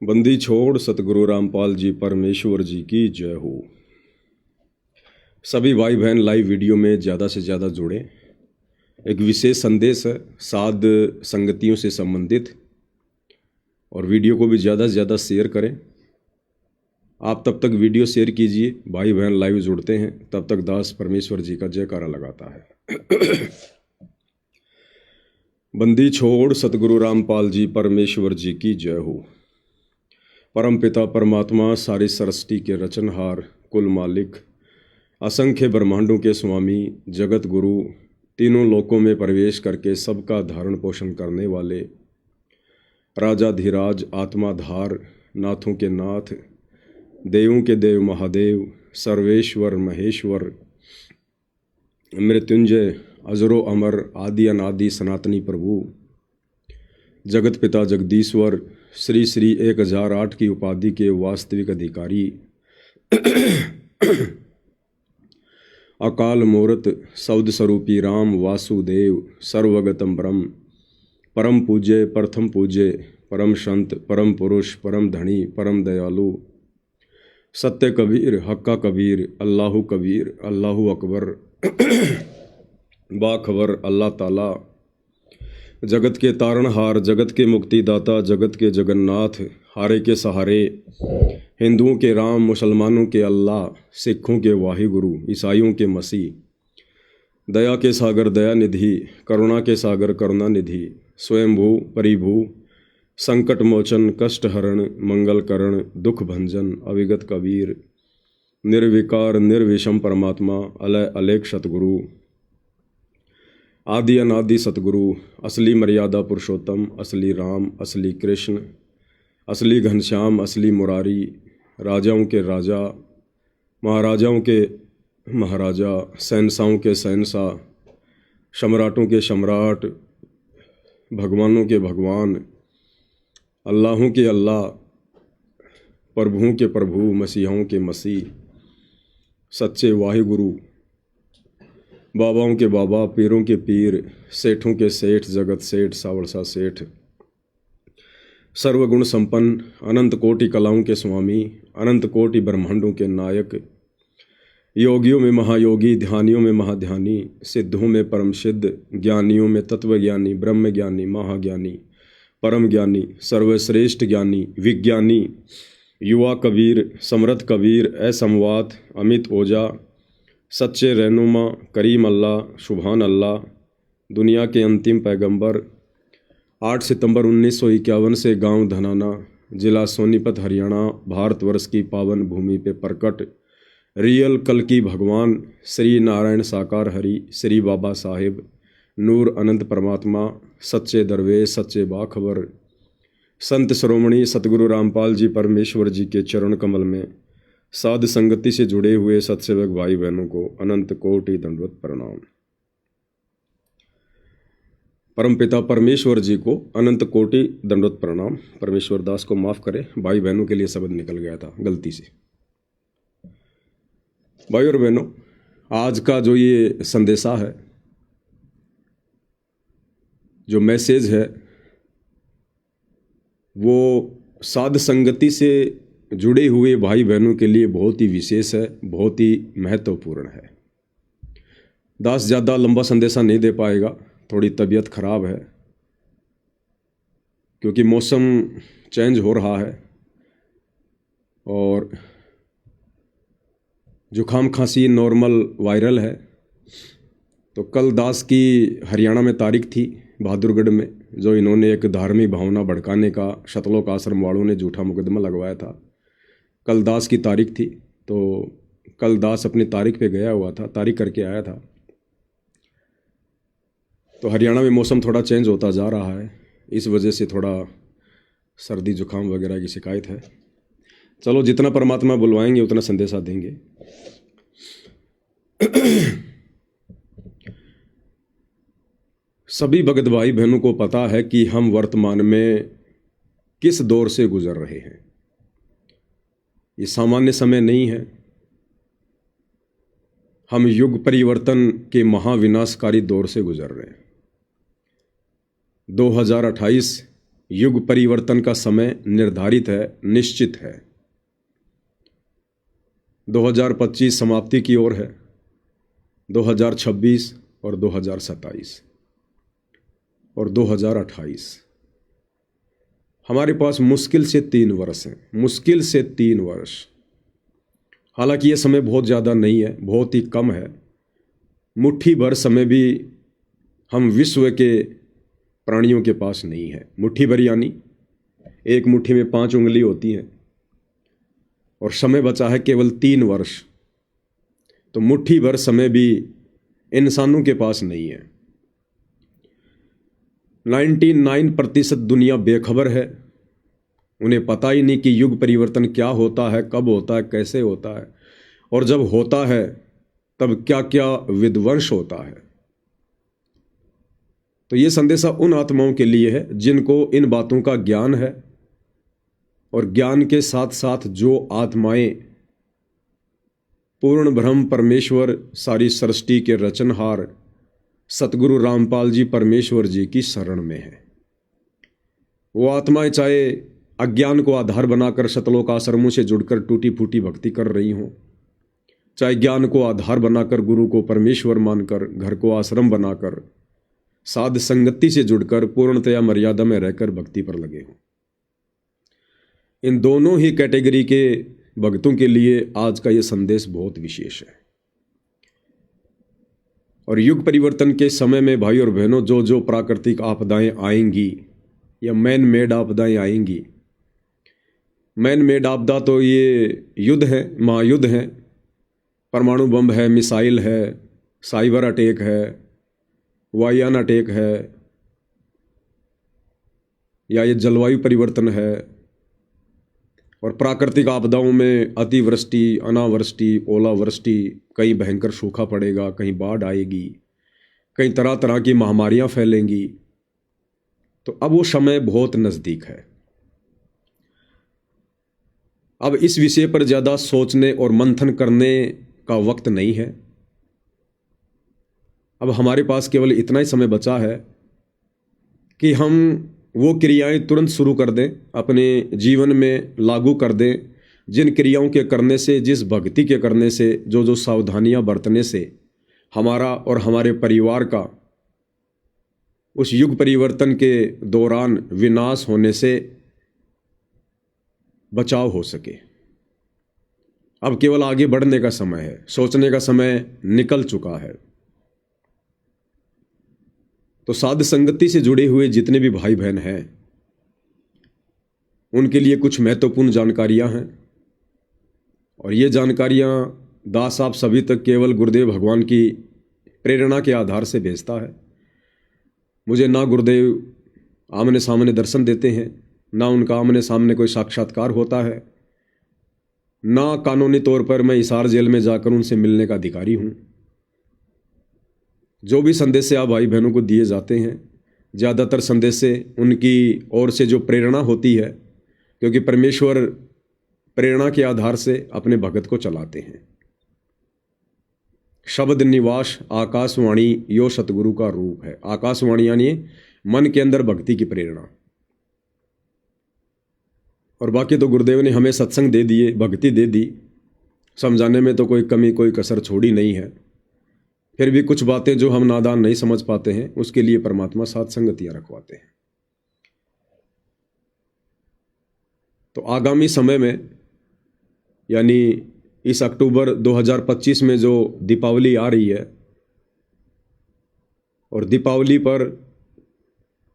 बंदी छोड़ सतगुरु रामपाल जी परमेश्वर जी की जय हो। सभी भाई बहन लाइव वीडियो में ज़्यादा से ज़्यादा जुड़ें। एक विशेष संदेश है साध संगतियों से संबंधित, और वीडियो को भी ज़्यादा से ज़्यादा शेयर करें। आप तब तक वीडियो शेयर कीजिए, भाई बहन लाइव जुड़ते हैं, तब तक दास परमेश्वर जी का जयकारा लगाता है। बंदी छोड़ सतगुरु रामपाल जी परमेश्वर जी की जय हो। परम पिता परमात्मा सारी सृष्टि के रचनहार, कुल मालिक, असंख्य ब्रह्मांडों के स्वामी, जगत गुरु, तीनों लोकों में प्रवेश करके सबका धारण पोषण करने वाले, राजाधिराज, आत्माधार, नाथों के नाथ, देवों के देव महादेव, सर्वेश्वर महेश्वर, मृत्युंजय, अजरो अमर, आदि अनादि सनातनी प्रभु, जगत पिता जगदीश्वर, श्री श्री 1008 की उपाधि के वास्तविक अधिकारी, अकाल मूर्त शब्द स्वरूपी राम वासुदेव, सर्वगतम ब्रह्म, परम पूज्य, प्रथम पूज्य, परम संत, परम पुरुष, परम धनी, परम दयालु, सत्य कबीर, हक्का कबीर, अल्लाहु कबीर, अल्लाहु अकबर, बाखबर अल्लाह ताला, जगत के तारणहार, जगत के मुक्तिदाता, जगत के जगन्नाथ, हारे के सहारे, हिंदुओं के राम, मुसलमानों के अल्लाह, सिखों के वाहिगुरु, ईसाइयों के मसीह, दया के सागर दया निधि, करुणा के सागर करुणा निधि, स्वयंभू परिभू, संकट मोचन, कष्ट हरण, मंगल करण, दुख भंजन, अविगत कबीर, निर्विकार निर्विषम परमात्मा, अलय अलेख सतगुरु, आदि अनादि सतगुरु, असली मर्यादा पुरुषोत्तम, असली राम, असली कृष्ण, असली घनश्याम, असली मुरारी, राजाओं के राजा, महाराजाओं के महाराजा, शहंशाहों के शहंशाह, सम्राटों के सम्राट, भगवानों के भगवान, अल्लाहों के अल्लाह, प्रभुओं के प्रभु, मसीहों के मसीह, सच्चे वाहिगुरु, बाबाओं के बाबा, पीरों के पीर, सेठों के सेठ, जगत सेठ, सावरसा सेठ, सर्वगुण संपन्न, अनंत कोटि कलाओं के स्वामी, अनंत कोटि ब्रह्मांडों के नायक, योगियों में महायोगी, ध्यानियों में महाध्यानी, सिद्धों में परम सिद्ध, ज्ञानियों में तत्वज्ञानी, ब्रह्म ज्ञानी, महाज्ञानी, परम ज्ञानी, सर्वश्रेष्ठ ज्ञानी, विज्ञानी, युवा कबीर, समृद्ध कबीर, असमवात, अमित ओजा, सच्चे रहनुमा, करीम अल्लाह, सुभान अल्लाह, दुनिया के अंतिम पैगंबर, 8 सितंबर 1951 से गांव धनाना, जिला सोनीपत, हरियाणा, भारतवर्ष की पावन भूमि पे प्रकट रियल कल्कि भगवान श्री नारायण साकार हरि, श्री बाबा साहिब, नूर अनंत परमात्मा, सच्चे दरवेश, सच्चे बाखबर, संत श्रोमणी सतगुरु रामपाल जी परमेश्वर जी के चरण कमल में साध संगति से जुड़े हुए सत्सेवक भाई बहनों को अनंत कोटि दंडवत प्रणाम। परमपिता परमेश्वर जी को अनंत कोटि दंडवत प्रणाम। परमेश्वर दास को माफ करें, भाई बहनों के लिए शब्द निकल गया था गलती से। भाई और बहनों, आज का जो ये संदेशा है, जो मैसेज है, वो साध संगति से जुड़े हुए भाई बहनों के लिए बहुत ही विशेष है, बहुत ही महत्वपूर्ण है। दास ज़्यादा लंबा संदेशा नहीं दे पाएगा, थोड़ी तबीयत खराब है क्योंकि मौसम चेंज हो रहा है और जुखाम खांसी नॉर्मल वायरल है। तो कल दास की हरियाणा में तारीख थी, बहादुरगढ़ में, जो इन्होंने एक धार्मिक भावना भड़काने का शतलोक आश्रम वालों ने झूठा मुकदमा लगवाया था। कल दास की तारीख थी, तो कल दास अपनी तारीख पे गया हुआ था, तारीख करके आया था। तो हरियाणा में मौसम थोड़ा चेंज होता जा रहा है, इस वजह से थोड़ा सर्दी जुकाम वगैरह की शिकायत है। चलो, जितना परमात्मा बुलवाएंगे उतना संदेशा देंगे। सभी भगत भाई बहनों को पता है कि हम वर्तमान में किस दौर से गुजर रहे हैं। ये सामान्य समय नहीं है। हम युग परिवर्तन के महाविनाशकारी दौर से गुजर रहे हैं। 2028 युग परिवर्तन का समय निर्धारित है, निश्चित है। 2025 समाप्ति की ओर है, 2026 और 2027 और 2028। हमारे पास मुश्किल से 3 वर्ष हैं, मुश्किल से 3 वर्ष। हालांकि ये समय बहुत ज़्यादा नहीं है, बहुत ही कम है। मुट्ठी भर समय भी हम विश्व के प्राणियों के पास नहीं है। मुट्ठी भर यानी एक मुट्ठी में 5 उंगली होती हैं, और समय बचा है केवल 3 वर्ष। तो मुट्ठी भर समय भी इंसानों के पास नहीं है। 99% दुनिया बेखबर है। उन्हें पता ही नहीं कि युग परिवर्तन क्या होता है, कब होता है, कैसे होता है, और जब होता है तब क्या क्या विध्वंस होता है। तो ये संदेशा उन आत्माओं के लिए है जिनको इन बातों का ज्ञान है, और ज्ञान के साथ साथ जो आत्माएं पूर्ण ब्रह्म परमेश्वर सारी सृष्टि के रचनहार सतगुरु रामपाल जी परमेश्वर जी की शरण में है। वो आत्माएं चाहे अज्ञान को आधार बनाकर शतलोक आश्रमों से जुड़कर टूटी फूटी भक्ति कर रही हों, चाहे ज्ञान को आधार बनाकर गुरु को परमेश्वर मानकर घर को आश्रम बनाकर साध संगति से जुड़कर पूर्णतया मर्यादा में रहकर भक्ति पर लगे हों। इन दोनों ही कैटेगरी के भक्तों के लिए आज का ये संदेश बहुत विशेष है। और युग परिवर्तन के समय में भाई और बहनों, जो जो प्राकृतिक आपदाएं आएंगी या मैन मेड आपदाएं आएंगी, मैन मेड आपदा तो ये युद्ध है, महायुद्ध है, परमाणु बम है, मिसाइल है, साइबर अटैक है, वायुयान अटैक है, या ये जलवायु परिवर्तन है। और प्राकृतिक आपदाओं में अतिवृष्टि, अनावृष्टि, ओलावृष्टि, कहीं भयंकर सूखा पड़ेगा, कहीं बाढ़ आएगी, कहीं तरह तरह की महामारियां फैलेंगी। तो अब वो समय बहुत नज़दीक है। अब इस विषय पर ज़्यादा सोचने और मंथन करने का वक्त नहीं है। अब हमारे पास केवल इतना ही समय बचा है कि हम वो क्रियाएं तुरंत शुरू कर दें, अपने जीवन में लागू कर दें, जिन क्रियाओं के करने से, जिस भक्ति के करने से, जो जो सावधानियां बरतने से हमारा और हमारे परिवार का उस युग परिवर्तन के दौरान विनाश होने से बचाव हो सके। अब केवल आगे बढ़ने का समय है, सोचने का समय निकल चुका है। तो साध संगति से जुड़े हुए जितने भी भाई बहन हैं, उनके लिए कुछ महत्वपूर्ण जानकारियां हैं, और ये जानकारियां दास आप सभी तक केवल गुरुदेव भगवान की प्रेरणा के आधार से भेजता है। मुझे ना गुरुदेव आमने सामने दर्शन देते हैं, ना उनका आमने सामने कोई साक्षात्कार होता है, ना कानूनी तौर पर मैं हिसार जेल में जाकर उनसे मिलने का अधिकारी हूँ। जो भी संदेश आप भाई बहनों को दिए जाते हैं, ज़्यादातर संदेश से उनकी ओर से जो प्रेरणा होती है, क्योंकि परमेश्वर प्रेरणा के आधार से अपने भगत को चलाते हैं। शब्द निवास आकाशवाणी यो सतगुरु का रूप है। आकाशवाणी यानी मन के अंदर भक्ति की प्रेरणा। और बाकी तो गुरुदेव ने हमें सत्संग दे दिए, भक्ति दे दी, समझाने में तो कोई कमी कोई कसर छोड़ी नहीं है। फिर भी कुछ बातें जो हम नादान नहीं समझ पाते हैं, उसके लिए परमात्मा साथ संगतियां रखवाते हैं। तो आगामी समय में, यानी इस अक्टूबर 2025 में जो दीपावली आ रही है, और दीपावली पर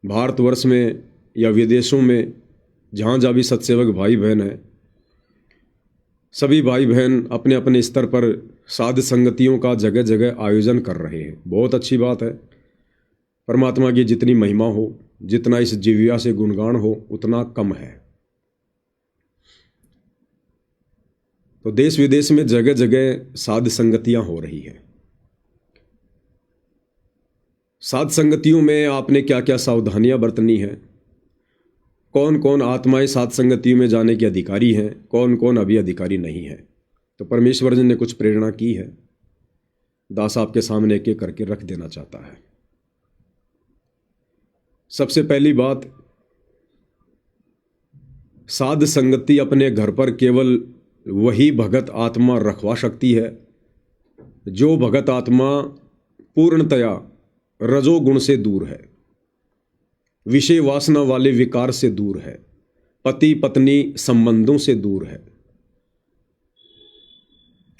भारतवर्ष में या विदेशों में जहाँ जहाँ भी सत्सेवक भाई बहन हैं, सभी भाई बहन अपने अपने स्तर पर साध संगतियों का जगह जगह आयोजन कर रहे हैं। बहुत अच्छी बात है। परमात्मा की जितनी महिमा हो, जितना इस जीविया से गुणगान हो, उतना कम है। तो देश विदेश में जगह जगह साध संगतियां हो रही हैं। साध संगतियों में आपने क्या क्या सावधानियां बरतनी है, कौन कौन आत्माएं साध संगतियों में जाने के अधिकारी हैं, कौन कौन अभी अधिकारी नहीं है, तो परमेश्वर जी ने कुछ प्रेरणा की है। दास आपके सामने एक एक करके रख देना चाहता है। सबसे पहली बात, साध संगति अपने घर पर केवल वही भगत आत्मा रखवा सकती है जो भगत आत्मा पूर्णतया रजोगुण से दूर है, विषय वासना वाले विकार से दूर है, पति पत्नी संबंधों से दूर है,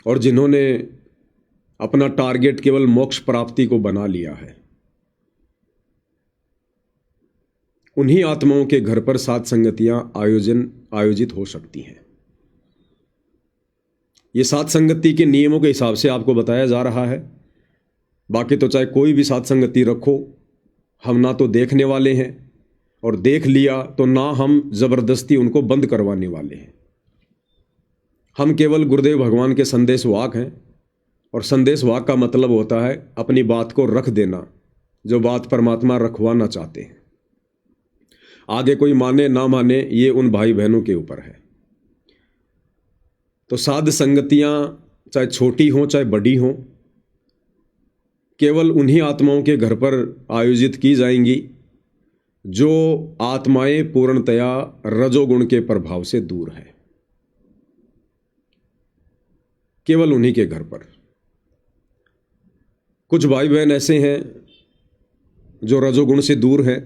और जिन्होंने अपना टारगेट केवल मोक्ष प्राप्ति को बना लिया है। उन्हीं आत्माओं के घर पर सात संगतियां आयोजित हो सकती हैं। ये सात संगति के नियमों के हिसाब से आपको बताया जा रहा है। बाकी तो चाहे कोई भी सात संगति रखो, हम ना तो देखने वाले हैं, और देख लिया तो ना हम जबरदस्ती उनको बंद करवाने वाले हैं। हम केवल गुरुदेव भगवान के संदेश वाहक हैं, और संदेश वाहक का मतलब होता है अपनी बात को रख देना, जो बात परमात्मा रखवाना चाहते हैं। आगे कोई माने ना माने ये उन भाई बहनों के ऊपर है। तो साध संगतियां चाहे छोटी हों चाहे बड़ी हों, केवल उन्हीं आत्माओं के घर पर आयोजित की जाएंगी जो आत्माएं पूर्णतया रजोगुण के प्रभाव से दूर है। केवल उन्हीं के घर पर। कुछ भाई बहन ऐसे हैं जो रजोगुण से दूर हैं,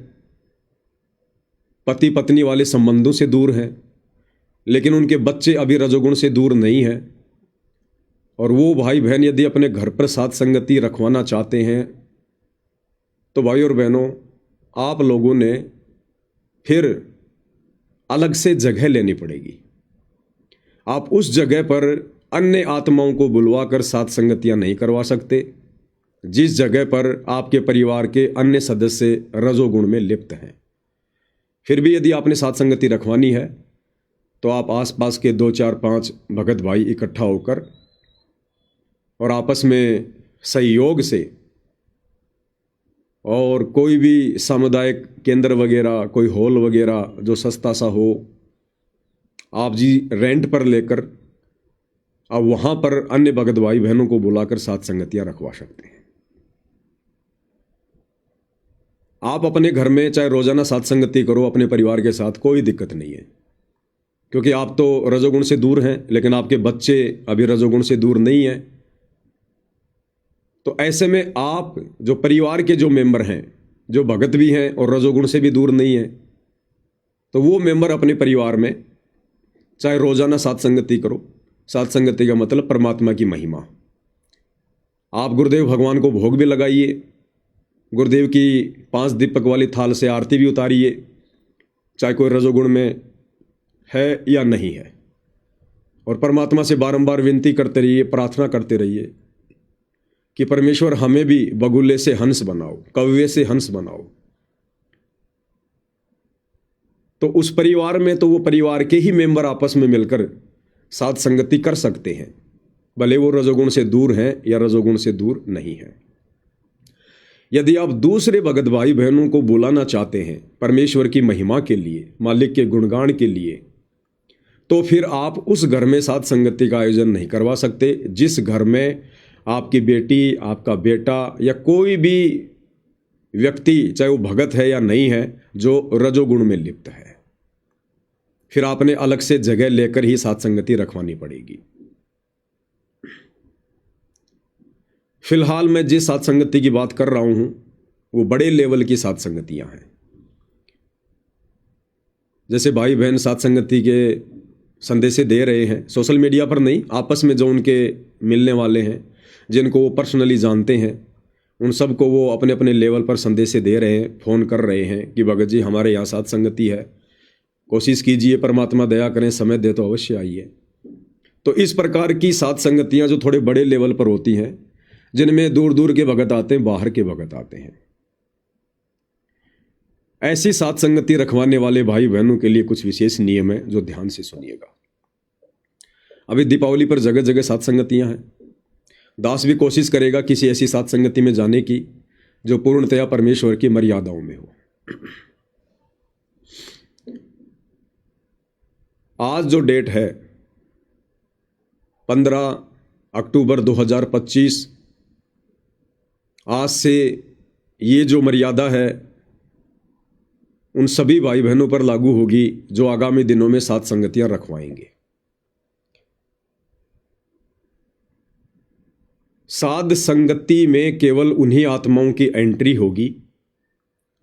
पति पत्नी वाले संबंधों से दूर हैं, लेकिन उनके बच्चे अभी रजोगुण से दूर नहीं हैं। और वो भाई बहन यदि अपने घर पर साथ संगति रखवाना चाहते हैं तो भाई और बहनों, आप लोगों ने फिर अलग से जगह लेनी पड़ेगी। आप उस जगह पर अन्य आत्माओं को बुलवाकर साथ संगतियां नहीं करवा सकते जिस जगह पर आपके परिवार के अन्य सदस्य रजोगुण में लिप्त हैं। फिर भी यदि आपने साथ संगति रखवानी है तो आप आसपास के 2 4 5 भगत भाई इकट्ठा होकर और आपस में सहयोग से, और कोई भी सामुदायिक केंद्र वगैरह, कोई हॉल वगैरह जो सस्ता सा हो, आप जी रेंट पर लेकर अब वहाँ पर अन्य भगत भाई बहनों को बुलाकर साथ संगतियाँ रखवा सकते हैं। आप अपने घर में चाहे रोजाना साथ संगति करो अपने परिवार के साथ, कोई दिक्कत नहीं है, क्योंकि आप तो रजोगुण से दूर हैं, लेकिन आपके बच्चे अभी रजोगुण से दूर नहीं हैं। तो ऐसे में आप जो परिवार के जो मेंबर हैं, जो भगत भी हैं और रजोगुण से भी दूर नहीं हैं, तो वो मेंबर अपने परिवार में चाहे रोजाना साथ संगति करो। साथ संगति का मतलब परमात्मा की महिमा। आप गुरुदेव भगवान को भोग भी लगाइए, गुरुदेव की 5 दीपक वाली थाल से आरती भी उतारिए, चाहे कोई रजोगुण में है या नहीं है, और परमात्मा से बारंबार विनती करते रहिए, प्रार्थना करते रहिए कि परमेश्वर हमें भी बगुले से हंस बनाओ, कौवे से हंस बनाओ। तो उस परिवार में तो वो परिवार के ही मेंबर आपस में मिलकर साथ संगति कर सकते हैं, भले वो रजोगुण से दूर हैं या रजोगुण से दूर नहीं है। यदि आप दूसरे भगत भाई बहनों को बुलाना चाहते हैं परमेश्वर की महिमा के लिए, मालिक के गुणगान के लिए, तो फिर आप उस घर में साथ संगति का आयोजन नहीं करवा सकते जिस घर में आपकी बेटी, आपका बेटा या कोई भी व्यक्ति, चाहे वो भगत है या नहीं है, जो रजोगुण में लिप्त है। फिर आपने अलग से जगह लेकर ही साथ संगति रखवानी पड़ेगी। फिलहाल मैं जिस साथ संगति की बात कर रहा हूं वो बड़े लेवल की साथ संगतियां हैं। जैसे भाई बहन साथ संगति के संदेश दे रहे हैं, सोशल मीडिया पर नहीं, आपस में जो उनके मिलने वाले हैं, जिनको वो पर्सनली जानते हैं, उन सब को वो अपने अपने लेवल पर संदेश दे रहे हैं, फ़ोन कर रहे हैं कि भगत जी हमारे यहाँ साथ संगति है, कोशिश कीजिए, परमात्मा दया करें, समय दे तो अवश्य आइए। तो इस प्रकार की साथ संगतियाँ जो थोड़े बड़े लेवल पर होती हैं, जिनमें दूर दूर के भगत आते हैं, बाहर के भगत आते हैं, ऐसी साथ संगति रखवाने वाले भाई बहनों के लिए कुछ विशेष नियम है जो ध्यान से सुनिएगा। अभी दीपावली पर जगह जगह साथ संगतियां हैं। दास भी कोशिश करेगा किसी ऐसी साथ संगति में जाने की जो पूर्णतया परमेश्वर की मर्यादाओं में हो। आज जो डेट है 15 अक्टूबर 2025, आज से ये जो मर्यादा है उन सभी भाई बहनों पर लागू होगी जो आगामी दिनों में सात संगतियां रखवाएंगे। साध संगति में केवल उन्हीं आत्माओं की एंट्री होगी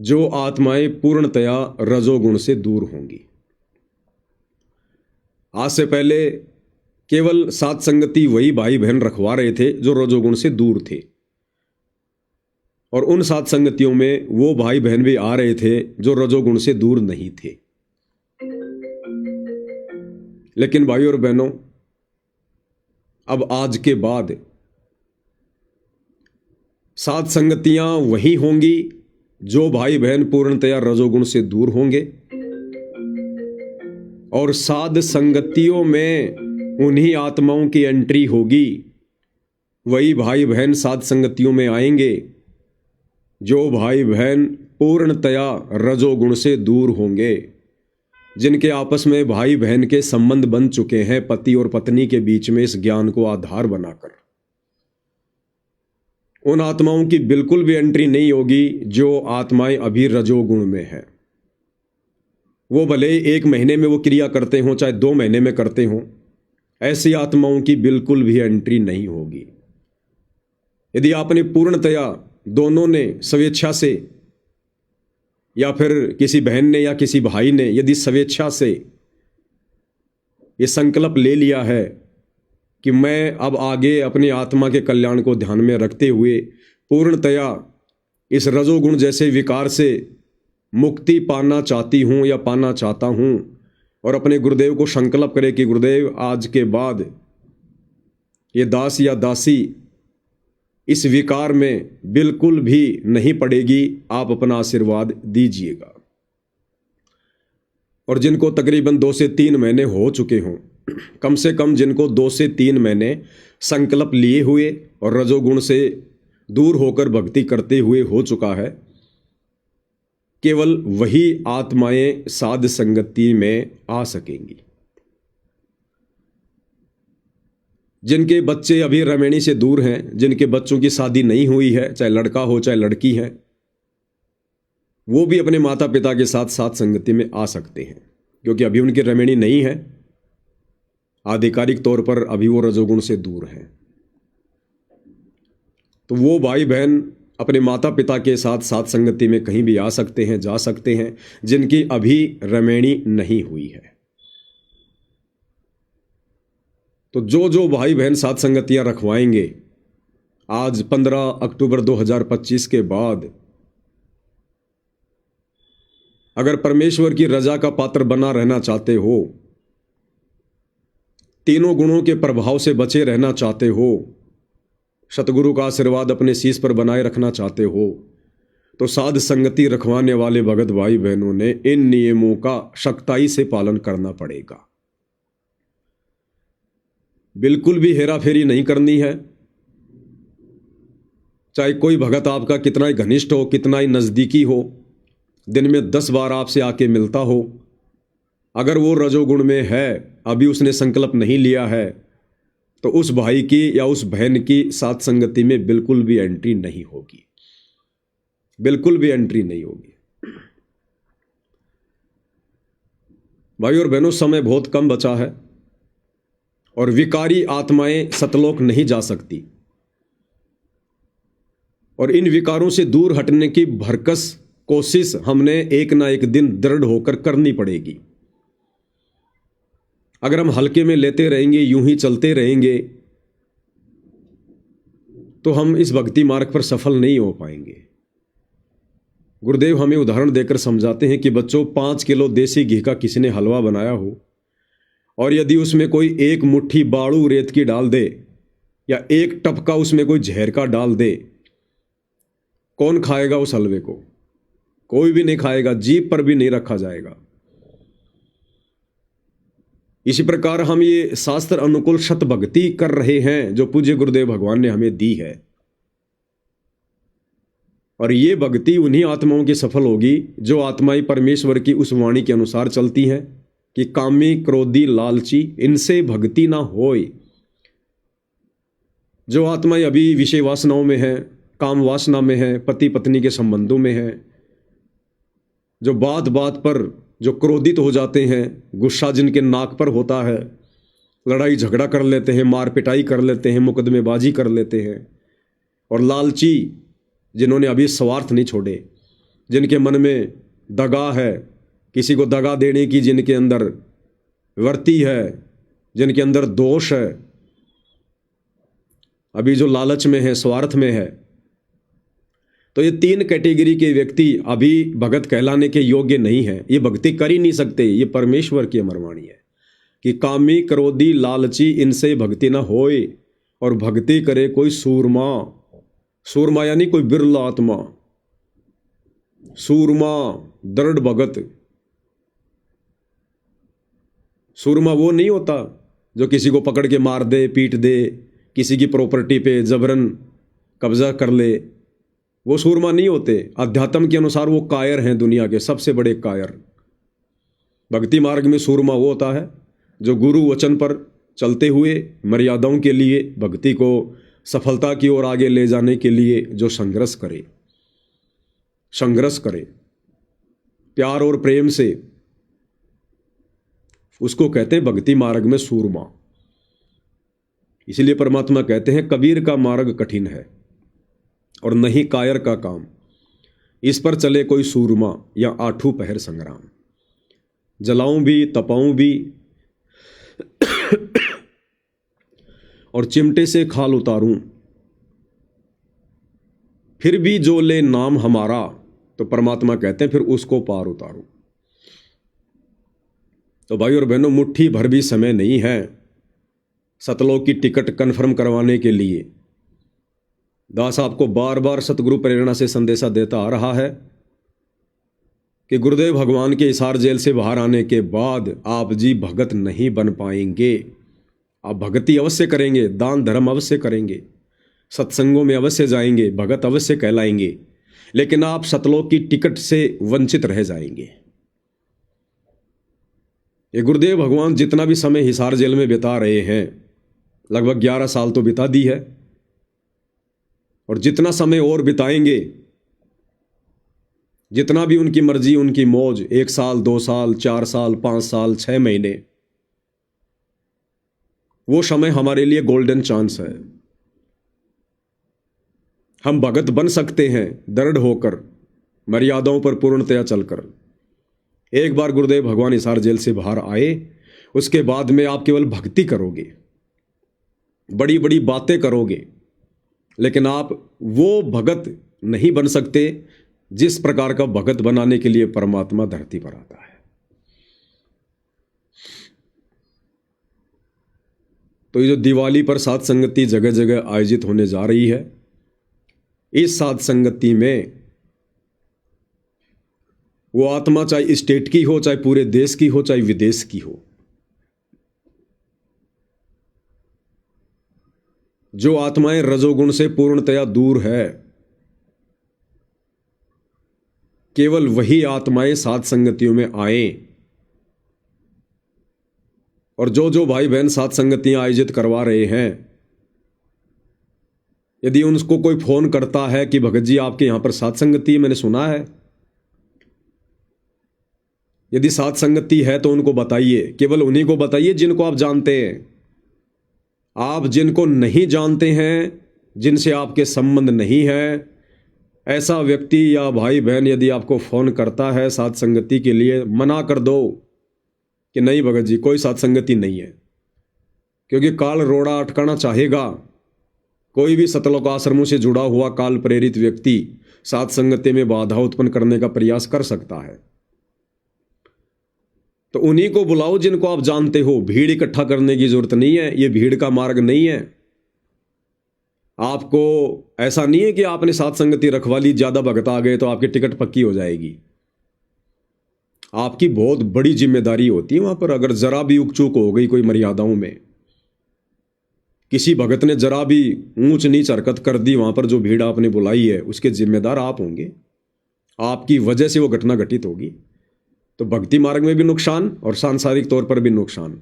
जो आत्माएं पूर्णतया रजोगुण से दूर होंगी। आज से पहले केवल सात संगति वही भाई बहन रखवा रहे थे जो रजोगुण से दूर थे, और उन सात संगतियों में वो भाई बहन भी आ रहे थे जो रजोगुण से दूर नहीं थे। लेकिन भाई और बहनों, अब आज के बाद सात संगतियां वही होंगी जो भाई बहन पूर्णतया रजोगुण से दूर होंगे, और साध संगतियों में उन्हीं आत्माओं की एंट्री होगी, वही भाई बहन साध संगतियों में आएंगे जो भाई बहन पूर्णतया रजोगुण से दूर होंगे, जिनके आपस में भाई बहन के संबंध बन चुके हैं पति और पत्नी के बीच में इस ज्ञान को आधार बनाकर। उन आत्माओं की बिल्कुल भी एंट्री नहीं होगी जो आत्माएं अभी रजोगुण में हैं। वो भले 1 महीने में वो क्रिया करते हों, चाहे 2 महीने में करते हों, ऐसी आत्माओं की बिल्कुल भी एंट्री नहीं होगी। यदि आपने पूर्णतया, दोनों ने स्वेच्छा से, या फिर किसी बहन ने या किसी भाई ने यदि स्वेच्छा से ये संकल्प ले लिया है कि मैं अब आगे अपनी आत्मा के कल्याण को ध्यान में रखते हुए पूर्णतया इस रजोगुण जैसे विकार से मुक्ति पाना चाहती हूँ या पाना चाहता हूँ, और अपने गुरुदेव को संकल्प करे कि गुरुदेव आज के बाद ये दास या दासी इस विकार में बिल्कुल भी नहीं पड़ेगी, आप अपना आशीर्वाद दीजिएगा। और जिनको तकरीबन 2 से 3 महीने हो चुके हों, कम से कम जिनको 2 से 3 महीने संकल्प लिए हुए और रजोगुण से दूर होकर भक्ति करते हुए हो चुका है, केवल वही आत्माएं साध संगति में आ सकेंगी। जिनके बच्चे अभी रमेणी से दूर हैं, जिनके बच्चों की शादी नहीं हुई है, चाहे लड़का हो चाहे लड़की है, वो भी अपने माता पिता के साथ साथ संगति में आ सकते हैं, क्योंकि अभी उनकी रमेणी नहीं है, आधिकारिक तौर पर अभी वो रजोगुण से दूर हैं। तो वो भाई बहन अपने माता पिता के साथ साथ संगति में कहीं भी आ सकते हैं, जा सकते हैं, जिनकी अभी रमेणी नहीं हुई है। तो जो भाई बहन साथ संगतियां रखवाएंगे आज 15 अक्टूबर 2025 के बाद, अगर परमेश्वर की रजा का पात्र बना रहना चाहते हो, तीनों गुणों के प्रभाव से बचे रहना चाहते हो, सतगुरु का आशीर्वाद अपने शीश पर बनाए रखना चाहते हो, तो साध संगति रखवाने वाले भगत भाई बहनों ने इन नियमों का सख्ताई से पालन करना पड़ेगा। बिल्कुल भी हेरा फेरी नहीं करनी है। चाहे कोई भगत आपका कितना ही घनिष्ठ हो, कितना ही नज़दीकी हो, दिन में 10 बार आपसे आके मिलता हो, अगर वो रजोगुण में है, अभी उसने संकल्प नहीं लिया है, तो उस भाई की या उस बहन की साथ संगति में बिल्कुल भी एंट्री नहीं होगी, बिल्कुल भी एंट्री नहीं होगी। भाई और बहनों, समय बहुत कम बचा है और विकारी आत्माएं सतलोक नहीं जा सकती, और इन विकारों से दूर हटने की भरकस कोशिश हमने एक ना एक दिन दृढ़ होकर करनी पड़ेगी। अगर हम हल्के में लेते रहेंगे, यूं ही चलते रहेंगे, तो हम इस भक्ति मार्ग पर सफल नहीं हो पाएंगे। गुरुदेव हमें उदाहरण देकर समझाते हैं कि बच्चों, 5 किलो देसी घी का किसी ने हलवा बनाया हो, और यदि उसमें कोई 1 मुट्ठी बाड़ू रेत की डाल दे या 1 टपका उसमें कोई जहर का डाल दे, कौन खाएगा उस हलवे को? कोई भी नहीं खाएगा, जीभ पर भी नहीं रखा जाएगा। इसी प्रकार हम ये शास्त्र अनुकूल शत भक्ति कर रहे हैं जो पूज्य गुरुदेव भगवान ने हमें दी है, और ये भक्ति उन्हीं आत्माओं की सफल होगी जो आत्माएं परमेश्वर की उस वाणी के अनुसार चलती हैं कि कामी क्रोधी लालची इनसे भक्ति ना होए। जो आत्माएं अभी विषय वासनाओं में हैं, काम वासना में हैं, पति पत्नी के संबंधों में हैं, जो बात बात पर जो क्रोधित हो जाते हैं, गुस्सा जिनके नाक पर होता है, लड़ाई झगड़ा कर लेते हैं, मार पिटाई कर लेते हैं, मुकदमेबाजी कर लेते हैं, और लालची जिन्होंने अभी स्वार्थ नहीं छोड़े, जिनके मन में दगा है, किसी को दगा देने की जिनके अंदर वृत्ति है, जिनके अंदर दोष है, अभी जो लालच में है, स्वार्थ में है, तो ये 3 कैटेगरी के व्यक्ति अभी भगत कहलाने के योग्य नहीं है। ये भक्ति कर ही नहीं सकते। ये परमेश्वर की अमरवाणी है कि कामी, क्रोधी, लालची, इनसे भक्ति न होए और भक्ति करे कोई सूरमा। सूरमा यानी कोई बिरला आत्मा, सूरमा, दृढ़ भगत। सूरमा वो नहीं होता जो किसी को पकड़ के मार दे, पीट दे, किसी की प्रॉपर्टी पे जबरन कब्जा कर ले, वो सूरमा नहीं होते। अध्यात्म के अनुसार वो कायर हैं, दुनिया के सबसे बड़े कायर। भक्ति मार्ग में सूरमा वो होता है जो गुरु वचन पर चलते हुए मर्यादाओं के लिए, भक्ति को सफलता की ओर आगे ले जाने के लिए जो संघर्ष करे, प्यार और प्रेम से, उसको कहते हैं भक्ति मार्ग में सूरमा। इसलिए परमात्मा कहते हैं कबीर का मार्ग कठिन है और नहीं कायर का काम, इस पर चले कोई सूरमा या आठों पहर संग्राम। जलाऊं भी, तपाऊं भी और चिमटे से खाल उतारूं, फिर भी जो ले नाम हमारा, तो परमात्मा कहते हैं फिर उसको पार उतारूं। तो भाई और बहनों, मुट्ठी भर भी समय नहीं है सतलोक की टिकट कन्फर्म करवाने के लिए। दास आपको बार बार सतगुरु प्रेरणा से संदेशा देता आ रहा है कि गुरुदेव भगवान के हिसार जेल से बाहर आने के बाद आप जी भगत नहीं बन पाएंगे। आप भक्ति अवश्य करेंगे, दान धर्म अवश्य करेंगे, सत्संगों में अवश्य जाएंगे, भगत अवश्य कहलाएंगे, लेकिन आप सतलोक की टिकट से वंचित रह जाएंगे। ये गुरुदेव भगवान जितना भी समय हिसार जेल में बिता रहे हैं, लगभग 11 साल तो बिता दी है, और जितना समय और बिताएंगे, जितना भी उनकी मर्जी, उनकी मौज, 1 साल, 2 साल, 4 साल, 5 साल, 6 महीने, वो समय हमारे लिए गोल्डन चांस है। हम भगत बन सकते हैं दृढ़ होकर, मर्यादाओं पर पूर्णतया चलकर। एक बार गुरुदेव भगवान हिसार जेल से बाहर आए, उसके बाद में आप केवल भक्ति करोगे, बड़ी बड़ी बातें करोगे, लेकिन आप वो भगत नहीं बन सकते जिस प्रकार का भगत बनाने के लिए परमात्मा धरती पर आता है। तो ये जो दिवाली पर साध संगति जगह जगह आयोजित होने जा रही है, इस साध संगति में वो आत्मा चाहे स्टेट की हो, चाहे पूरे देश की हो, चाहे विदेश की हो, जो आत्माएं रजोगुण से पूर्णतया दूर है, केवल वही आत्माएं साध संगतियों में आए। और जो भाई बहन साध संगतियां आयोजित करवा रहे हैं, यदि उनको कोई फोन करता है कि भगत जी आपके यहां पर साध संगति मैंने सुना है, यदि साध संगति है तो उनको बताइए, केवल उन्हीं को बताइए जिनको आप जानते हैं। आप जिनको नहीं जानते हैं, जिनसे आपके संबंध नहीं है, ऐसा व्यक्ति या भाई बहन यदि आपको फोन करता है साध संगति के लिए, मना कर दो कि नहीं भगत जी कोई साध संगति नहीं है, क्योंकि काल रोड़ा अटकाना चाहेगा। कोई भी सतलोक आश्रमों से जुड़ा हुआ काल प्रेरित व्यक्ति साध संगति में बाधा उत्पन्न करने का प्रयास कर सकता है। तो उन्हीं को बुलाओ जिनको आप जानते हो। भीड़ इकट्ठा करने की जरूरत नहीं है, ये भीड़ का मार्ग नहीं है। आपको ऐसा नहीं है कि आपने साध संगति रखवा ली, ज्यादा भगत आ गए तो आपकी टिकट पक्की हो जाएगी। आपकी बहुत बड़ी जिम्मेदारी होती है वहां पर। अगर जरा भी उकचूक हो गई कोई मर्यादाओं में, किसी भगत ने जरा भी ऊंच नीच हरकत कर दी वहां पर, जो भीड़ आपने बुलाई है उसके जिम्मेदार आप होंगे। आपकी वजह से वो घटना घटित होगी। तो भक्ति मार्ग में भी नुकसान और सांसारिक तौर पर भी नुकसान।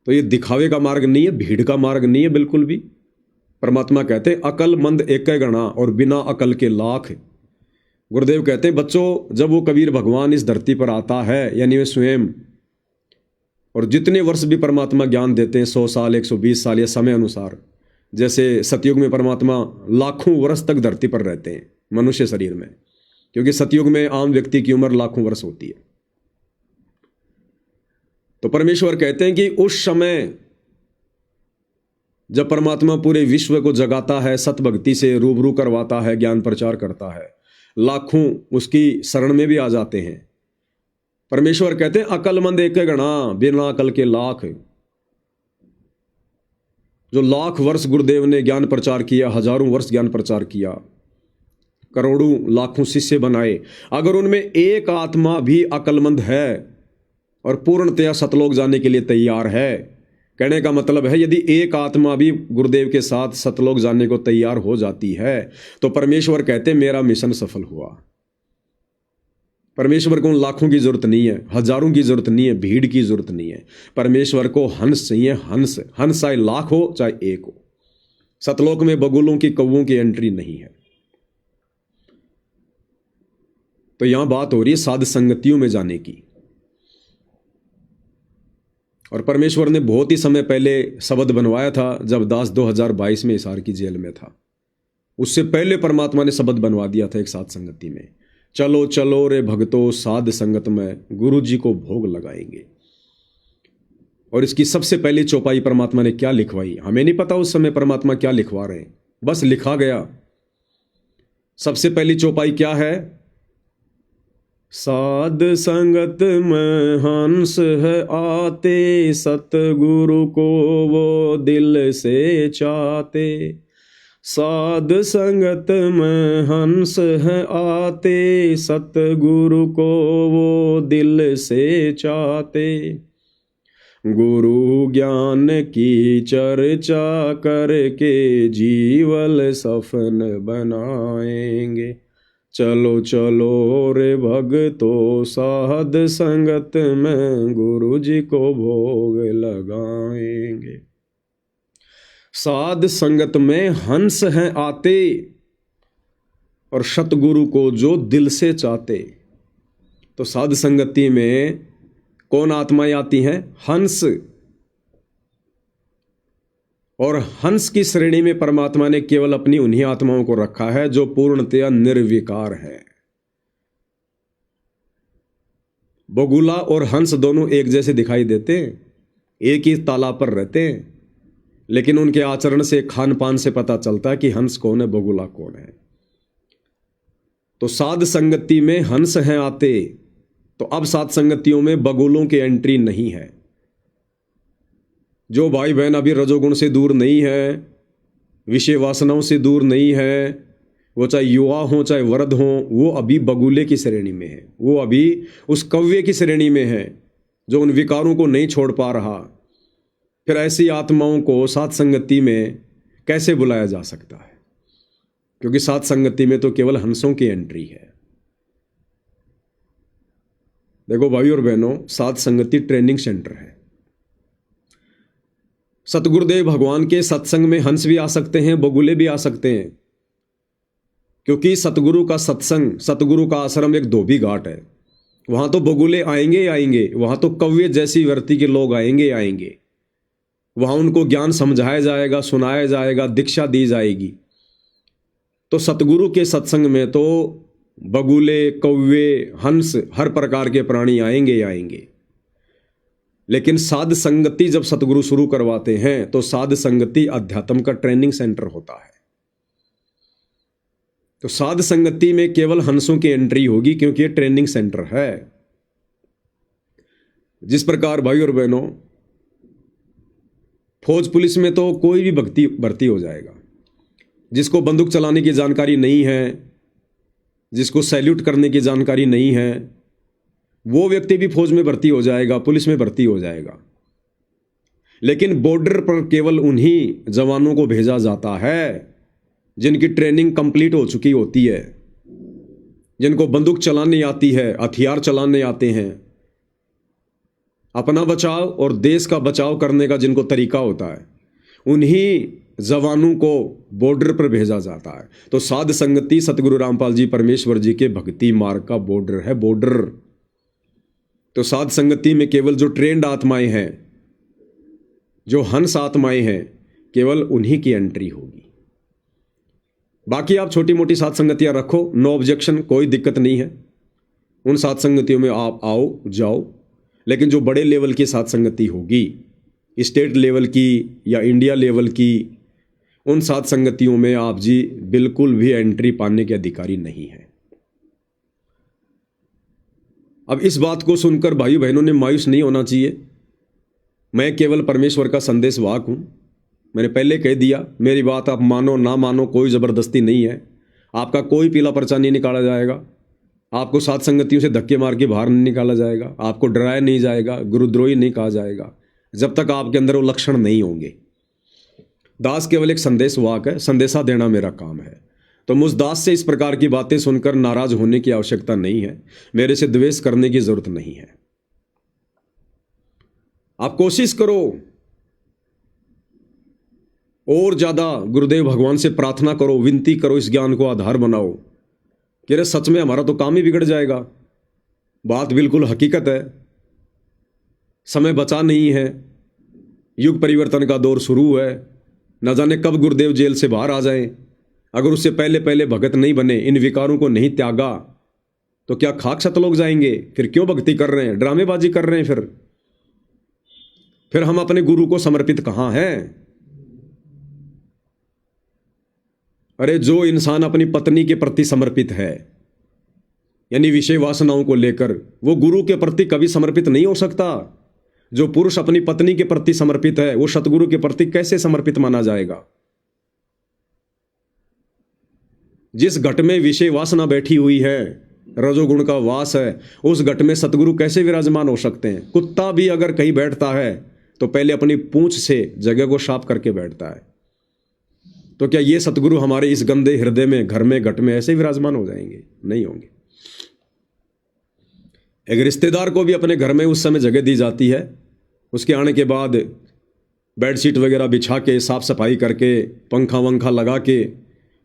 तो ये दिखावे का मार्ग नहीं है, भीड़ का मार्ग नहीं है बिल्कुल भी। परमात्मा कहते हैं अकल मंद एक गणा और बिना अकल के लाख। गुरुदेव कहते हैं बच्चों, जब वो कबीर भगवान इस धरती पर आता है, यानी वे स्वयं, और जितने वर्ष भी परमात्मा ज्ञान देते हैं, 100 साल 120 साल या समय अनुसार, जैसे सतयुग में परमात्मा लाखों वर्ष तक धरती पर रहते हैं मनुष्य शरीर में, क्योंकि सतयुग में आम व्यक्ति की उम्र लाखों वर्ष होती है। तो परमेश्वर कहते हैं कि उस समय जब परमात्मा पूरे विश्व को जगाता है, सत भक्ति से रूबरू करवाता है, ज्ञान प्रचार करता है, लाखों उसकी शरण में भी आ जाते हैं। परमेश्वर कहते हैं अकलमंद एक गणा, बिना अकल के लाख। जो लाख वर्ष गुरुदेव ने ज्ञान प्रचार किया, हजारों वर्ष ज्ञान प्रचार किया, करोड़ों लाखों शिष्य बनाए, अगर उनमें एक आत्मा भी अकलमंद है और पूर्णतया सतलोक जाने के लिए तैयार है, कहने का मतलब है यदि एक आत्मा भी गुरुदेव के साथ सतलोक जाने को तैयार हो जाती है तो परमेश्वर कहते हैं मेरा मिशन सफल हुआ। परमेश्वर को उन लाखों की जरूरत नहीं है, हजारों की जरूरत नहीं है, भीड़ की जरूरत नहीं है। परमेश्वर को हंस चाहिए, हंस। हंस चाहे लाख हो चाहे एक हो। सतलोक में बगुलों की, कौवों की एंट्री नहीं है। तो यहां बात हो रही है साध संगतियों में जाने की। और परमेश्वर ने बहुत ही समय पहले शब्द बनवाया था, जब दास 2022 में हिसार की जेल में था। उससे पहले परमात्मा ने शब्द बनवा दिया था एक साध संगति में, चलो चलो रे भक्तों साध संगत में गुरु जी को भोग लगाएंगे। और इसकी सबसे पहली चौपाई परमात्मा ने क्या लिखवाई, हमें नहीं पता उस समय परमात्मा क्या लिखवा रहे हैं, बस लिखा गया। सबसे पहली चौपाई क्या है, साध संगत में हंस है आते, सतगुरु को वो दिल से चाहते। साध संगत में हंस है आते, सतगुरु को वो दिल से चाहते। गुरु ज्ञान की चर्चा करके जीवन सफल बनाएंगे। चलो चलो रे भक्तों साध संगत में गुरु जी को भोग लगाएंगे। साध संगत में हंस हैं आते और सतगुरु को जो दिल से चाहते। तो साध संगति में कौन आत्माएं आती हैं, हंस। और हंस की श्रेणी में परमात्मा ने केवल अपनी उन्हीं आत्माओं को रखा है जो पूर्णतया निर्विकार है। बगुला और हंस दोनों एक जैसे दिखाई देते हैं, एक ही तालाब पर रहते हैं, लेकिन उनके आचरण से, खान पान से पता चलता है कि हंस कौन है, बगुला कौन है। तो साध संगति में हंस हैं आते, तो अब साध संगतियों में बगुलों की एंट्री नहीं है। जो भाई बहन अभी रजोगुण से दूर नहीं है, विषय वासनाओं से दूर नहीं है, वो चाहे युवा हो चाहे वृद्ध हो, वो अभी बगुले की श्रेणी में है, वो अभी उस कौवे की श्रेणी में है जो उन विकारों को नहीं छोड़ पा रहा। फिर ऐसी आत्माओं को साध संगति में कैसे बुलाया जा सकता है, क्योंकि साध संगति में तो केवल हंसों की एंट्री है। देखो भाई और बहनों, साध संगति ट्रेनिंग सेंटर है। सतगुरुदेव भगवान के सत्संग में हंस भी आ सकते हैं, बगुले भी आ सकते हैं, क्योंकि सतगुरु का सत्संग, सतगुरु का आश्रम एक धोबी घाट है। वहां तो बगुले आएंगे आएंगे, वहां तो कौवे जैसी वर्ती के लोग आएंगे आएंगे। वहां उनको ज्ञान समझाया जाएगा, सुनाया जाएगा, दीक्षा दी जाएगी। तो सतगुरु के सत्संग में तो बगुले, कौवे, हंस, हर प्रकार के प्राणी आएंगे आएंगे। लेकिन साध संगति जब सतगुरु शुरू करवाते हैं तो साध संगति अध्यात्म का ट्रेनिंग सेंटर होता है। तो साध संगति में केवल हंसों की एंट्री होगी, क्योंकि ये ट्रेनिंग सेंटर है। जिस प्रकार भाई और बहनों, फौज पुलिस में तो कोई भी भर्ती हो जाएगा। जिसको बंदूक चलाने की जानकारी नहीं है, जिसको सैल्यूट करने की जानकारी नहीं है, वो व्यक्ति भी फौज में भर्ती हो जाएगा, पुलिस में भर्ती हो जाएगा। लेकिन बॉर्डर पर केवल उन्हीं जवानों को भेजा जाता है जिनकी ट्रेनिंग कंप्लीट हो चुकी होती है, जिनको बंदूक चलाने आती है, हथियार चलाने आते हैं, अपना बचाव और देश का बचाव करने का जिनको तरीका होता है, उन्हीं जवानों को बॉर्डर पर भेजा जाता है। तो साध संगति सतगुरु रामपाल जी परमेश्वर जी के भक्ति मार्ग का बॉर्डर है, बॉर्डर। तो साध संगति में केवल जो ट्रेंड आत्माएं हैं, जो हंस आत्माएं हैं, केवल उन्हीं की एंट्री होगी। बाकी आप छोटी मोटी साध संगतियां रखो, नो ऑब्जेक्शन, कोई दिक्कत नहीं है। उन साध संगतियों में आप आओ जाओ, लेकिन जो बड़े लेवल की साध संगति होगी, स्टेट लेवल की या इंडिया लेवल की, उन साध संगतियों में आप जी बिल्कुल भी एंट्री पाने के अधिकारी नहीं हैं। अब इस बात को सुनकर भाई बहनों ने मायूस नहीं होना चाहिए। मैं केवल परमेश्वर का संदेश वाहक हूं। मैंने पहले कह दिया, मेरी बात आप मानो ना मानो, कोई ज़बरदस्ती नहीं है। आपका कोई पीला पर्चा नहीं निकाला जाएगा, आपको साध संगतियों से धक्के मार के बाहर नहीं निकाला जाएगा, आपको डराया नहीं जाएगा, गुरुद्रोही नहीं कहा जाएगा, जब तक आपके अंदर वो लक्षण नहीं होंगे। दास केवल एक संदेश वाहक है, संदेशा देना मेरा काम है। तो मुझ दास से इस प्रकार की बातें सुनकर नाराज होने की आवश्यकता नहीं है, मेरे से द्वेष करने की जरूरत नहीं है। आप कोशिश करो और ज्यादा गुरुदेव भगवान से प्रार्थना करो, विनती करो, इस ज्ञान को आधार बनाओ कि अरे सच में हमारा तो काम ही बिगड़ जाएगा। बात बिल्कुल हकीकत है, समय बचा नहीं है, युग परिवर्तन का दौर शुरू है, न जाने कब गुरुदेव जेल से बाहर आ जाएं। अगर उससे पहले पहले भगत नहीं बने, इन विकारों को नहीं त्यागा, तो क्या खाक सतलोक जाएंगे? फिर क्यों भक्ति कर रहे हैं, ड्रामेबाजी कर रहे हैं? फिर हम अपने गुरु को समर्पित कहां हैं? अरे जो इंसान अपनी पत्नी के प्रति समर्पित है, यानी विषय वासनाओं को लेकर, वो गुरु के प्रति कभी समर्पित नहीं हो सकता। जो पुरुष अपनी पत्नी के प्रति समर्पित है, वो सतगुरु के प्रति कैसे समर्पित माना जाएगा? जिस घट में विषय वासना बैठी हुई है, रजोगुण का वास है, उस घट में सतगुरु कैसे विराजमान हो सकते हैं? कुत्ता भी अगर कहीं बैठता है तो पहले अपनी पूंछ से जगह को साफ करके बैठता है। तो क्या ये सतगुरु हमारे इस गंदे हृदय में, घर में, घट में ऐसे विराजमान हो जाएंगे? नहीं होंगे। एक रिश्तेदार को भी अपने घर में उस समय जगह दी जाती है, उसके आने के बाद बेडशीट वगैरह बिछा के, साफ सफाई करके, पंखा वंखा लगा के,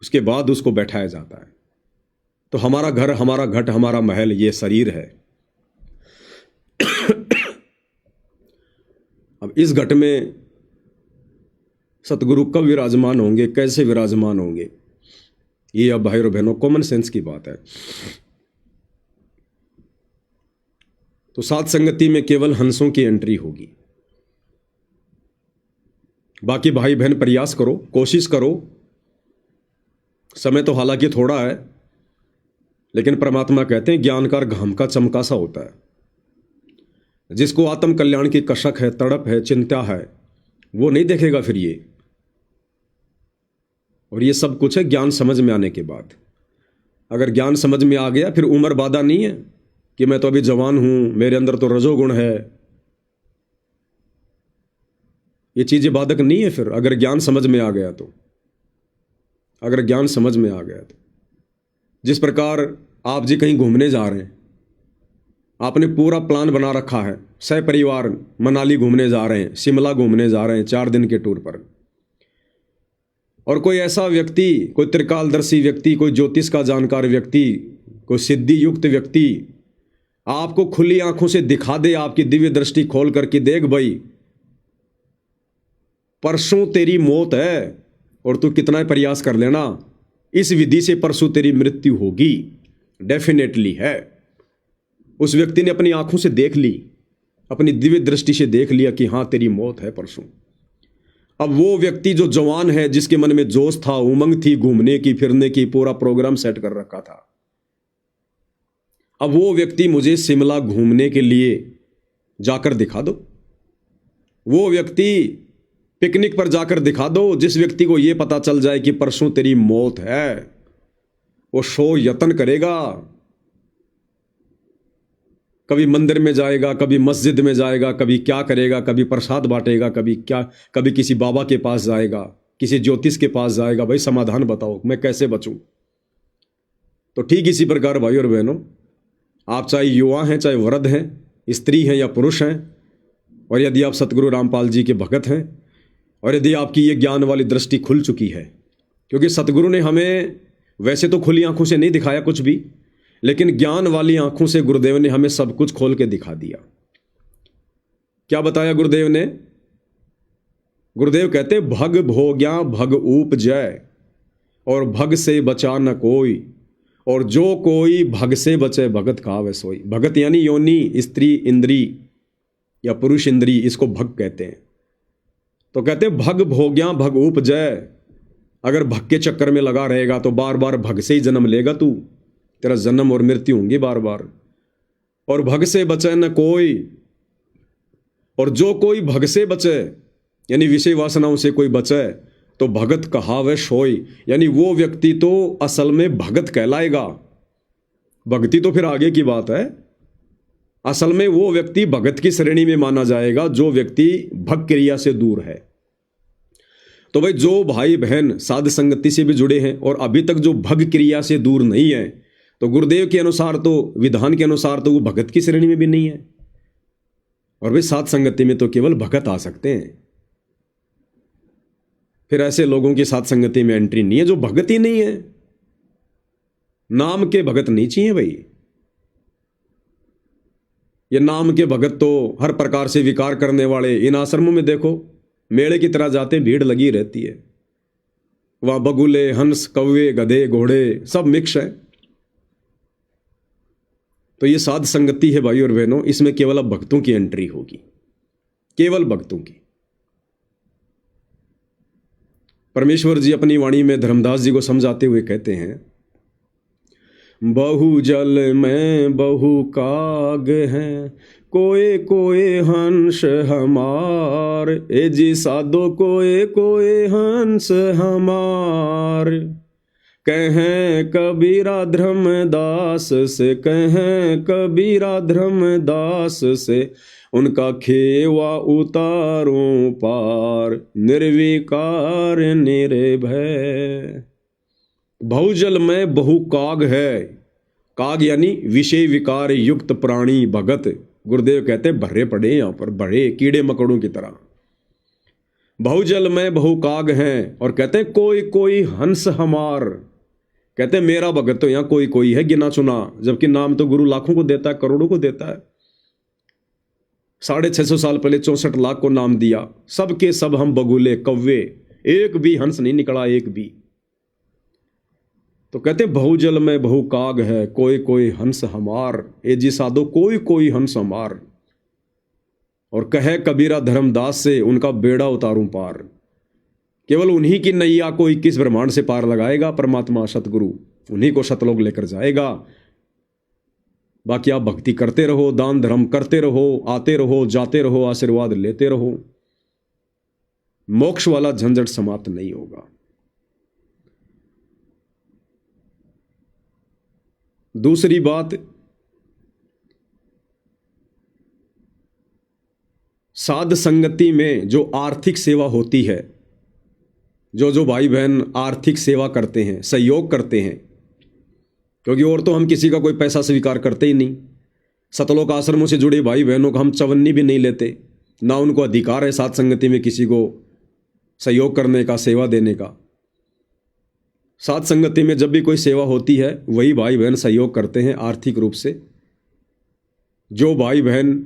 उसके बाद उसको बैठाया जाता है। तो हमारा घर, हमारा घट, हमारा महल, ये शरीर है। अब इस घट में सतगुरु कब विराजमान होंगे, कैसे विराजमान होंगे, ये अब भाई और बहनों कॉमन सेंस की बात है। तो साध संगति में केवल हंसों की एंट्री होगी। बाकी भाई बहन प्रयास करो, कोशिश करो। समय तो हालांकि थोड़ा है, लेकिन परमात्मा कहते हैं ज्ञान का घाम का चमका सा होता है। जिसको आत्म कल्याण की कशक है, तड़प है, चिंता है, वो नहीं देखेगा फिर ये। और ये सब कुछ है ज्ञान समझ में आने के बाद। अगर ज्ञान समझ में आ गया, फिर उम्र बाधा नहीं है कि मैं तो अभी जवान हूं, मेरे अंदर तो रजोगुण है। ये चीजें बाधक नहीं है फिर, अगर ज्ञान समझ में आ गया तो। अगर ज्ञान समझ में आ गया तो जिस प्रकार आप जी कहीं घूमने जा रहे हैं, आपने पूरा प्लान बना रखा है, सहपरिवार मनाली घूमने जा रहे हैं, शिमला घूमने जा रहे हैं 4 दिन के टूर पर, और कोई ऐसा व्यक्ति, कोई त्रिकालदर्शी व्यक्ति, कोई ज्योतिष का जानकार व्यक्ति, कोई सिद्धि युक्त व्यक्ति आपको खुली आंखों से दिखा दे, आपकी दिव्य दृष्टि खोल करके, देख भाई परसों तेरी मौत है और तू कितना प्रयास कर लेना, इस विधि से परसों तेरी मृत्यु होगी, डेफिनेटली है। उस व्यक्ति ने अपनी आंखों से देख ली, अपनी दिव्य दृष्टि से देख लिया कि हाँ तेरी मौत है परसों। अब वो व्यक्ति जो जवान है, जिसके मन में जोश था, उमंग थी घूमने की, फिरने की, पूरा प्रोग्राम सेट कर रखा था, अब वो व्यक्ति मुझे शिमला घूमने के लिए जाकर दिखा दो, वो व्यक्ति पिकनिक पर जाकर दिखा दो। जिस व्यक्ति को यह पता चल जाए कि परसों तेरी मौत है, वो 100 यत्न करेगा, कभी मंदिर में जाएगा, कभी मस्जिद में जाएगा, कभी क्या करेगा, कभी प्रसाद बांटेगा, कभी क्या, कभी किसी बाबा के पास जाएगा, किसी ज्योतिष के पास जाएगा, भाई समाधान बताओ, मैं कैसे बचूं। तो ठीक इसी प्रकार भाई और बहनों, आप चाहे युवा हैं, चाहे वृद्ध हैं, स्त्री हैं या पुरुष हैं, और यदि आप सतगुरु रामपाल जी के भगत हैं, और यदि आपकी ये ज्ञान वाली दृष्टि खुल चुकी है, क्योंकि सतगुरु ने हमें वैसे तो खुली आंखों से नहीं दिखाया कुछ भी, लेकिन ज्ञान वाली आंखों से गुरुदेव ने हमें सब कुछ खोल के दिखा दिया। क्या बताया गुरुदेव ने? गुरुदेव कहते भग भोग्या भग उपजय, और भग से बचा न कोई, और जो कोई भग से बचे भगत कहावे सोई। भगत यानी योनि, स्त्री इंद्री या पुरुष इंद्री, इसको भग कहते हैं। तो कहते भग भोग्या भग उपजय, अगर भग के चक्कर में लगा रहेगा तो बार बार भग से ही जन्म लेगा तू, तेरा जन्म और मृत्यु होंगी बार बार। और भग से बचे न कोई, और जो कोई भग से बचे यानी विषय वासनाओं से कोई बचे तो भगत कहावे सोई, यानी वो व्यक्ति तो असल में भगत कहलाएगा। भक्ति तो फिर आगे की बात है। असल में वो व्यक्ति भगत की श्रेणी में माना जाएगा जो व्यक्ति भग क्रिया से दूर है। तो भाई जो भाई बहन साध संगति से भी जुड़े हैं और अभी तक जो भग क्रिया से दूर नहीं है, तो गुरुदेव के अनुसार तो, विधान के अनुसार तो वो भगत की श्रेणी में भी नहीं है। और भाई साध संगति में तो केवल भगत आ सकते हैं। फिर ऐसे लोगों की साथ संगति में एंट्री नहीं है जो भगत ही नहीं है। नाम के भगत नहीं चाहिए भाई। ये नाम के भगत तो हर प्रकार से विकार करने वाले, इन आश्रमों में देखो मेले की तरह जाते, भीड़ लगी रहती है। वहां बगुले, हंस, कौवे, गधे, घोड़े सब मिक्स है। तो ये साध संगति है भाई और बहनों, इसमें केवल अब भक्तों की एंट्री होगी, केवल भक्तों की। परमेश्वर जी अपनी वाणी में धर्मदास जी को समझाते हुए कहते हैं, बहु जल में बहु काग हैं, कोए कोए हंस हमार, ए जी साधो कोए कोए हंस हमार। कहें कबीरा धर्मदास से, कहें कबीरा धर्मदास से, उनका खेवा उतारूं पार, निर्विकार निर्भय। बहुजल में बहु काग है। काग यानी विषय विकार युक्त प्राणी भगत। गुरुदेव कहते भरे पड़े यहां पर, बड़े कीड़े मकड़ों की तरह। बहुजल में बहु काग हैं, और कहते कोई कोई हंस हमार। कहते मेरा भगत तो यहां कोई कोई है, गिना चुना, जबकि नाम तो गुरु लाखों को देता है, करोड़ों को देता है। 650 साल पहले 64 लाख को नाम दिया। सब के सब हम बगुले, कौवे, एक भी हंस नहीं निकला, एक भी। तो कहते बहुजल में बहु काग है, कोई कोई हंस हमार, ए जी साधो कोई कोई हंस हमार। और कहे कबीरा धर्मदास से, उनका बेड़ा उतारूं पार। केवल उन्हीं की नैया को 21 ब्रह्मांड से पार लगाएगा परमात्मा सतगुरु, उन्हीं को सतलोक लेकर जाएगा। बाकी आप भक्ति करते रहो, दान धर्म करते रहो, आते रहो, जाते रहो, आशीर्वाद लेते रहो, मोक्ष वाला झंझट समाप्त नहीं होगा। दूसरी बात, साध संगति में जो आर्थिक सेवा होती है, जो भाई बहन आर्थिक सेवा करते हैं, सहयोग करते हैं, क्योंकि और तो हम किसी का कोई पैसा स्वीकार करते ही नहीं। सतलोक आश्रमों से जुड़े भाई बहनों का हम चवन्नी भी नहीं लेते, ना उनको अधिकार है साध संगति में किसी को सहयोग करने का, सेवा देने का। साध संगति में जब भी कोई सेवा होती है, वही भाई बहन सहयोग करते हैं आर्थिक रूप से, जो भाई बहन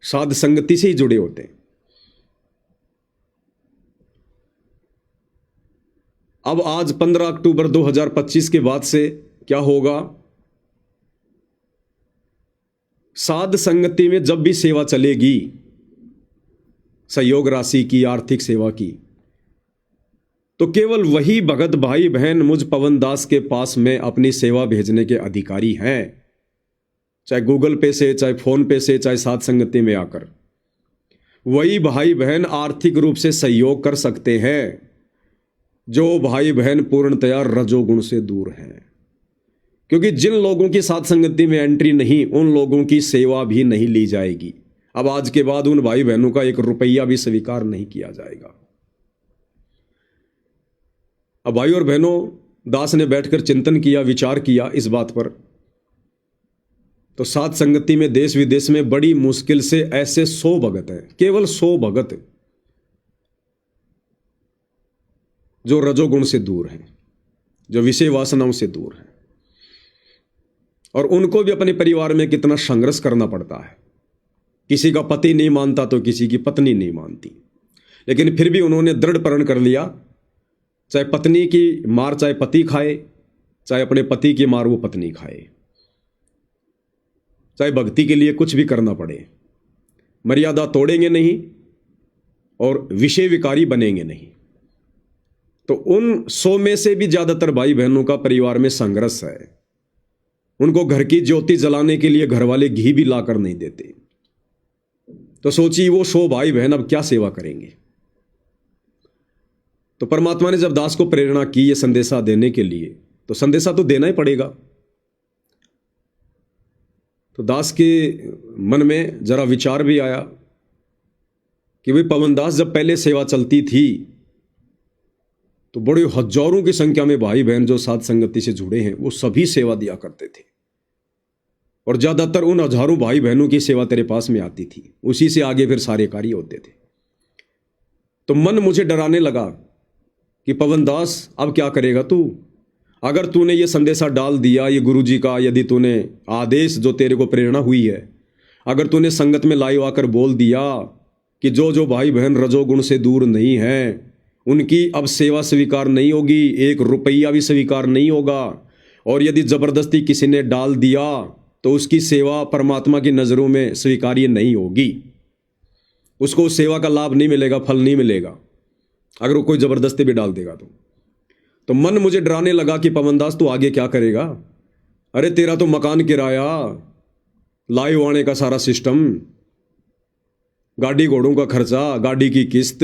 साध संगति से ही जुड़े होते हैं। अब आज 15 अक्टूबर 2025 के बाद से क्या होगा? साध संगति में जब भी सेवा चलेगी, सहयोग राशि की, आर्थिक सेवा की, तो केवल वही भगत भाई बहन मुझ पवन दास के पास में अपनी सेवा भेजने के अधिकारी हैं। चाहे गूगल पे से, चाहे फोन पे से, चाहे साध संगति में आकर, वही भाई बहन आर्थिक रूप से सहयोग कर सकते हैं जो भाई बहन पूर्णतया रजोगुण से दूर हैं। क्योंकि जिन लोगों की साध संगति में एंट्री नहीं, उन लोगों की सेवा भी नहीं ली जाएगी। अब आज के बाद उन भाई बहनों का 1 रुपया भी स्वीकार नहीं किया जाएगा। अब भाई और बहनों, दास ने बैठकर चिंतन किया, विचार किया इस बात पर, तो साध संगति में देश विदेश में बड़ी मुश्किल से ऐसे 100 भगत हैं, केवल 100 भगत जो रजोगुण से दूर हैं, जो विषय वासनाओं से दूर हैं, और उनको भी अपने परिवार में कितना संघर्ष करना पड़ता है। किसी का पति नहीं मानता तो किसी की पत्नी नहीं मानती, लेकिन फिर भी उन्होंने दृढ़ प्रण कर लिया, चाहे पत्नी की मार चाहे पति खाए, चाहे अपने पति की मार वो पत्नी खाए, चाहे भक्ति के लिए कुछ भी करना पड़े, मर्यादा तोड़ेंगे नहीं और विषय विकारी बनेंगे नहीं। तो उन 100 में से भी ज्यादातर भाई बहनों का परिवार में संघर्ष है। उनको घर की ज्योति जलाने के लिए घर वाले घी भी लाकर नहीं देते। तो सोचिए वो 100 भाई बहन अब क्या सेवा करेंगे। तो परमात्मा ने जब दास को प्रेरणा की ये संदेशा देने के लिए, तो संदेशा तो देना ही पड़ेगा। तो दास के मन में जरा विचार भी आया कि भाई पवन दास जब पहले सेवा चलती थी तो बड़े हजारों की संख्या में भाई बहन जो साध संगति से जुड़े हैं वो सभी सेवा दिया करते थे, और ज्यादातर उन हजारों भाई बहनों की सेवा तेरे पास में आती थी, उसी से आगे फिर सारे कार्य होते थे। तो मन मुझे डराने लगा कि पवन दास अब क्या करेगा तू। अगर तूने ये संदेशा डाल दिया, ये गुरुजी का यदि तूने आदेश जो तेरे को प्रेरणा हुई है, अगर तूने संगत में लाइव आकर बोल दिया कि जो जो भाई बहन रजोगुण से दूर नहीं हैं उनकी अब सेवा स्वीकार नहीं होगी, 1 रुपया भी स्वीकार नहीं होगा, और यदि जबरदस्ती किसी ने डाल दिया तो उसकी सेवा परमात्मा की नजरों में स्वीकार्य नहीं होगी, उसको उस सेवा का लाभ नहीं मिलेगा, फल नहीं मिलेगा अगर वो कोई जबरदस्ती भी डाल देगा तो मन मुझे डराने लगा कि पवन दास तू आगे क्या करेगा। अरे तेरा तो मकान किराया, लाइव आने का सारा सिस्टम, गाड़ी घोड़ों का खर्चा, गाड़ी की किस्त,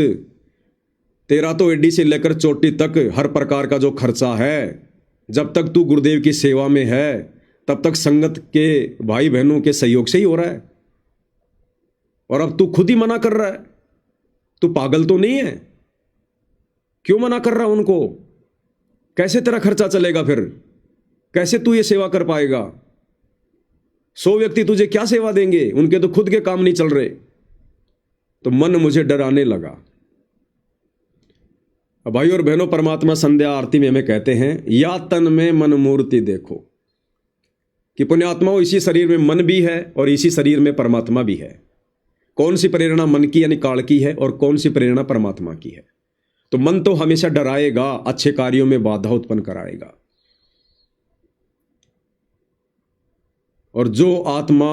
तेरा तो एडी से लेकर चोटी तक हर प्रकार का जो खर्चा है, जब तक तू गुरुदेव की सेवा में है तब तक संगत के भाई बहनों के सहयोग से ही हो रहा है, और अब तू खुद ही मना कर रहा है। तू पागल तो नहीं है? क्यों मना कर रहा उनको? कैसे तेरा खर्चा चलेगा? फिर कैसे तू ये सेवा कर पाएगा? 100 व्यक्ति तुझे क्या सेवा देंगे? उनके तो खुद के काम नहीं चल रहे। तो मन मुझे डराने लगा। अब भाई और बहनों, परमात्मा संध्या आरती में हमें कहते हैं, या तन में मन मूर्ति देखो, कि पुण्यात्माओं इसी शरीर में मन भी है और इसी शरीर में परमात्मा भी है। कौन सी प्रेरणा मन की यानी काल की है और कौन सी प्रेरणा परमात्मा की है? तो मन तो हमेशा डराएगा, अच्छे कार्यों में बाधा उत्पन्न कराएगा, और जो आत्मा,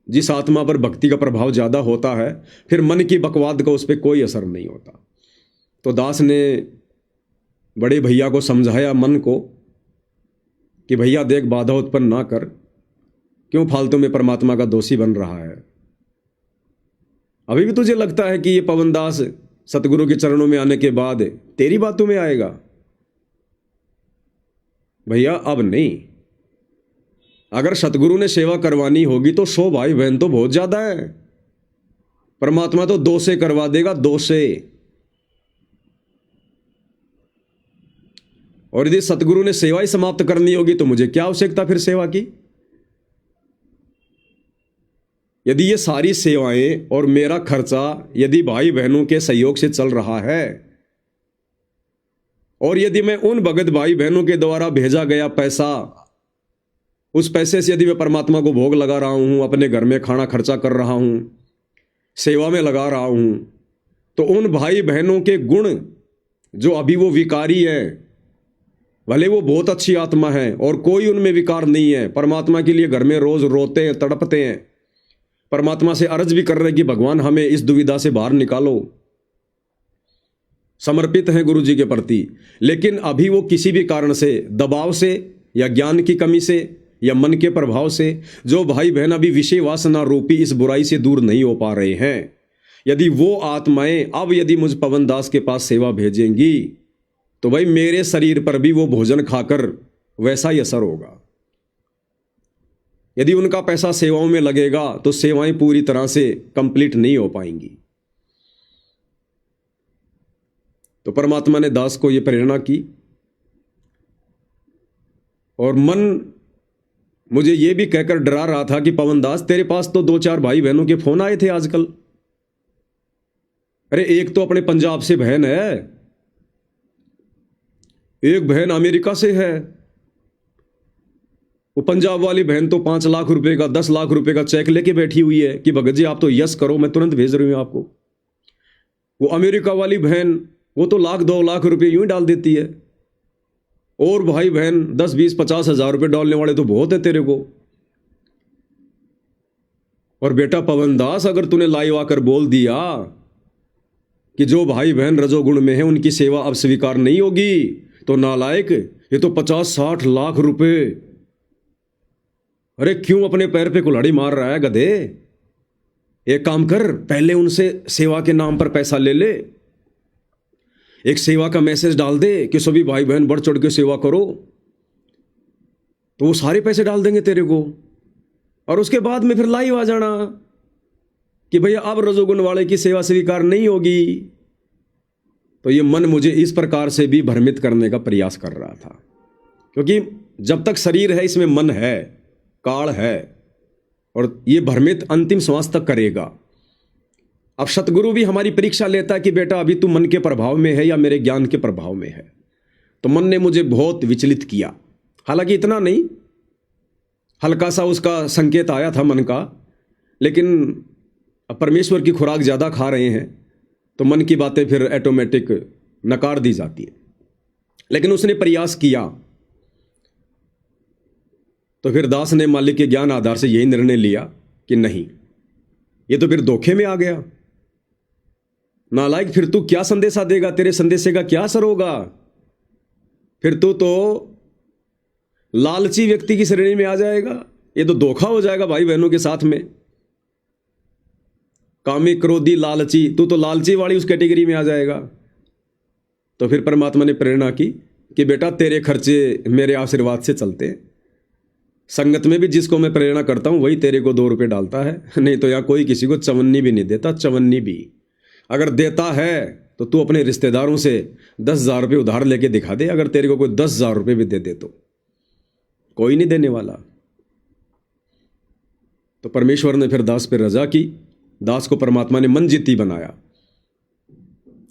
जिस आत्मा पर भक्ति का प्रभाव ज्यादा होता है, फिर मन की बकवाद का उस पर कोई असर नहीं होता। तो दास ने बड़े भैया को समझाया, मन को, कि भैया देख, बाधा उत्पन्न ना कर, क्यों फालतू में परमात्मा का दोषी बन रहा है। अभी भी तुझे लगता है कि ये पवन दास सतगुरु के चरणों में आने के बाद तेरी बातों में आएगा? भैया अब नहीं। अगर सतगुरु ने सेवा करवानी होगी तो 100 भाई बहन तो बहुत ज्यादा है, परमात्मा तो 2 से करवा देगा, 2 से। और यदि सतगुरु ने सेवा ही समाप्त करनी होगी तो मुझे क्या आवश्यकता फिर सेवा की? यदि ये सारी सेवाएं और मेरा खर्चा यदि भाई बहनों के सहयोग से चल रहा है, और यदि मैं उन भगत भाई बहनों के द्वारा भेजा गया पैसा, उस पैसे से यदि मैं परमात्मा को भोग लगा रहा हूं, अपने घर में खाना खर्चा कर रहा हूं, सेवा में लगा रहा हूं, तो उन भाई बहनों के गुण जो अभी वो विकारी है, भले वो बहुत अच्छी आत्मा है और कोई उनमें विकार नहीं है, परमात्मा के लिए घर में रोज रोते हैं, तड़पते हैं, परमात्मा से अर्ज भी कर रहे हैं कि भगवान हमें इस दुविधा से बाहर निकालो, समर्पित हैं गुरु जी के प्रति, लेकिन अभी वो किसी भी कारण से, दबाव से या ज्ञान की कमी से या मन के प्रभाव से, जो भाई बहन अभी विषय वासना रूपी इस बुराई से दूर नहीं हो पा रहे हैं, यदि वो आत्माएं अब यदि मुझ पवन दास के पास सेवा भेजेंगी तो भाई मेरे शरीर पर भी वो भोजन खाकर वैसा ही असर होगा। यदि उनका पैसा सेवाओं में लगेगा तो सेवाएं पूरी तरह से कंप्लीट नहीं हो पाएंगी। तो परमात्मा ने दास को यह प्रेरणा की, और मन मुझे यह भी कहकर डरा रहा था कि पवन दास, तेरे पास तो 2-4 भाई बहनों के फोन आए थे आजकल। अरे एक तो अपने पंजाब से बहन है, एक बहन अमेरिका से है, वो पंजाब वाली बहन तो 5 लाख रुपए का 10 लाख रुपए का चेक लेके बैठी हुई है कि भगत जी आप तो यस करो, मैं तुरंत भेज रही हूं आपको। वो अमेरिका वाली बहन वो तो 1 लाख 2 लाख रुपए यूं ही डाल देती है। और भाई बहन 10 20 50 हज़ार रुपए डालने वाले तो बहुत है तेरे को। और बेटा पवन दास, अगर तूने लाइव आकर बोल दिया कि जो भाई बहन रजोगुण में है उनकी सेवा अब स्वीकार नहीं होगी, तो नालायक, ये तो 50 60 लाख रुपए। अरे क्यों अपने पैर पे कुल्हाड़ी मार रहा है गधे? एक काम कर, पहले उनसे सेवा के नाम पर पैसा ले ले, एक सेवा का मैसेज डाल दे कि सभी भाई बहन बढ़ चढ़ के सेवा करो, तो वो सारे पैसे डाल देंगे तेरे को। और उसके बाद में फिर लाइव आ जाना कि भैया अब रजोगुण वाले की सेवा स्वीकार नहीं होगी। तो ये मन मुझे इस प्रकार से भी भ्रमित करने का प्रयास कर रहा था, क्योंकि जब तक शरीर है इसमें मन है, काल है, और ये भ्रमित अंतिम श्वास तक करेगा। अब सतगुरु भी हमारी परीक्षा लेता है कि बेटा अभी तू मन के प्रभाव में है या मेरे ज्ञान के प्रभाव में है। तो मन ने मुझे बहुत विचलित किया, हालांकि इतना नहीं, हल्का सा उसका संकेत आया था मन का, लेकिन अब परमेश्वर की खुराक ज़्यादा खा रहे हैं तो मन की बातें फिर ऑटोमेटिक नकार दी जाती है। लेकिन उसने प्रयास किया, तो फिर दास ने मालिक के ज्ञान आधार से यही निर्णय लिया कि नहीं, ये तो फिर धोखे में आ गया। नालायक, फिर तू क्या संदेशा देगा? तेरे संदेशे का क्या असर होगा? फिर तू तो लालची व्यक्ति की श्रेणी में आ जाएगा। ये तो धोखा हो जाएगा भाई बहनों के साथ में। कामी क्रोधी लालची, तू तो लालची वाली उस कैटेगरी में आ जाएगा। तो फिर परमात्मा ने प्रेरणा की कि बेटा तेरे खर्चे मेरे आशीर्वाद से चलते हैं। संगत में भी जिसको मैं प्रेरणा करता हूं वही तेरे को 2 रुपये डालता है, नहीं तो या कोई किसी को चवन्नी भी नहीं देता। चवन्नी भी अगर देता है तो तू अपने रिश्तेदारों से 10,000 रुपये उधार लेके दिखा दे, अगर तेरे को कोई 10,000 रुपये भी दे दे तो कोई नहीं देने वाला। तो परमेश्वर ने फिर दास पे रजा की, दास को परमात्मा ने मन जीती बनाया।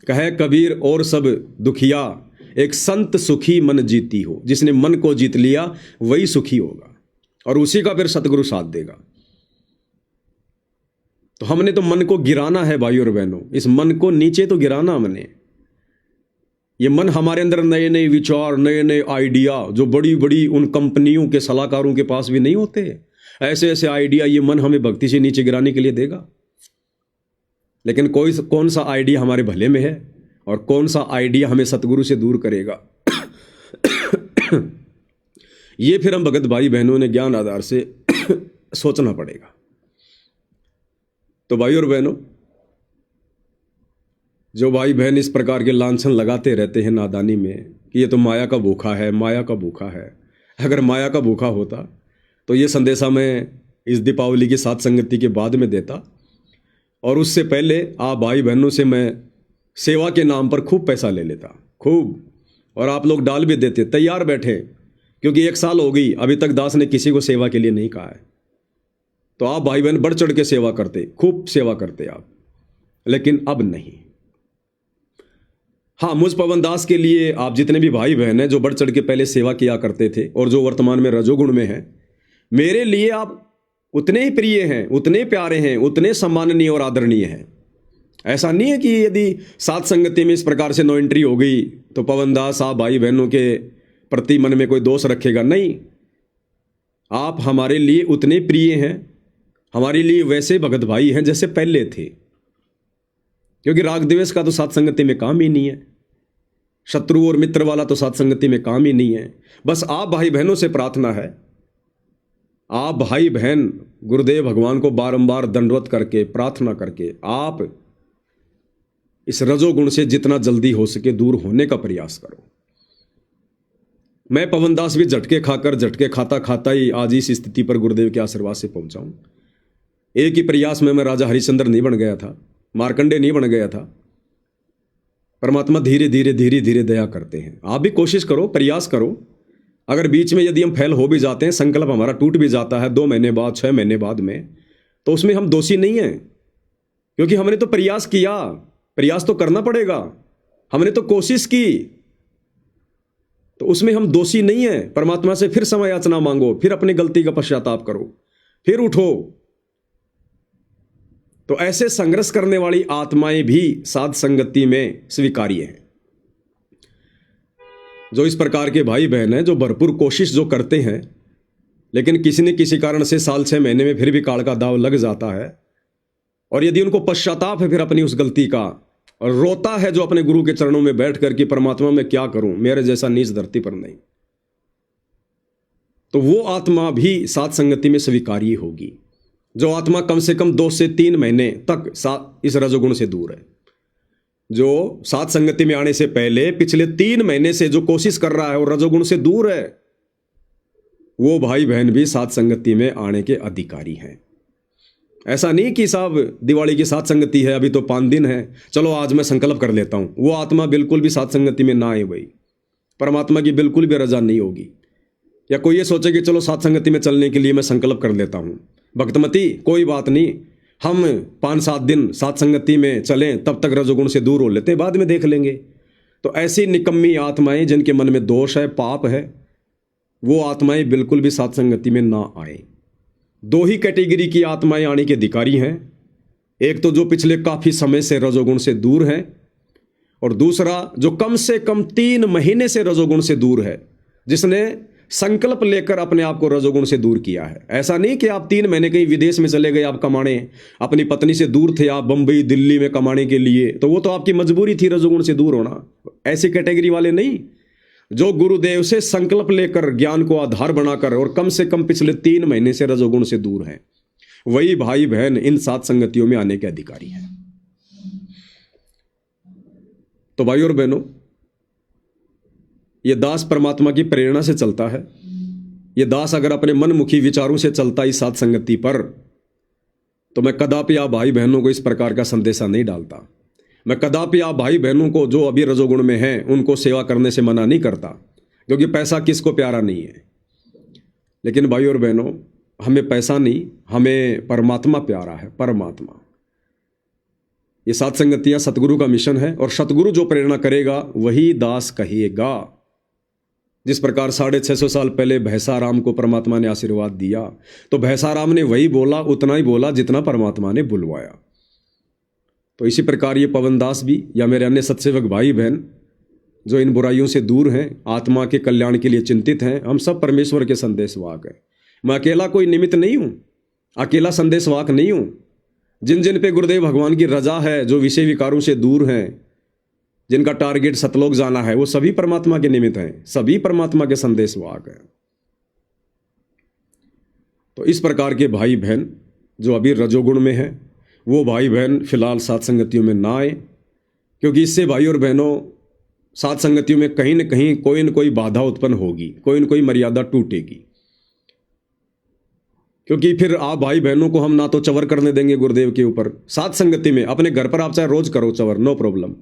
कहे कबीर और सब दुखिया, एक संत सुखी मन जीती हो। जिसने मन को जीत लिया वही सुखी होगा, और उसी का फिर सतगुरु साथ देगा। तो हमने तो मन को गिराना है भाई और बहनों, इस मन को नीचे तो गिराना हमने। ये मन हमारे अंदर नए नए विचार, नए नए आइडिया, जो बड़ी बड़ी उन कंपनियों के सलाहकारों के पास भी नहीं होते, ऐसे ऐसे आइडिया ये मन हमें भक्ति से नीचे गिराने के लिए देगा। लेकिन कौन सा आइडिया हमारे भले में है और कौन सा आइडिया हमें सतगुरु से दूर करेगा, ये फिर हम भगत भाई बहनों ने ज्ञान आधार से सोचना पड़ेगा। तो भाई और बहनों, जो भाई बहन इस प्रकार के लांछन लगाते रहते हैं नादानी में कि ये तो माया का भूखा है, माया का भूखा है, अगर माया का भूखा होता तो ये संदेशा मैं इस दीपावली की साथ संगति के बाद में देता, और उससे पहले आप भाई बहनों से मैं सेवा के नाम पर खूब पैसा ले लेता, खूब, और आप लोग डाल भी देते, तैयार बैठे, क्योंकि 1 साल हो गई अभी तक दास ने किसी को सेवा के लिए नहीं कहा है। तो आप भाई बहन बढ़ चढ़ के सेवा करते, खूब सेवा करते आप, लेकिन अब नहीं। हाँ, मुझ पवन दास के लिए आप जितने भी भाई बहन हैं जो बढ़ चढ़ के पहले सेवा किया करते थे और जो वर्तमान में रजोगुण में हैं, मेरे लिए आप उतने ही प्रिय हैं, उतने प्यारे हैं, उतने सम्माननीय और आदरणीय हैं। ऐसा नहीं है कि यदि सात संगति में इस प्रकार से नो एंट्री हो गई तो पवन दास आप भाई बहनों के प्रति मन में कोई दोष रखेगा, नहीं। आप हमारे लिए उतने प्रिय हैं, हमारे लिए वैसे भगत भाई हैं जैसे पहले थे, क्योंकि राग द्वेष का तो सात संगति में काम ही नहीं है, शत्रु और मित्र वाला तो सात संगति में काम ही नहीं है। बस आप भाई बहनों से प्रार्थना है, आप भाई बहन गुरुदेव भगवान को बारंबार दंडवत करके प्रार्थना करके आप इस रजोगुण से जितना जल्दी हो सके दूर होने का प्रयास करो। मैं पवन दास भी झटके खाकर झटके खाता खाता ही आज इस स्थिति पर गुरुदेव के आशीर्वाद से पहुंचा हूं। एक ही प्रयास में मैं राजा हरिश्चंद्र नहीं बन गया था, मार्कंडे नहीं बन गया था। परमात्मा धीरे धीरे धीरे धीरे दया करते हैं। आप भी कोशिश करो, प्रयास करो। अगर बीच में यदि हम फेल हो भी जाते हैं, संकल्प हमारा टूट भी जाता है 2 महीने बाद, 6 महीने बाद में, तो उसमें हम दोषी नहीं हैं, क्योंकि हमने तो प्रयास किया। प्रयास तो करना पड़ेगा, हमने तो कोशिश की। तो उसमें हम दोषी नहीं है। परमात्मा से फिर समय याचना मांगो, फिर अपनी गलती का पश्चाताप करो, फिर उठो। तो ऐसे संघर्ष करने वाली आत्माएं भी साध संगति में स्वीकार्य हैं। जो इस प्रकार के भाई बहन हैं, जो भरपूर कोशिश जो करते हैं, लेकिन किसी न किसी कारण से साल 6 महीने में फिर भी काल का दाव लग जाता है, और यदि उनको पश्चाताप है फिर अपनी उस गलती का, और रोता है जो अपने गुरु के चरणों में बैठ कर कि परमात्मा मैं क्या करूं, मेरे जैसा नीच धरती पर नहीं, तो वो आत्मा भी साध संगति में स्वीकार्य होगी। जो आत्मा कम से कम 2 से 3 महीने तक इस रजोगुण से दूर है, जो साध संगति में आने से पहले पिछले 3 महीने से जो कोशिश कर रहा है और रजोगुण से दूर है, वो भाई बहन भी साध संगति में आने के अधिकारी हैं। ऐसा नहीं कि साहब दिवाली की साध संगति है, अभी तो 5 दिन है, चलो आज मैं संकल्प कर लेता हूं। वो आत्मा बिल्कुल भी साध संगति में ना आए भाई, परमात्मा की बिल्कुल भी रजा नहीं होगी। या कोई ये सोचे कि चलो साध संगति में चलने के लिए मैं संकल्प कर लेता हूं, भक्तमती कोई बात नहीं, हम 5-7 दिन साध संगति में चलें, तब तक रजोगुण से दूर हो लेते हैं, बाद में देख लेंगे। तो ऐसी निकम्मी आत्माएं जिनके मन में दोष है, पाप है, वो आत्माएं बिल्कुल भी साध संगति में ना आए। 2 ही कैटेगरी की आत्माएं आने के अधिकारी हैं। एक तो जो पिछले काफी समय से रजोगुण से दूर है, और दूसरा जो कम से कम 3 महीने से रजोगुण से दूर है, जिसने संकल्प लेकर अपने आप को रजोगुण से दूर किया है। ऐसा नहीं कि आप 3 महीने कहीं विदेश में चले गए आप कमाने, अपनी पत्नी से दूर थे आप बंबई दिल्ली में कमाने के लिए, तो वो तो आपकी मजबूरी थी रजोगुण से दूर होना। ऐसी कैटेगरी वाले नहीं, जो गुरुदेव से संकल्प लेकर ज्ञान को आधार बनाकर और कम से कम पिछले 3 महीने से रजोगुण से दूर हैं, वही भाई बहन इन साध संगतियों में आने के अधिकारी हैं। तो भाई और बहनों, ये दास परमात्मा की प्रेरणा से चलता है। ये दास अगर अपने मनमुखी विचारों से चलता इस साध संगति पर, तो मैं कदापि आप भाई बहनों को इस प्रकार का संदेशा नहीं डालता। मैं कदापि आप भाई बहनों को जो अभी रजोगुण में हैं उनको सेवा करने से मना नहीं करता, क्योंकि पैसा किसको प्यारा नहीं है। लेकिन भाई और बहनों, हमें पैसा नहीं, हमें परमात्मा प्यारा है, परमात्मा। ये साध संगतियां सतगुरु का मिशन है, और सतगुरु जो प्रेरणा करेगा वही दास कहेगा। जिस प्रकार 650 साल पहले भैंसाराम को परमात्मा ने आशीर्वाद दिया, तो भैंसाराम ने वही बोला, उतना ही बोला जितना परमात्मा ने बुलवाया। तो इसी प्रकार ये पवनदास भी या मेरे अन्य सत्सेवक भाई बहन जो इन बुराइयों से दूर हैं, आत्मा के कल्याण के लिए चिंतित हैं, हम सब परमेश्वर के संदेशवाहक हैं। मैं अकेला कोई निमित्त नहीं हूं, अकेला संदेशवाहक नहीं हूं। जिन जिन पे गुरुदेव भगवान की रजा है, जो विषय विकारों से दूर हैं, जिनका टारगेट सतलोक जाना है, वो सभी परमात्मा के निमित्त हैं, सभी परमात्मा के संदेशवाहक हैं। तो इस प्रकार के भाई बहन जो अभी रजोगुण में हैं, वो भाई बहन फिलहाल साध संगतियों में ना आए, क्योंकि इससे भाई और बहनों साध संगतियों में कहीं न कहीं कोई न कोई बाधा उत्पन्न होगी, कोई न कोई मर्यादा टूटेगी। क्योंकि फिर आप भाई बहनों को हम ना तो चवर करने देंगे गुरुदेव के ऊपर। साध संगति में अपने घर पर आप चाहे रोज करो चवर, नो प्रॉब्लम,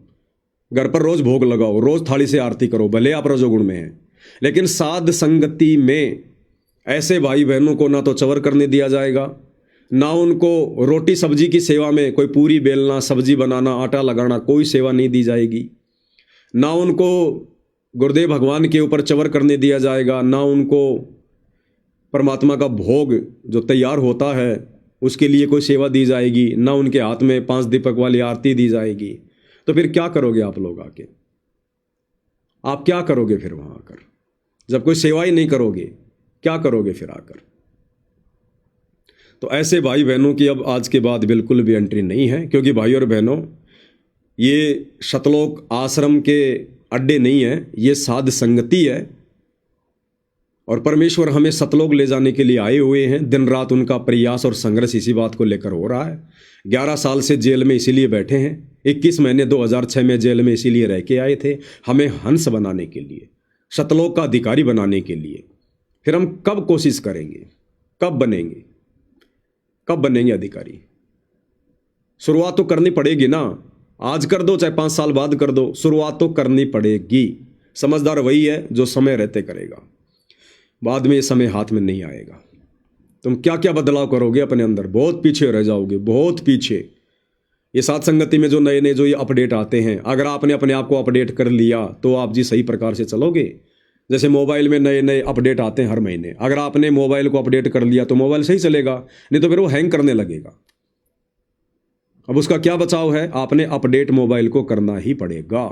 घर पर रोज भोग लगाओ, रोज थाली से आरती करो, भले आप रजोगुण में हैं। लेकिन साध संगति में ऐसे भाई बहनों को ना तो चवर करने दिया जाएगा, ना उनको रोटी सब्जी की सेवा में कोई पूरी बेलना, सब्जी बनाना, आटा लगाना, कोई सेवा नहीं दी जाएगी, ना उनको गुरुदेव भगवान के ऊपर चवर करने दिया जाएगा, ना उनको परमात्मा का भोग जो तैयार होता है उसके लिए कोई सेवा दी जाएगी, ना उनके हाथ में 5 दीपक वाली आरती दी जाएगी। तो फिर क्या करोगे आप लोग आके? आप क्या करोगे फिर वहां आकर? जब कोई सेवा ही नहीं करोगे, क्या करोगे फिर आकर? तो ऐसे भाई बहनों की अब आज के बाद बिल्कुल भी एंट्री नहीं है, क्योंकि भाई और बहनों, ये सतलोक आश्रम के अड्डे नहीं है, ये साध संगति है। और परमेश्वर हमें सतलोक ले जाने के लिए आए हुए हैं। दिन रात उनका प्रयास और संघर्ष इसी बात को लेकर हो रहा है। 11 साल से जेल में इसीलिए बैठे हैं, 21 महीने 2006 में जेल में इसीलिए रह के आए थे, हमें हंस बनाने के लिए, सतलोक का अधिकारी बनाने के लिए। फिर हम कब कोशिश करेंगे? कब बनेंगे? कब बनेंगे अधिकारी? शुरुआत तो करनी पड़ेगी ना। आज कर दो चाहे 5 साल बाद कर दो, शुरुआत तो करनी पड़ेगी। समझदार वही है जो समय रहते करेगा, बाद में ये समय हाथ में नहीं आएगा। तुम क्या क्या बदलाव करोगे अपने अंदर, बहुत पीछे रह जाओगे, बहुत पीछे। ये साध संगति में जो नए नए जो ये अपडेट आते हैं, अगर आपने अपने आप को अपडेट कर लिया तो आप जी सही प्रकार से चलोगे। जैसे मोबाइल में नए नए अपडेट आते हैं हर महीने, अगर आपने मोबाइल को अपडेट कर लिया तो मोबाइल सही चलेगा, नहीं तो फिर वो हैंग करने लगेगा। अब उसका क्या बचाव है? आपने अपडेट मोबाइल को करना ही पड़ेगा।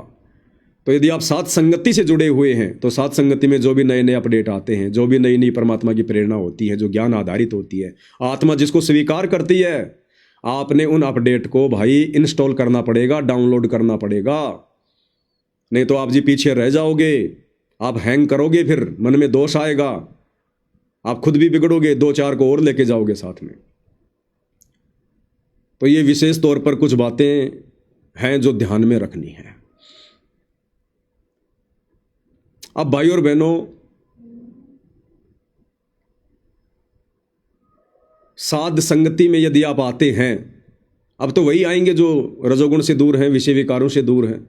तो यदि आप साथ संगति से जुड़े हुए हैं तो साथ संगति में जो भी नए नए अपडेट आते हैं, जो भी नई नई परमात्मा की प्रेरणा होती है, जो ज्ञान आधारित होती है, आत्मा जिसको स्वीकार करती है, आपने उन अपडेट को भाई इंस्टॉल करना पड़ेगा, डाउनलोड करना पड़ेगा। नहीं तो आप जी पीछे रह जाओगे, आप हैंग करोगे, फिर मन में दोष आएगा, आप खुद भी बिगड़ोगे, दो चार को और लेके जाओगे साथ में। तो ये विशेष तौर पर कुछ बातें हैं जो ध्यान में रखनी है। अब भाई और बहनों, साध संगति में यदि आप आते हैं, अब तो वही आएंगे जो रजोगुण से दूर हैं, विषय विकारों से दूर हैं।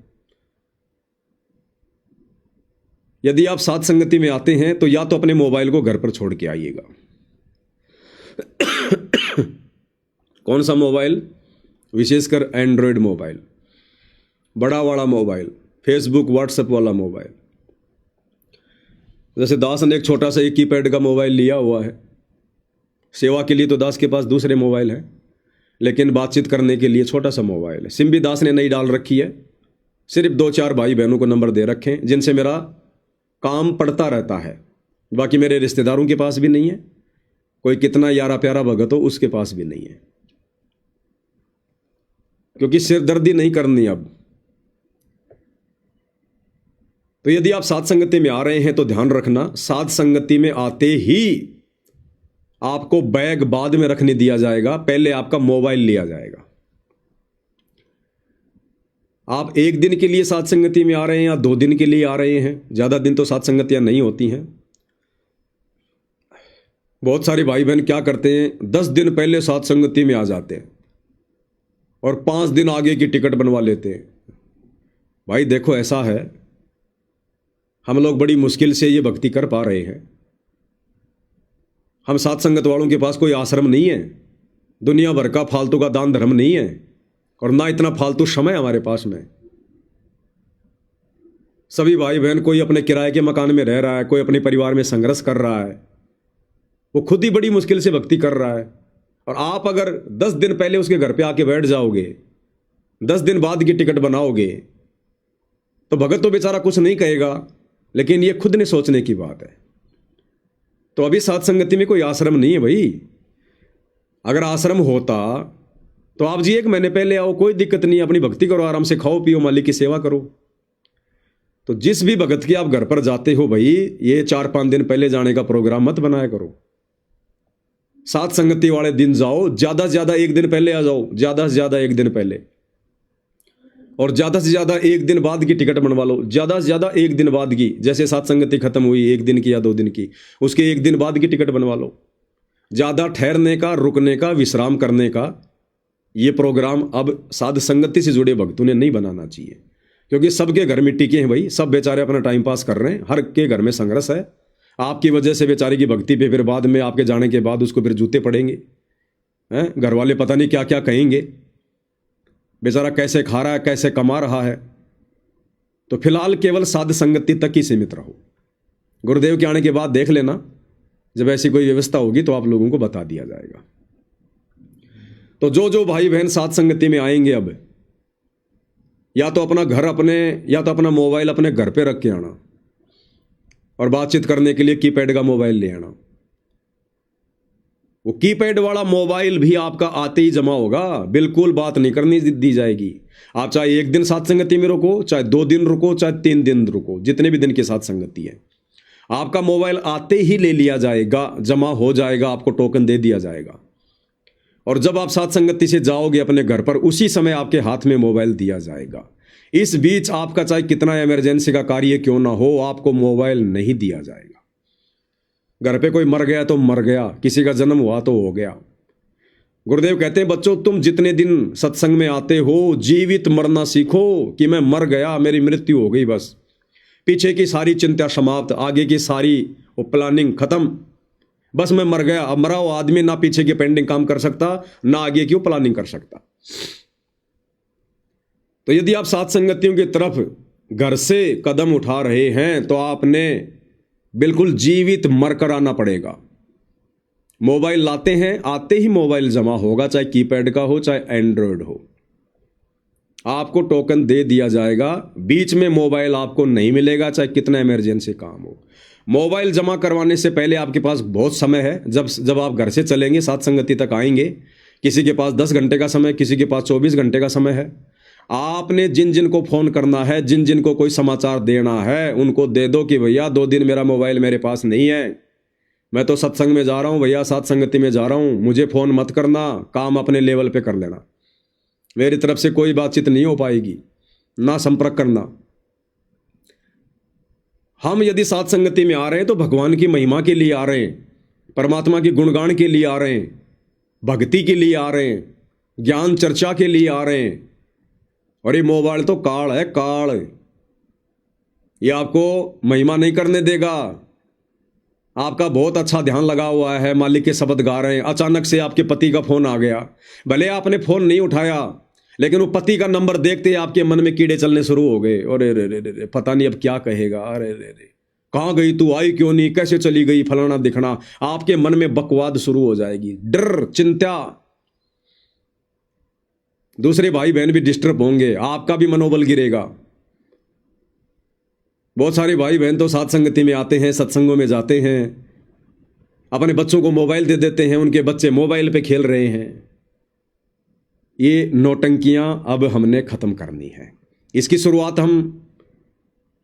यदि आप साध संगति में आते हैं तो या तो अपने मोबाइल को घर पर छोड़ के आइएगा। कौन सा मोबाइल? विशेषकर एंड्रॉयड मोबाइल, बड़ा वाला मोबाइल, फेसबुक व्हाट्सएप वाला मोबाइल। जैसे दास ने एक छोटा सा एक कीपैड का मोबाइल लिया हुआ है, सेवा के लिए तो दास के पास दूसरे मोबाइल है, लेकिन बातचीत करने के लिए छोटा सा मोबाइल है। सिम भी दास ने नहीं डाल रखी है, सिर्फ दो चार भाई बहनों को नंबर दे रखे हैं जिनसे मेरा काम पड़ता रहता है। बाकी मेरे रिश्तेदारों के पास भी नहीं है, कोई कितना यारा प्यारा भगत हो उसके पास भी नहीं है, क्योंकि सिरदर्दी नहीं करनी अब। तो यदि आप साध संगति में आ रहे हैं तो ध्यान रखना, साध संगति में आते ही आपको बैग बाद में रखने दिया जाएगा, पहले आपका मोबाइल लिया जाएगा। आप एक दिन के लिए साध संगति में आ रहे हैं या 2 दिन के लिए आ रहे हैं, ज्यादा दिन तो साध संगतियां नहीं होती हैं। बहुत सारे भाई बहन क्या करते हैं, 10 दिन पहले साध संगति में आ जाते हैं और 5 दिन आगे की टिकट बनवा लेते हैं। भाई देखो, ऐसा है, हम लोग बड़ी मुश्किल से ये भक्ति कर पा रहे हैं। हम साथ संगत वालों के पास कोई आश्रम नहीं है, दुनिया भर का फालतू का दान धर्म नहीं है, और ना इतना फालतू समय हमारे पास में। सभी भाई बहन, कोई अपने किराए के मकान में रह रहा है, कोई अपने परिवार में संघर्ष कर रहा है, वो खुद ही बड़ी मुश्किल से भक्ति कर रहा है। और आप अगर 10 दिन पहले उसके घर पे आके बैठ जाओगे, 10 दिन बाद की टिकट बनाओगे, तो भगत तो बेचारा कुछ नहीं कहेगा, लेकिन ये खुद ने सोचने की बात है। तो अभी साथ संगति में कोई आश्रम नहीं है भाई। अगर आश्रम होता तो आप जी 1 महीने पहले आओ, कोई दिक्कत नहीं, अपनी भक्ति करो, आराम से खाओ पियो, मालिक की सेवा करो। तो जिस भी भगत के आप घर पर जाते हो भाई, ये 4-5 दिन पहले जाने का प्रोग्राम मत बनाया करो। साथ संगति वाले दिन जाओ, ज्यादा से ज्यादा 1 दिन पहले आ जाओ, ज्यादा से ज्यादा 1 दिन पहले, और ज्यादा से ज्यादा 1 दिन बाद की टिकट बनवा लो, ज्यादा से ज्यादा 1 दिन बाद की। जैसे साथ संगति खत्म हुई 1 दिन की या 2 दिन की, उसके 1 दिन बाद की टिकट बनवा लो। ज्यादा ठहरने का, रुकने का, विश्राम करने का ये प्रोग्राम अब साध संगति से जुड़े भक्तों ने नहीं बनाना चाहिए, क्योंकि सबके घर मिट्टी के हैं भाई, सब बेचारे अपना टाइम पास कर रहे हैं, हर के घर में संघर्ष है। आपकी वजह से बेचारे की भक्ति पे फिर बाद में आपके जाने के बाद उसको फिर जूते पड़ेंगे, हैं, घर वाले पता नहीं क्या क्या कहेंगे, बेचारा कैसे खा रहा है, कैसे कमा रहा है। तो फिलहाल केवल साध संगति तक ही सीमित रहो। गुरुदेव के आने के बाद देख लेना, जब ऐसी कोई व्यवस्था होगी तो आप लोगों को बता दिया जाएगा। तो जो जो भाई बहन साध संगति में आएंगे, अब या तो अपना घर अपने, या तो अपना मोबाइल अपने घर पे रख के आना, और बातचीत करने के लिए कीपैड का मोबाइल ले आना। वो कीपैड वाला मोबाइल भी आपका आते ही जमा होगा, बिल्कुल बात नहीं करनी दी जाएगी। आप चाहे 1 दिन साथ संगति में रुको, चाहे 2 दिन रुको, चाहे 3 दिन रुको, जितने भी दिन की साथ संगति है, आपका मोबाइल आते ही ले लिया जाएगा, जमा हो जाएगा, आपको टोकन दे दिया जाएगा। और जब आप साथ संगति से जाओगे अपने घर पर, उसी समय आपके हाथ में मोबाइल दिया जाएगा। इस बीच आपका चाहे कितना इमरजेंसी का कार्य क्यों ना हो, आपको मोबाइल नहीं दिया जाएगा। घर पे कोई मर गया तो मर गया, किसी का जन्म हुआ तो हो गया। गुरुदेव कहते हैं, बच्चों तुम जितने दिन सत्संग में आते हो, जीवित मरना सीखो कि मैं मर गया, मेरी मृत्यु हो गई, बस पीछे की सारी चिंता समाप्त, आगे की सारी वो प्लानिंग खत्म, बस मैं मर गया। अब मरा हुआ आदमी ना पीछे के पेंडिंग काम कर सकता, ना आगे की प्लानिंग कर सकता। तो यदि आप साथ संगतियों की तरफ घर से कदम उठा रहे हैं, तो आपने बिल्कुल जीवित मरकर आना पड़ेगा। मोबाइल लाते हैं, आते ही मोबाइल जमा होगा, चाहे कीपैड का हो चाहे एंड्रॉयड हो। आपको टोकन दे दिया जाएगा, बीच में मोबाइल आपको नहीं मिलेगा, चाहे कितना इमरजेंसी काम हो। मोबाइल जमा करवाने से पहले आपके पास बहुत समय है। जब आप घर से चलेंगे, सात संगति तक आएंगे, किसी के पास 10 घंटे का समय, किसी के पास 24 घंटे का समय है। आपने जिन जिन को फोन करना है, जिन जिन को कोई समाचार देना है, उनको दे दो कि भैया 2 दिन मेरा मोबाइल मेरे पास नहीं है, मैं तो सत्संग में जा रहा हूं भैया, सात संगति में जा रहा हूं, मुझे फोन मत करना, काम अपने लेवल पे कर लेना, मेरी तरफ से कोई बातचीत नहीं हो पाएगी, ना संपर्क करना। हम यदि सात संगति में आ रहे हैं तो भगवान की महिमा के लिए आ रहे हैं, परमात्मा के गुणगान के लिए आ रहे हैं, भक्ति के लिए आ रहे हैं, ज्ञान चर्चा के लिए आ रहे हैं। और ये मोबाइल तो काल है, काल। ये आपको महिमा नहीं करने देगा। आपका बहुत अच्छा ध्यान लगा हुआ है, मालिक के शब्द गा रहे हैं, अचानक से आपके पति का फोन आ गया, भले आपने फोन नहीं उठाया, लेकिन वो पति का नंबर देखते ही आपके मन में कीड़े चलने शुरू हो गए। अरे रे रे रे, पता नहीं अब क्या कहेगा, अरे रे रे, कहाँ गई तू, आई क्यों नहीं, कैसे चली गई, फलाना दिखना। आपके मन में बकवाद शुरू हो जाएगी, डर, चिंता। दूसरे भाई बहन भी डिस्टर्ब होंगे, आपका भी मनोबल गिरेगा। बहुत सारे भाई बहन तो सात संगति में आते हैं, सत्संगों में जाते हैं, अपने बच्चों को मोबाइल दे देते हैं, उनके बच्चे मोबाइल पे खेल रहे हैं। ये नौटंकियां अब हमने खत्म करनी है। इसकी शुरुआत हम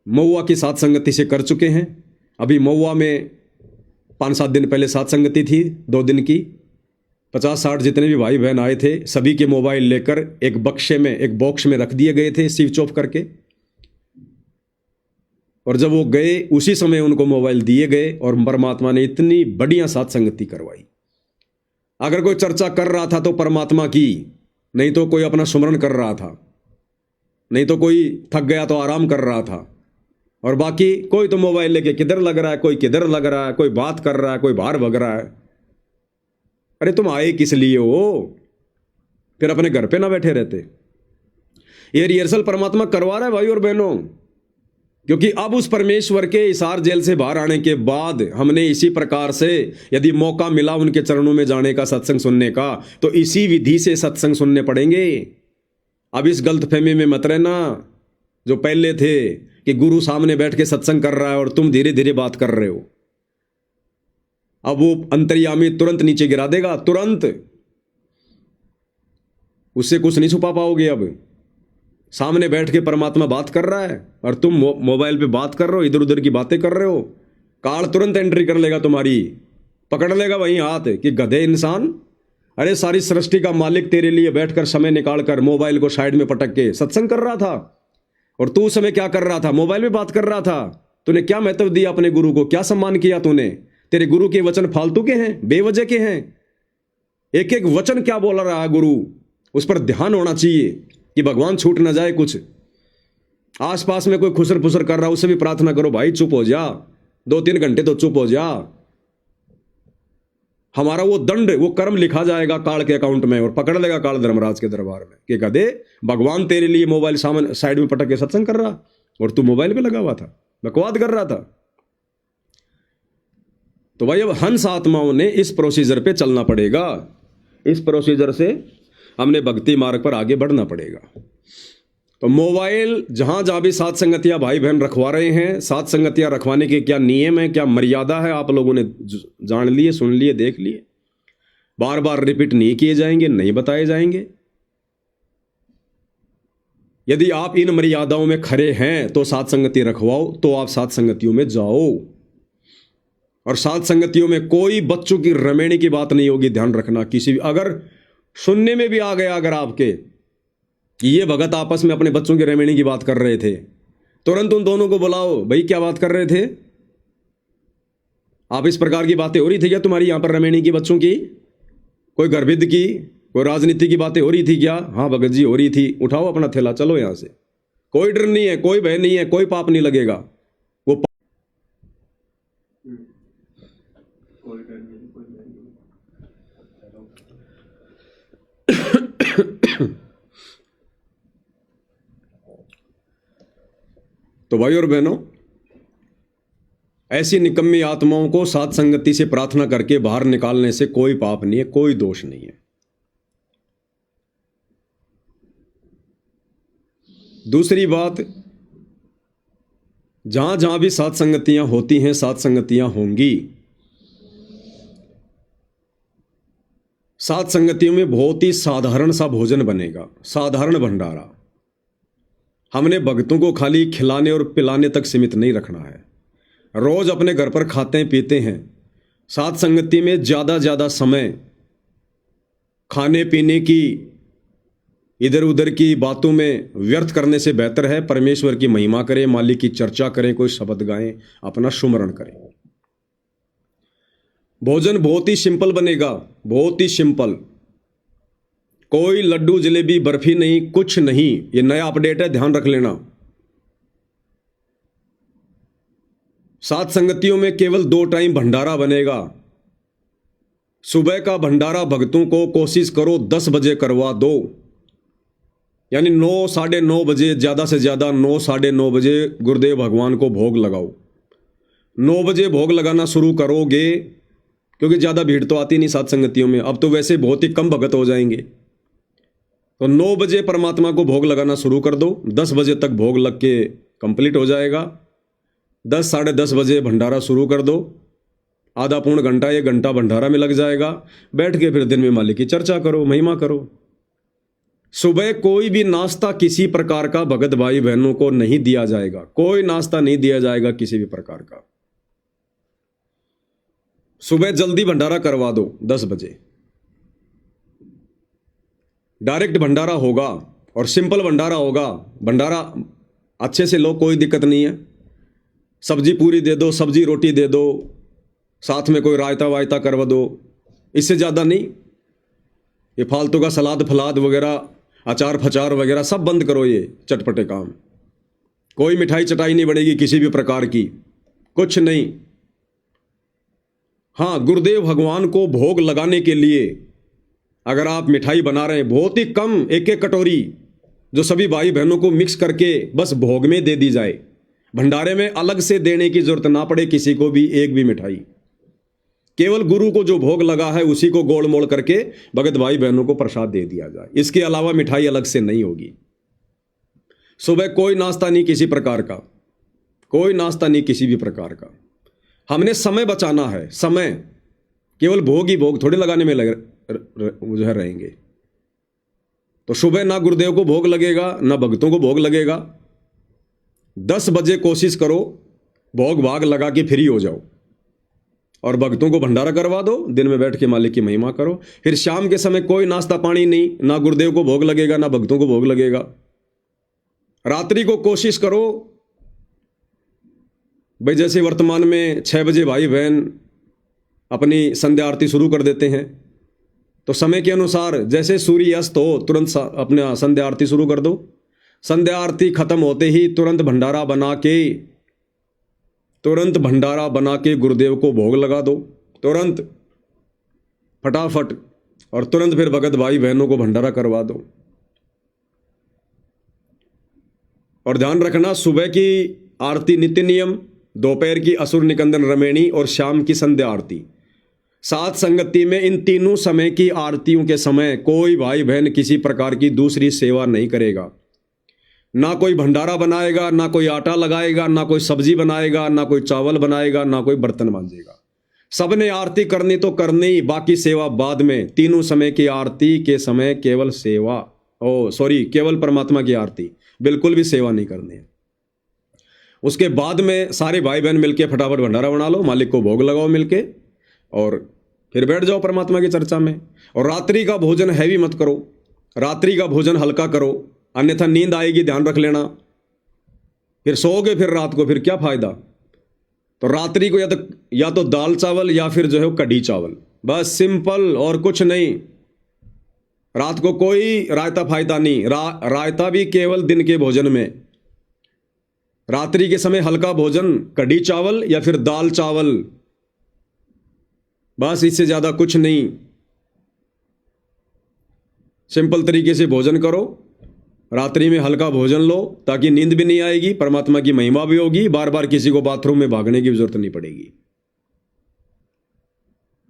महुआ की सात संगति से कर चुके हैं। अभी महुआ में 5-7 दिन पहले सात संगति थी, 2 दिन की। 50-60 जितने भी भाई बहन आए थे, सभी के मोबाइल लेकर एक बॉक्स में रख दिए गए थे, स्विच ऑफ करके। और जब वो गए, उसी समय उनको मोबाइल दिए गए और परमात्मा ने इतनी बढ़िया सात संगति करवाई। अगर कोई चर्चा कर रहा था तो परमात्मा की, नहीं तो कोई अपना सुमरण कर रहा था, नहीं तो कोई थक गया तो आराम कर रहा था। और बाकी कोई तो मोबाइल लेके किधर लग रहा है, कोई किधर लग रहा है, कोई बात कर रहा है, कोई बाहर भग रहा है। अरे तुम आए किस लिए हो? फिर अपने घर पे ना बैठे रहते। ये रिहर्सल परमात्मा करवा रहा है भाई और बहनों, क्योंकि अब उस परमेश्वर के इसार जेल से बाहर आने के बाद हमने इसी प्रकार से, यदि मौका मिला उनके चरणों में जाने का, सत्संग सुनने का, तो इसी विधि से सत्संग सुनने पड़ेंगे। अब इस गलतफहमी में मत रहना जो पहले थे कि गुरु सामने बैठ के सत्संग कर रहा है और तुम धीरे धीरे बात कर रहे हो। अब वो अंतर्यामी तुरंत नीचे गिरा देगा, तुरंत। उससे कुछ नहीं छुपा पाओगे। अब सामने बैठ के परमात्मा बात कर रहा है और तुम मोबाइल पे बात कर रहे हो, इधर उधर की बातें कर रहे हो। काल तुरंत एंट्री कर लेगा तुम्हारी, पकड़ लेगा वहीं हाथ कि गधे इंसान। अरे सारी सृष्टि का मालिक तेरे लिए बैठकर समय निकाल कर मोबाइल को साइड में पटक के सत्संग कर रहा था, और तू उस समय क्या कर रहा था? मोबाइल में बात कर रहा था। तूने क्या महत्व दिया अपने गुरु को, क्या सम्मान किया तूने? तेरे गुरु के वचन फालतू के हैं, बेवजह के हैं। एक एक वचन क्या बोल रहा है गुरु, उस पर ध्यान होना चाहिए कि भगवान छूट ना जाए। कुछ आसपास में कोई खुसर फुसर कर रहा है, उससे भी प्रार्थना करो, भाई चुप हो जा, 2-3 घंटे तो चुप हो जा। हमारा वो दंड, वो कर्म लिखा जाएगा काल के अकाउंट में, और पकड़ लेगा काल धर्मराज के दरबार में कि गधे, भगवान तेरे लिए मोबाइल सामने साइड में पटक के सत्संग कर रहा और तू मोबाइल पे लगा हुआ था, बकवाद कर रहा था। तो भाई अब हंस आत्माओं ने इस प्रोसीजर पे चलना पड़ेगा। इस प्रोसीजर से हमने भक्ति मार्ग पर आगे बढ़ना पड़ेगा। तो मोबाइल जहां जहां भी सात संगतियां भाई बहन रखवा रहे हैं, सात संगतियां रखवाने के क्या नियम है, क्या मर्यादा है, आप लोगों ने जान लिए, सुन लिए, देख लिए। बार बार रिपीट नहीं किए जाएंगे, नहीं बताए जाएंगे। यदि आप इन मर्यादाओं में खरे हैं तो सात संगति रखवाओ, तो आप सात संगतियों में जाओ। और सात संगतियों में कोई बच्चों की रमेणी की बात नहीं होगी, ध्यान रखना। किसी भी अगर सुनने में भी आ गया अगर आपके कि ये भगत आपस में अपने बच्चों की रमेणी की बात कर रहे थे, तुरंत उन दोनों को बुलाओ, भाई क्या बात कर रहे थे आप? इस प्रकार की बातें हो रही थी क्या तुम्हारी यहां पर रमेणी की, बच्चों की? कोई गर्भिद की, कोई राजनीति की बातें हो रही थी क्या? हाँ भगत जी हो रही थी। उठाओ अपना थैला, चलो यहां से। कोई डर नहीं है, कोई भय नहीं है, कोई पाप नहीं लगेगा। वो कोई डर नहीं, कोई भय नहीं। तो भाई और बहनों, ऐसी निकम्मी आत्माओं को साथ संगति से प्रार्थना करके बाहर निकालने से कोई पाप नहीं है, कोई दोष नहीं है। दूसरी बात, जहां जहां भी सात संगतियां होती हैं, सात संगतियां होंगी, सात संगतियों में बहुत ही साधारण सा भोजन बनेगा, साधारण भंडारा। हमने भक्तों को खाली खिलाने और पिलाने तक सीमित नहीं रखना है। रोज अपने घर पर खाते हैं पीते हैं। सात संगति में ज़्यादा समय खाने पीने की, इधर उधर की बातों में व्यर्थ करने से बेहतर है परमेश्वर की महिमा करें, मालिक की चर्चा करें, कोई शब्द गाएं, अपना सुमरण करें। भोजन बहुत ही सिंपल बनेगा, बहुत ही सिंपल। कोई लड्डू जलेबी बर्फी नहीं, कुछ नहीं। ये नया अपडेट है, ध्यान रख लेना। सात संगतियों में केवल 2 टाइम भंडारा बनेगा। सुबह का भंडारा भक्तों को कोशिश करो 10 बजे करवा दो, यानी 9 साढ़े 9 बजे, ज़्यादा से ज़्यादा 9 साढ़े 9 बजे गुरुदेव भगवान को भोग लगाओ। 9 बजे भोग लगाना शुरू करोगे, क्योंकि ज़्यादा भीड़ तो आती नहीं सात संगतियों में, अब तो वैसे बहुत ही कम भगत हो जाएंगे। तो 9 बजे परमात्मा को भोग लगाना शुरू कर दो, 10 बजे तक भोग लग के कंप्लीट हो जाएगा। 10 साढ़े 10 बजे भंडारा शुरू कर दो, आधा पौन घंटा 1 घंटा भंडारा में लग जाएगा। बैठ के फिर दिन में मालिक की चर्चा करो, महिमा करो। सुबह कोई भी नाश्ता किसी प्रकार का भगत भाई बहनों को नहीं दिया जाएगा, कोई नाश्ता नहीं दिया जाएगा किसी भी प्रकार का। सुबह जल्दी भंडारा करवा दो 10 बजे, डायरेक्ट भंडारा होगा और सिंपल भंडारा होगा। भंडारा अच्छे से लो, कोई दिक्कत नहीं है। सब्जी पूरी दे दो, सब्जी रोटी दे दो, साथ में कोई रायता वायता करवा दो, इससे ज़्यादा नहीं। ये फालतू का सलाद फलाद वगैरह, अचार फचार वगैरह सब बंद करो, ये चटपटे काम। कोई मिठाई चटाई नहीं बढ़ेगी किसी भी प्रकार की, कुछ नहीं। हाँ, गुरुदेव भगवान को भोग लगाने के लिए अगर आप मिठाई बना रहे हैं, बहुत ही कम, 1-1 कटोरी, जो सभी भाई बहनों को मिक्स करके बस भोग में दे दी जाए। भंडारे में अलग से देने की जरूरत ना पड़े किसी को भी, एक भी मिठाई। केवल गुरु को जो भोग लगा है उसी को गोल मोल करके भगत भाई बहनों को प्रसाद दे दिया जाए। इसके अलावा मिठाई अलग से नहीं होगी। सुबह कोई नाश्ता नहीं किसी प्रकार का, कोई नाश्ता नहीं किसी भी प्रकार का। हमने समय बचाना है, समय। केवल भोग ही भोग थोड़े लगाने में जो है रहेंगे। तो सुबह ना गुरुदेव को भोग लगेगा, ना भक्तों को भोग लगेगा। 10 बजे कोशिश करो भोग भाग लगा के फ्री हो जाओ और भक्तों को भंडारा करवा दो, दिन में बैठ के मालिक की महिमा करो। फिर शाम के समय कोई नाश्ता पानी नहीं, ना गुरुदेव को भोग लगेगा ना भक्तों को भोग लगेगा। रात्रि को कोशिश करो भाई, जैसे वर्तमान में 6 बजे भाई बहन अपनी संध्या आरती शुरू कर देते हैं, तो समय के अनुसार जैसे सूर्य अस्त हो तुरंत अपना संध्या आरती शुरू कर दो। संध्या आरती खत्म होते ही तुरंत भंडारा बना के गुरुदेव को भोग लगा दो, तुरंत फटाफट, और तुरंत फिर भगत भाई बहनों को भंडारा करवा दो। और ध्यान रखना, सुबह की आरती नित्य नियम, दोपहर की असुर निकंदन रमेणी और शाम की संध्या आरती। सात संगति में इन तीनों समय की आरतियों के समय कोई भाई बहन किसी प्रकार की दूसरी सेवा नहीं करेगा। ना कोई भंडारा बनाएगा, ना कोई आटा लगाएगा, ना कोई सब्जी बनाएगा, ना कोई चावल बनाएगा, ना कोई बर्तन मांजेगा। सबने आरती करनी तो करनी, बाकी सेवा बाद में। तीनों समय की आरती के समय केवल सेवा, केवल परमात्मा की आरती, बिल्कुल भी सेवा नहीं करनी है। उसके बाद में सारे भाई बहन मिलके फटाफट भंडारा बना लो, मालिक को भोग लगाओ मिलके, और फिर बैठ जाओ परमात्मा की चर्चा में। और रात्रि का भोजन हैवी मत करो, रात्रि का भोजन हल्का करो, अन्यथा नींद आएगी, ध्यान रख लेना। फिर सोओगे फिर रात को, फिर क्या फायदा। तो रात्रि को या तो दाल चावल या फिर जो है कढ़ी चावल, बस सिंपल, और कुछ नहीं। रात को कोई रायता फायदा नहीं, रायता भी केवल दिन के भोजन में। रात्रि के समय हल्का भोजन, कढ़ी चावल या फिर दाल चावल, बस, इससे ज्यादा कुछ नहीं। सिंपल तरीके से भोजन करो रात्रि में हल्का भोजन लो ताकि नींद भी नहीं आएगी, परमात्मा की महिमा भी होगी, बार बार किसी को बाथरूम में भागने की जरूरत नहीं पड़ेगी।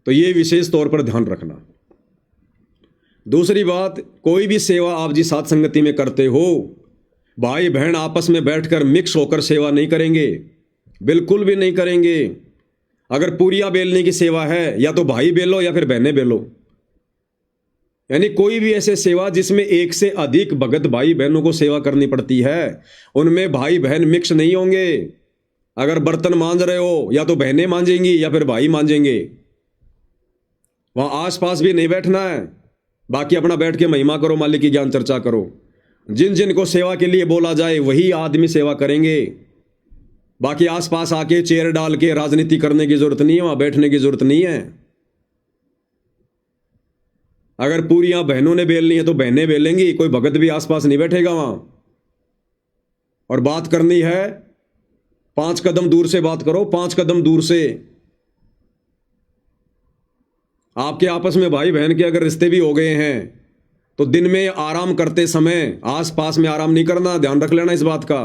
तो ये विशेष तौर पर ध्यान रखना। दूसरी बात, कोई भी सेवा आप जी साथ संगति में करते हो, भाई बहन आपस में बैठकर मिक्स होकर सेवा नहीं करेंगे, बिल्कुल भी नहीं करेंगे। अगर पूरियां बेलने की सेवा है, या तो भाई बेलो या फिर बहनें बेलो। यानी कोई भी ऐसे सेवा जिसमें एक से अधिक भगत भाई बहनों को सेवा करनी पड़ती है, उनमें भाई बहन मिक्स नहीं होंगे। अगर बर्तन मांज रहे हो, या तो बहनें मांजेंगी या फिर भाई मांजेंगे। वहां आसपास भी नहीं बैठना है, बाकी अपना बैठ के महिमा करो, मालिक की ज्ञान चर्चा करो। जिन जिन को सेवा के लिए बोला जाए वही आदमी सेवा करेंगे। बाकी आसपास आके चेयर डाल के राजनीति करने की जरूरत नहीं है, वहां बैठने की जरूरत नहीं है। अगर पूरियां बहनों ने बेलनी है तो बहनें बेलेंगी, कोई भगत भी आसपास नहीं बैठेगा वहां। और बात करनी है, 5 कदम दूर से बात करो, 5 कदम दूर से। आपके आपस में भाई बहन के अगर रिश्ते भी हो गए हैं तो दिन में आराम करते समय आसपास में आराम नहीं करना, ध्यान रख लेना इस बात का।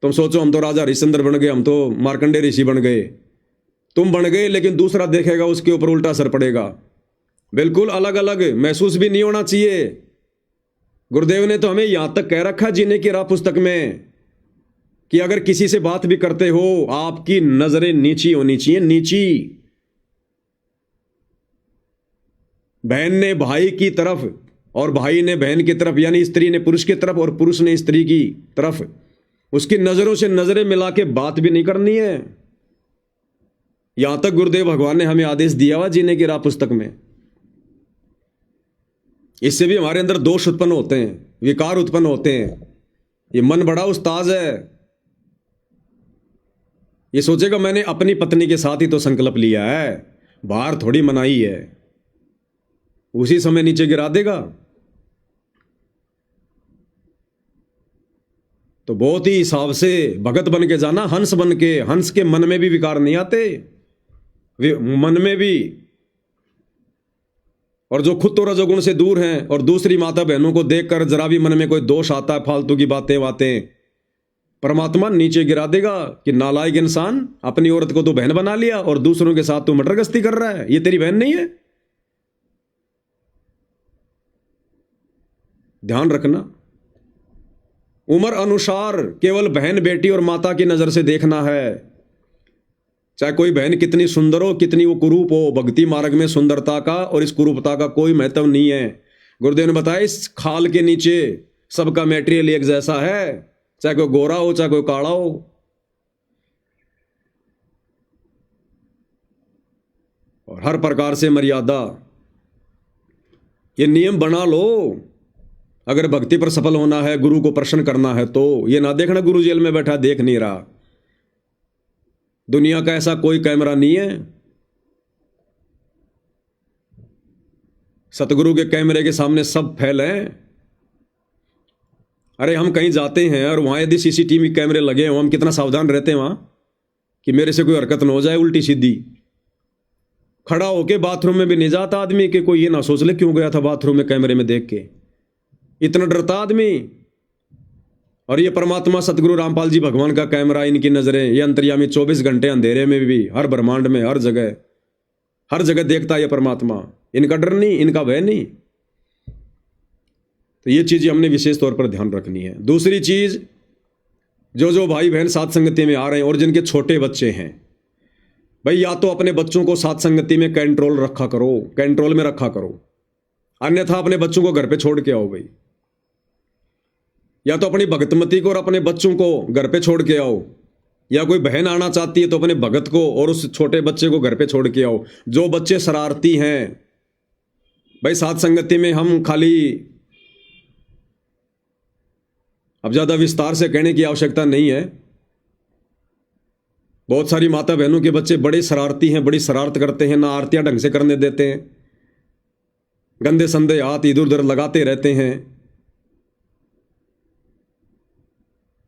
तुम सोचो हम तो राजा हरिश्चंद्र बन गए, हम तो मार्कंडे ऋषि बन गए। तुम बन गए, लेकिन दूसरा देखेगा उसके ऊपर उल्टा असर पड़ेगा। बिल्कुल अलग अलग महसूस भी नहीं होना चाहिए। गुरुदेव ने तो हमें यहां तक कह रखा जीने की राह पुस्तक में कि अगर किसी से बात भी करते हो, आपकी नजरें नीची होनी चाहिए, नीची। बहन ने भाई की तरफ और भाई ने बहन की तरफ, यानी स्त्री ने पुरुष की तरफ और पुरुष ने स्त्री की तरफ, उसकी नजरों से नजरें मिला के बात भी नहीं करनी है। यहां तक गुरुदेव भगवान ने हमें आदेश दिया हुआ जीने की राह पुस्तक में। इससे भी हमारे अंदर दोष उत्पन्न होते हैं, विकार उत्पन्न होते हैं। ये मन बड़ा उस्ताद है, ये सोचेगा मैंने अपनी पत्नी के साथ ही तो संकल्प लिया है, बाहर थोड़ी मनाई है, उसी समय नीचे गिरा देगा। तो बहुत ही हिसाब से भगत बन के जाना, हंस बन के। हंस के मन में भी विकार नहीं आते, मन में भी। और जो खुद तो रजोगुण से दूर हैं और दूसरी माता बहनों को देखकर जरा भी मन में कोई दोष आता है, फालतू की बातें बातें, परमात्मा नीचे गिरा देगा कि नालायक इंसान, अपनी औरत को तो बहन बना लिया और दूसरों के साथ तू मटरगस्ती कर रहा है, ये तेरी बहन नहीं है। ध्यान रखना, उम्र अनुसार केवल बहन बेटी और माता की नजर से देखना है। चाहे कोई बहन कितनी सुंदर हो, कितनी वो कुरूप हो, भक्ति मार्ग में सुंदरता का और इस कुरूपता का कोई महत्व नहीं है। गुरुदेव ने बताया इस खाल के नीचे सबका मैटेरियल एक जैसा है, चाहे कोई गोरा हो चाहे कोई काला हो। और हर प्रकार से मर्यादा, ये नियम बना लो। अगर भक्ति पर सफल होना है, गुरु को प्रसन्न करना है, तो ये ना देखना गुरु जेल में बैठा देख नहीं रहा। दुनिया का ऐसा कोई कैमरा नहीं है। सतगुरु के कैमरे के सामने सब फेल हैं। अरे हम कहीं जाते हैं और वहां यदि सीसीटीवी कैमरे लगे हो, हम कितना सावधान रहते हैं वहां कि मेरे से कोई हरकत न हो जाए उल्टी सीधी। खड़ा होके बाथरूम में भी नहीं जाता आदमी कि कोई ये ना सोच ले क्यों गया था बाथरूम में कैमरे में देख के, इतना डरता आदमी। और ये परमात्मा सतगुरु रामपाल जी भगवान का कैमरा, इनकी नजरें, ये अंतर्यामी 24 घंटे अंधेरे में भी, हर ब्रह्मांड में, हर जगह देखता है ये परमात्मा। इनका डर नहीं, इनका भय नहीं। तो ये चीजें हमने विशेष तौर पर ध्यान रखनी है। दूसरी चीज, जो भाई बहन साथ संगति में आ रहे हैं और जिनके छोटे बच्चे हैं, भाई या तो अपने बच्चों को साथ संगति में कंट्रोल में रखा करो, अन्यथा अपने बच्चों को घर पे छोड़ के आओ भाई। या तो अपनी भगतमती को और अपने बच्चों को घर पे छोड़ के आओ, या कोई बहन आना चाहती है तो अपने भगत को और उस छोटे बच्चे को घर पे छोड़ के आओ। जो बच्चे शरारती हैं, भाई साथ संगति में हम खाली, अब ज्यादा विस्तार से कहने की आवश्यकता नहीं है, बहुत सारी माता बहनों के बच्चे बड़े शरारती हैं, बड़ी शरारत करते हैं, ना आरतियां ढंग से करने देते हैं, गंदे संदे हाथ इधर उधर लगाते रहते हैं।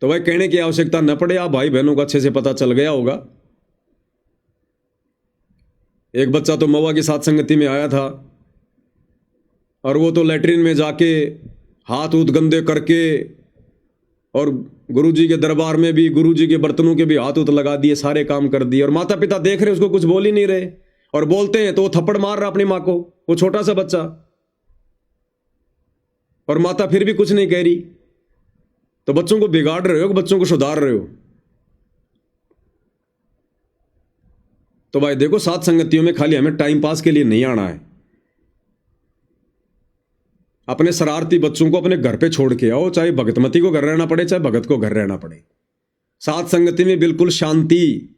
तो भाई कहने की आवश्यकता न पड़े, आप भाई बहनों को अच्छे से पता चल गया होगा। एक बच्चा तो मवा की साथ संगति में आया था और वो तो लैट्रिन में जाके हाथ उत गंदे करके, और गुरुजी के दरबार में भी गुरुजी के बर्तनों के भी हाथ उत लगा दिए, सारे काम कर दिए, और माता पिता देख रहे उसको कुछ बोल ही नहीं रहे, और बोलते हैं तो वो थप्पड़ मार रहा अपनी माँ को, वो छोटा सा बच्चा, और माता फिर भी कुछ नहीं कह रही। तो बच्चों को बिगाड़ रहे हो, बच्चों को सुधार रहे हो। तो भाई देखो, साथ संगतियों में खाली हमें टाइम पास के लिए नहीं आना है। अपने शरारती बच्चों को अपने घर पे छोड़ के आओ, चाहे भगतमती को घर रहना पड़े, चाहे भगत को घर रहना पड़े। साथ संगति में बिल्कुल शांति,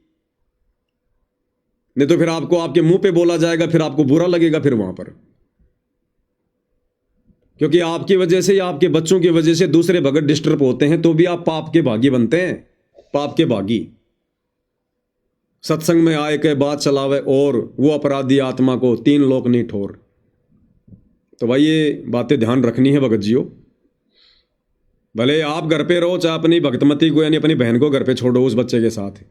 नहीं तो फिर आपको आपके मुंह पे बोला जाएगा, फिर आपको बुरा लगेगा फिर वहां पर, क्योंकि आपकी वजह से या आपके बच्चों की वजह से दूसरे भगत डिस्टर्ब होते हैं, तो भी आप पाप के भागी बनते हैं, पाप के भागी। सत्संग में आए के बात चलावे और वो अपराधी आत्मा को 3 लोक नहीं ठोर। तो भाई ये बातें ध्यान रखनी है भगत जियो। भले आप घर पे रहो, चाहे अपनी भगतमती को यानी अपनी बहन को घर पे छोड़ो उस बच्चे के साथ।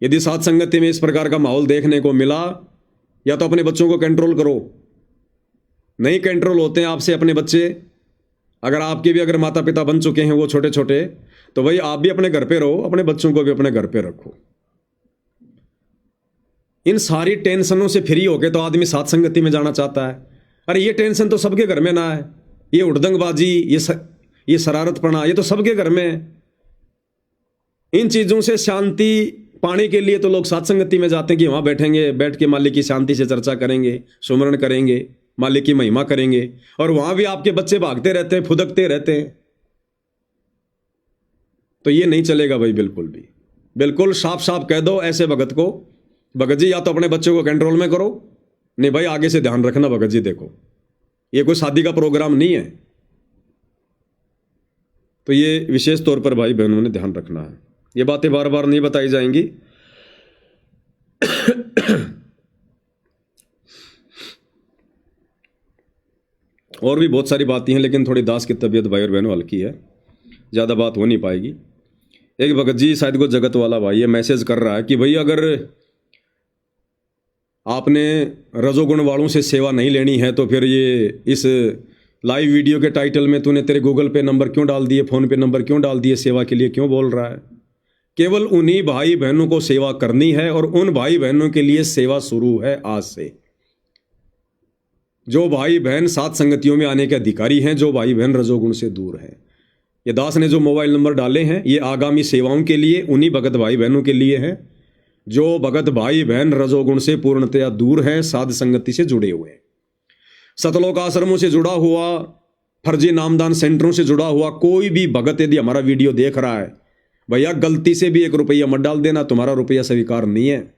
यदि साथ संगति में इस प्रकार का माहौल देखने को मिला, या तो अपने बच्चों को कंट्रोल करो। नहीं कंट्रोल होते हैं आपसे अपने बच्चे, अगर आपके भी अगर माता पिता बन चुके हैं वो छोटे छोटे, तो भाई आप भी अपने घर पे रहो, अपने बच्चों को भी अपने घर पे रखो। इन सारी टेंशनों से फ्री होके तो आदमी साथ संगति में जाना चाहता है। अरे ये टेंशन तो सबके घर में ना है, ये उड़दंगबाजी, ये शरारतपना, ये तो सबके घर में है। इन चीजों से शांति पाने के लिए तो लोग साथ संगति में जाते हैं कि वहां बैठेंगे, बैठ के मालिक की शांति से चर्चा करेंगे, सुमरण करेंगे, मालिक की महिमा करेंगे, और वहां भी आपके बच्चे भागते रहते हैं, फुदकते रहते हैं। तो ये नहीं चलेगा भाई, बिल्कुल भी। बिल्कुल साफ साफ कह दो ऐसे भगत को, भगत जी या तो अपने बच्चे को कंट्रोल में करो, नहीं भाई आगे से ध्यान रखना भगत जी, देखो ये कोई शादी का प्रोग्राम नहीं है। तो ये विशेष तौर पर भाई बहनों ने ध्यान रखना है, ये बातें बार बार नहीं बताई जाएंगी। और भी बहुत सारी बातें हैं, लेकिन थोड़ी दास की तबीयत भाई और बहनों हल्की है, ज़्यादा बात हो नहीं पाएगी। एक भगत जी शायद को जगत वाला भाई ये मैसेज कर रहा है कि भाई अगर आपने रजोगुण वालों से सेवा नहीं लेनी है तो फिर ये इस लाइव वीडियो के टाइटल में तूने तेरे गूगल पे नंबर क्यों डाल दिए, फ़ोन पे नंबर क्यों डाल दिए, सेवा के लिए क्यों बोल रहा है। केवल उन्हीं भाई बहनों को सेवा करनी है, और उन भाई बहनों के लिए सेवा शुरू है आज से। जो भाई बहन सात संगतियों में आने के अधिकारी हैं, जो भाई बहन रजोगुण से दूर हैं। ये दास ने जो मोबाइल नंबर डाले हैं ये आगामी सेवाओं के लिए उन्हीं भगत भाई बहनों के लिए हैं जो भगत भाई बहन रजोगुण से पूर्णतया दूर हैं, साध संगति से जुड़े हुए हैं। सतलोक आश्रमों से जुड़ा हुआ, फर्जी नामदान सेंटरों से जुड़ा हुआ कोई भी भगत यदि हमारा वीडियो देख रहा है, भैया गलती से भी 1 रुपया मत डाल देना, तुम्हारा रुपया स्वीकार नहीं है,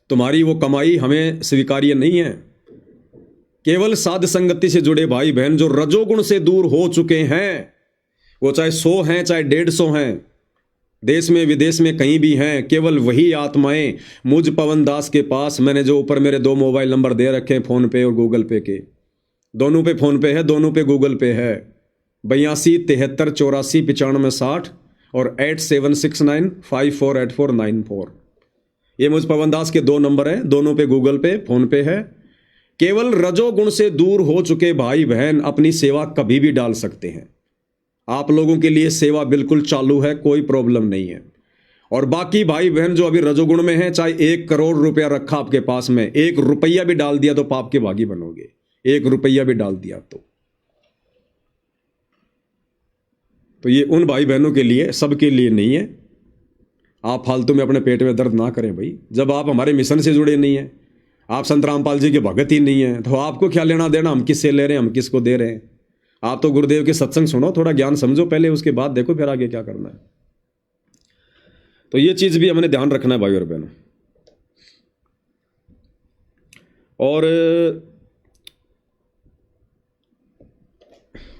तुम्हारी वो कमाई हमें स्वीकार्य नहीं है। केवल साध संगति से जुड़े भाई बहन जो रजोगुण से दूर हो चुके हैं, वो चाहे 100 हैं चाहे 150 हैं, देश में विदेश में कहीं भी हैं, केवल वही आत्माएं मुझ पवन दास के पास, मैंने जो ऊपर मेरे 2 मोबाइल नंबर दे रखे हैं फ़ोन पे और गूगल पे के, दोनों पे फ़ोन पे है, दोनों पे गूगल पे है, 82 73 84 95 60 और 8769548494। ये मुझ पवन दास के 2 नंबर हैं, दोनों पे गूगल पे फ़ोन पे है। केवल रजोगुण से दूर हो चुके भाई बहन अपनी सेवा कभी भी डाल सकते हैं। आप लोगों के लिए सेवा बिल्कुल चालू है, कोई प्रॉब्लम नहीं है। और बाकी भाई बहन जो अभी रजोगुण में हैं, चाहे 1 करोड़ रुपया रखा आपके पास में, 1 रुपया भी डाल दिया तो पाप के भागी बनोगे। 1 रुपया भी डाल दिया तो ये उन भाई बहनों के लिए, सबके लिए नहीं है। आप फालतू में अपने पेट में दर्द ना करें भाई। जब आप हमारे मिशन से जुड़े नहीं हैं, आप संत रामपाल जी के भगत ही नहीं है, तो आपको क्या लेना देना, हम किससे ले रहे हैं, हम किसको दे रहे हैं। आप तो गुरुदेव के सत्संग सुनो, थोड़ा ज्ञान समझो पहले, उसके बाद देखो फिर आगे क्या करना है। तो ये चीज भी हमने ध्यान रखना है भाई और बहनों। और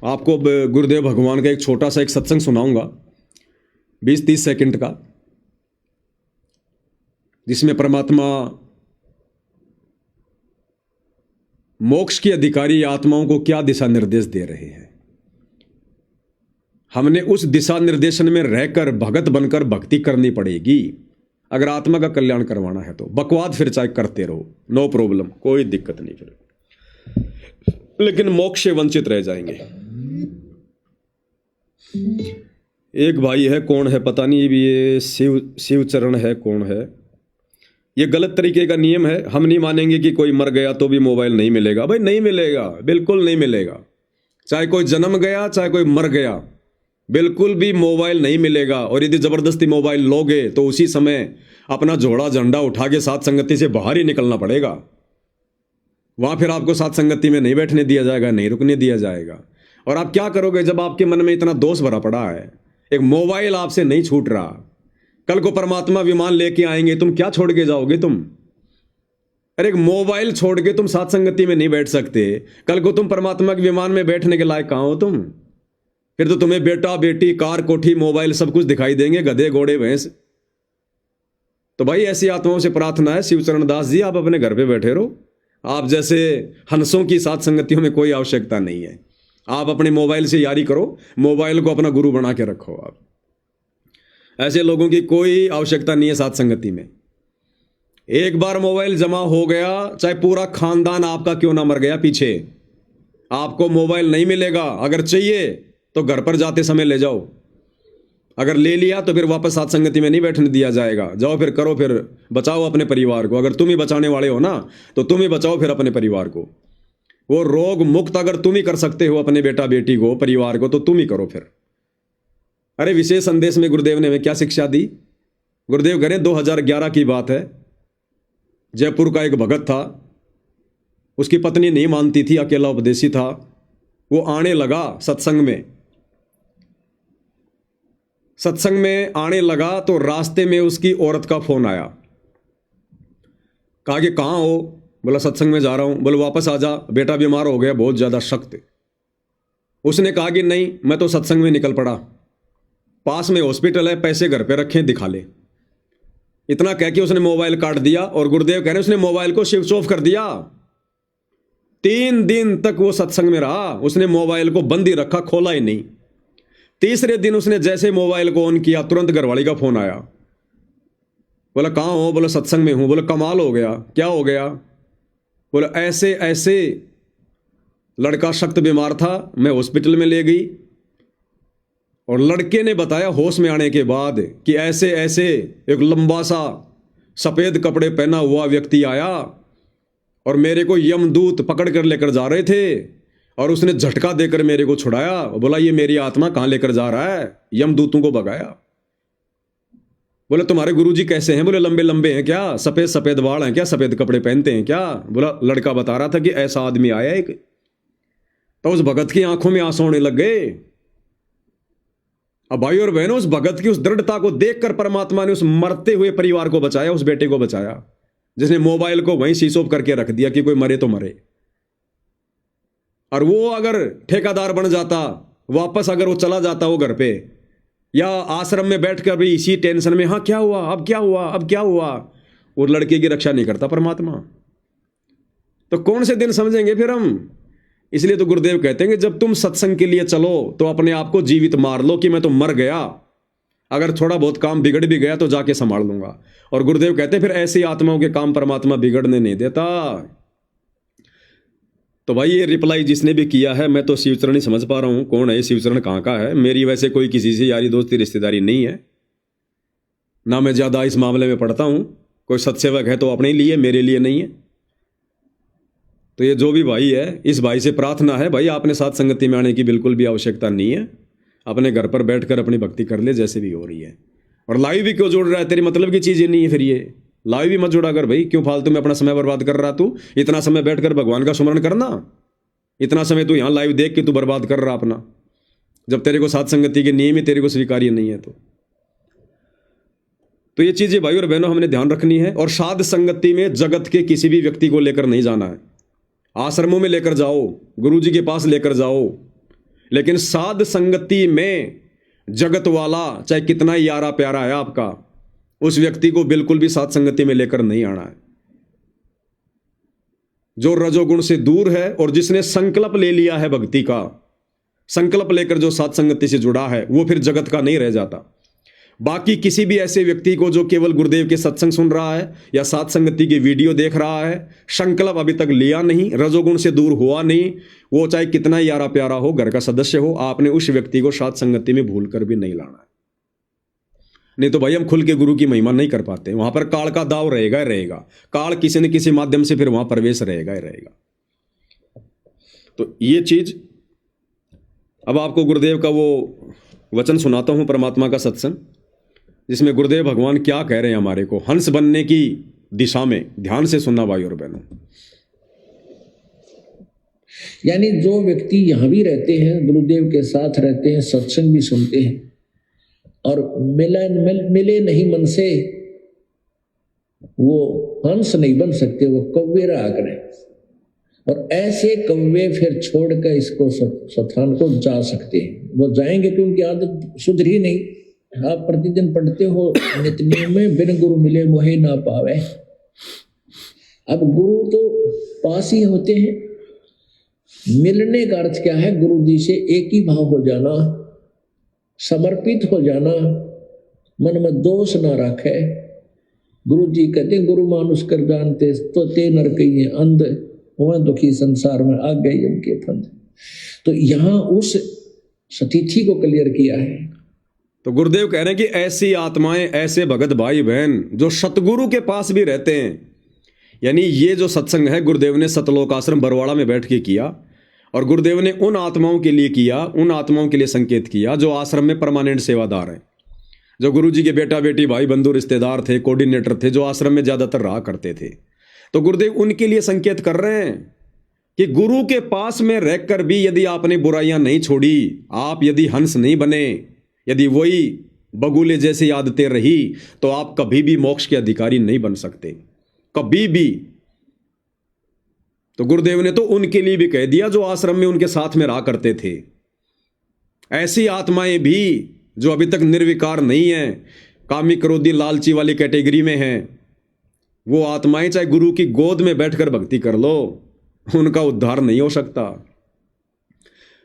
आपको गुरुदेव भगवान का एक छोटा सा एक सत्संग सुनाऊंगा 20-30 सेकंड का, जिसमें परमात्मा मोक्ष की अधिकारी आत्माओं को क्या दिशा निर्देश दे रहे हैं। हमने उस दिशा निर्देशन में रहकर भगत बनकर भक्ति करनी पड़ेगी अगर आत्मा का कल्याण करवाना है। तो बकवाद फिर चाहे करते रहो, नो प्रॉब्लम, कोई दिक्कत नहीं। फिर लेकिन मोक्ष से वंचित रह जाएंगे। एक भाई है, कौन है पता नहीं, ये शिव चरण है, कौन है, ये गलत तरीके का नियम है। हम नहीं मानेंगे कि कोई मर गया तो भी मोबाइल नहीं मिलेगा। भाई नहीं मिलेगा, बिल्कुल नहीं मिलेगा। चाहे कोई जन्म गया, चाहे कोई मर गया, बिल्कुल भी मोबाइल नहीं मिलेगा। और यदि जबरदस्ती मोबाइल लोगे तो उसी समय अपना झोड़ा झंडा उठा के साथ संगति से बाहर ही निकलना पड़ेगा। वहां फिर आपको साथ संगति में नहीं बैठने दिया जाएगा, नहीं रुकने दिया जाएगा। और आप क्या करोगे जब आपके मन में इतना दोष भरा पड़ा है? एक मोबाइल आपसे नहीं छूट रहा, कल को परमात्मा विमान लेके आएंगे, तुम क्या छोड़ के जाओगे तुम? अरे एक मोबाइल छोड़ के तुम साथ संगति में नहीं बैठ सकते, कल को तुम परमात्मा के विमान में बैठने के लायक कहां हो तुम? फिर तो तुम्हें बेटा बेटी कार कोठी मोबाइल सब कुछ दिखाई देंगे, गधे घोड़े भैंस। तो भाई ऐसी आत्माओं से प्रार्थना है, शिवचरण दास जी आप अपने घर पे बैठे रहो। आप जैसे हंसों की साथ संगतियों में कोई आवश्यकता नहीं है। आप अपने मोबाइल से यारी करो, मोबाइल को अपना गुरु बना के रखो। आप ऐसे लोगों की कोई आवश्यकता नहीं है साथ संगति में। एक बार मोबाइल जमा हो गया, चाहे पूरा खानदान आपका क्यों ना मर गया पीछे, आपको मोबाइल नहीं मिलेगा। अगर चाहिए तो घर पर जाते समय ले जाओ, अगर ले लिया तो फिर वापस साथ संगति में नहीं बैठने दिया जाएगा। जाओ फिर करो, फिर बचाओ अपने परिवार को। अगर तुम ही बचाने वाले हो ना तो तुम ही बचाओ फिर अपने परिवार को। वो रोग मुक्त अगर तुम ही कर सकते हो अपने बेटा बेटी को, परिवार को, तो तुम ही करो फिर। अरे विशेष संदेश में गुरुदेव ने हमें क्या शिक्षा दी? गुरुदेव कह रहे 2011 की बात है, जयपुर का एक भगत था, उसकी पत्नी नहीं मानती थी, अकेला उपदेशी था। वो आने लगा सत्संग में आने लगा तो रास्ते में उसकी औरत का फोन आया। कहा कि कहाँ हो? बोला सत्संग में जा रहा हूं। बोले वापस आ जा, बेटा बीमार हो गया बहुत ज्यादा सख्त। उसने कहा कि नहीं, मैं तो सत्संग में निकल पड़ा, पास में हॉस्पिटल है, पैसे घर पे रखे, दिखा ले। इतना कह के उसने मोबाइल काट दिया। और गुरुदेव कह रहे उसने मोबाइल को स्विच ऑफ कर दिया। 3 दिन तक वो सत्संग में रहा, उसने मोबाइल को बंद ही रखा, खोला ही नहीं। तीसरे दिन उसने जैसे मोबाइल को ऑन किया, तुरंत घरवाली का फोन आया। बोला कहाँ हो? बोला सत्संग में हूं। बोला कमाल हो गया, क्या हो गया? बोला ऐसे ऐसे लड़का सख्त बीमार था, मैं हॉस्पिटल में ले गई और लड़के ने बताया होश में आने के बाद कि ऐसे ऐसे एक लंबा सा सफेद कपड़े पहना हुआ व्यक्ति आया और मेरे को यमदूत पकड़ कर लेकर जा रहे थे और उसने झटका देकर मेरे को छुड़ाया। बोला ये मेरी आत्मा कहां लेकर जा रहा है? यमदूतों को भगाया। बोले तुम्हारे गुरुजी कैसे हैं? बोले लंबे लंबे हैं क्या, सफेद सफेद बाल हैं क्या, सफेद कपड़े पहनते हैं क्या? बोला लड़का बता रहा था कि ऐसा आदमी आया एक। तो उस भगत की आंखों में आंसू आने लग गए। अब भाई और बहनों, उस भगत की उस दृढ़ता को देखकर परमात्मा ने उस मरते हुए परिवार को बचाया, उस बेटे को बचाया जिसने मोबाइल को वहीं स्विच ऑफ करके रख दिया कि कोई मरे तो मरे। और वो अगर ठेकेदार बन जाता, वापस अगर वो चला जाता वो घर पे या आश्रम में बैठकर भी इसी टेंशन में, हाँ क्या हुआ, अब क्या हुआ, अब क्या हुआ, वो लड़के की रक्षा नहीं करता परमात्मा, तो कौन से दिन समझेंगे फिर हम? इसलिए तो गुरुदेव कहते हैं कि जब तुम सत्संग के लिए चलो तो अपने आप को जीवित मार लो कि मैं तो मर गया, अगर थोड़ा बहुत काम बिगड़ भी गया तो जाके संभाल लूंगा। और गुरुदेव कहते हैं फिर ऐसी आत्माओं के काम परमात्मा बिगड़ने नहीं देता। तो भाई ये रिप्लाई जिसने भी किया है, मैं तो शिवचरण ही समझ पा रहा हूं। कौन है शिवचरण, कहाँ का है? मेरी वैसे कोई किसी से यारी दोस्ती रिश्तेदारी नहीं है, ना मैं ज्यादा इस मामले में पढ़ता हूं। कोई सत्सेवक है तो अपने लिए, मेरे लिए नहीं है। तो ये जो भी भाई है, इस भाई से प्रार्थना है, भाई आपने साथ संगति में आने की बिल्कुल भी आवश्यकता नहीं है। अपने घर पर बैठकर अपनी भक्ति कर ले जैसे भी हो रही है। और लाइव भी क्यों जोड़ रहा है? तेरी मतलब की चीजें नहीं है फिर ये लाइव भी मत जोड़ा कर भाई। क्यों फालतू में अपना समय बर्बाद कर रहा तू? इतना समय बैठकर भगवान का स्मरण करना, इतना समय तू यहां लाइव देख के तू बर्बाद कर रहा अपना, जब तेरे को साथ संगति के नियम ही तेरे को स्वीकार्य नहीं है। तो ये चीजें भाई और बहनों हमने ध्यान रखनी है। और साध संगति में जगत के किसी भी व्यक्ति को लेकर नहीं जाना है। आश्रमों में लेकर जाओ, गुरुजी के पास लेकर जाओ, लेकिन साध संगति में जगत वाला चाहे कितना ही यारा प्यारा है आपका, उस व्यक्ति को बिल्कुल भी साथ संगति में लेकर नहीं आना है। जो रजोगुण से दूर है और जिसने संकल्प ले लिया है भक्ति का, संकल्प लेकर जो साथ संगति से जुड़ा है, वो फिर जगत का नहीं रह जाता। बाकी किसी भी ऐसे व्यक्ति को जो केवल गुरुदेव के सत्संग सुन रहा है या सात संगति की वीडियो देख रहा है, संकल्प अभी तक लिया नहीं, रजोगुण से दूर हुआ नहीं, वो चाहे कितना ही यारा प्यारा हो, घर का सदस्य हो, आपने उस व्यक्ति को सात संगति में भूल कर भी नहीं लाना है। नहीं तो भाई हम खुल के गुरु की महिमा नहीं कर पाते। वहां पर काल का दाव रहेगा ही रहेगा, काल किसी न किसी माध्यम से फिर वहां प्रवेश रहेगा ही रहेगा। तो ये चीज, अब आपको गुरुदेव का वो वचन सुनाता हूं, परमात्मा का सत्संग, जिसमें गुरुदेव भगवान क्या कह रहे हैं हमारे को हंस बनने की दिशा में। ध्यान से सुनना भाई और बहनों। यानी जो व्यक्ति यहां भी रहते हैं, गुरुदेव के साथ रहते हैं, सत्संग भी सुनते हैं और मिले नहीं मन से, वो हंस नहीं बन सकते, वो कौवे रहा करें। और ऐसे कौवे फिर छोड़कर इसको स्थान को जा सकते हैं। वो जाएंगे क्योंकि आदत सुधरी नहीं। आप प्रतिदिन पढ़ते हो नित्य में, बिन गुरु मिले मोहे ना पावे। अब गुरु तो पास ही होते हैं। मिलने का अर्थ क्या है? गुरु जी से एक ही भाव हो जाना, समर्पित हो जाना, मन में दोष ना रखे। गुरु जी कहते गुरु मानुष कर जानते तो ते नर कहिए अंध, वह दुखी संसार में आ गए उनके फंद। तो यहां उस स्थिति को क्लियर किया है। तो गुरुदेव कह रहे हैं कि ऐसी आत्माएं, ऐसे भगत भाई बहन जो सतगुरु के पास भी रहते हैं, यानी ये जो सत्संग है गुरुदेव ने सतलोक आश्रम बरवाड़ा में बैठ के किया, और गुरुदेव ने उन आत्माओं के लिए किया, उन आत्माओं के लिए संकेत किया जो आश्रम में परमानेंट सेवादार हैं, जो गुरु जी के बेटा बेटी भाई बंधु रिश्तेदार थे, कोऑर्डिनेटर थे, जो आश्रम में ज्यादातर रहा करते थे। तो गुरुदेव उनके लिए संकेत कर रहे हैं कि गुरु के पास में रहकर भी यदि आपने बुराइयां नहीं छोड़ी, आप यदि हंस नहीं बने, यदि वही बगुले जैसी आदतें रही, तो आप कभी भी मोक्ष के अधिकारी नहीं बन सकते, कभी भी। तो गुरुदेव ने तो उनके लिए भी कह दिया जो आश्रम में उनके साथ में रहा करते थे। ऐसी आत्माएं भी जो अभी तक निर्विकार नहीं है, कामी क्रोधी लालची वाली कैटेगरी में हैं, वो आत्माएं चाहे गुरु की गोद में बैठकर भक्ति कर लो, उनका उद्धार नहीं हो सकता।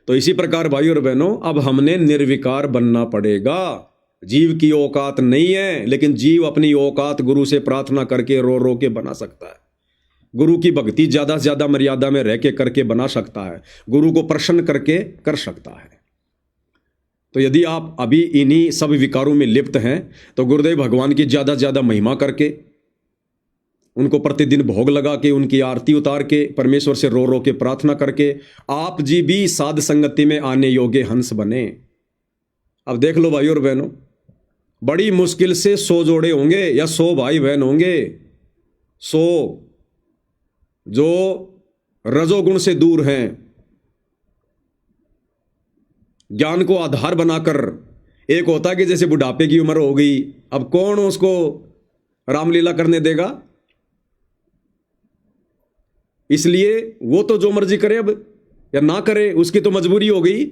तो इसी प्रकार भाई और बहनों, अब हमने निर्विकार बनना पड़ेगा। जीव की औकात नहीं है, लेकिन जीव अपनी औकात गुरु से प्रार्थना करके रो रो के बना सकता है। गुरु की भक्ति ज्यादा से ज्यादा मर्यादा में रह के करके बना सकता है, गुरु को प्रसन्न करके कर सकता है। तो यदि आप अभी इन्हीं सब विकारों में लिप्त हैं, तो गुरुदेव भगवान की ज्यादा से ज्यादा महिमा करके, उनको प्रतिदिन भोग लगा के, उनकी आरती उतार के, परमेश्वर से रो रो के प्रार्थना करके आप जी भी साध संगति में आने योग्य हंस बने। अब देख लो भाई और बहनों, बड़ी मुश्किल से 100 जोड़े होंगे या 100 भाई बहन होंगे, 100 जो रजोगुण से दूर हैं, ज्ञान को आधार बनाकर। एक होता कि जैसे बुढ़ापे की उम्र हो गई, अब कौन उसको रामलीला करने देगा, इसलिए वो तो जो मर्जी करे अब या ना करे, उसकी तो मजबूरी हो गई।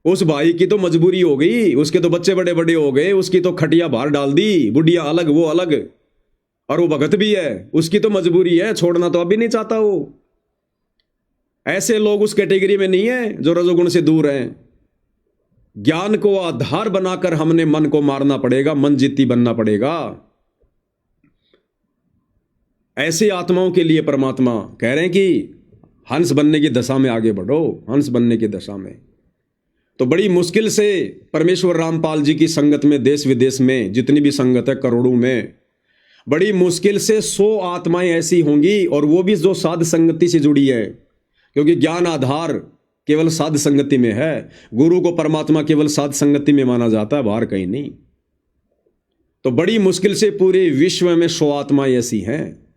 उस भाई की तो मजबूरी हो गई, उसके तो बच्चे बड़े बड़े हो गए, उसकी तो खटिया बाहर डाल दी, बुढ़िया अलग वो अलग, और वो भगत भी है, उसकी तो मजबूरी है, छोड़ना तो अभी नहीं चाहता वो। ऐसे लोग उस कैटेगरी में नहीं है जो रजोगुण से दूर हैं। ज्ञान को आधार बनाकर हमने मन को मारना पड़ेगा, मन जीती बनना पड़ेगा। ऐसी आत्माओं के लिए परमात्मा कह रहे हैं कि हंस बनने की दशा में आगे बढ़ो, हंस बनने की दशा में। तो बड़ी मुश्किल से परमेश्वर रामपाल जी की संगत में, देश विदेश में जितनी भी संगत है करोड़ों में, बड़ी मुश्किल से 100 आत्माएं ऐसी होंगी, और वो भी जो साध संगति से जुड़ी है, क्योंकि ज्ञान आधार केवल साध संगति में है। गुरु को परमात्मा केवल साध संगति में माना जाता है, बाहर कहीं नहीं। तो बड़ी मुश्किल से पूरे विश्व में 100 आत्माएं ऐसी हैं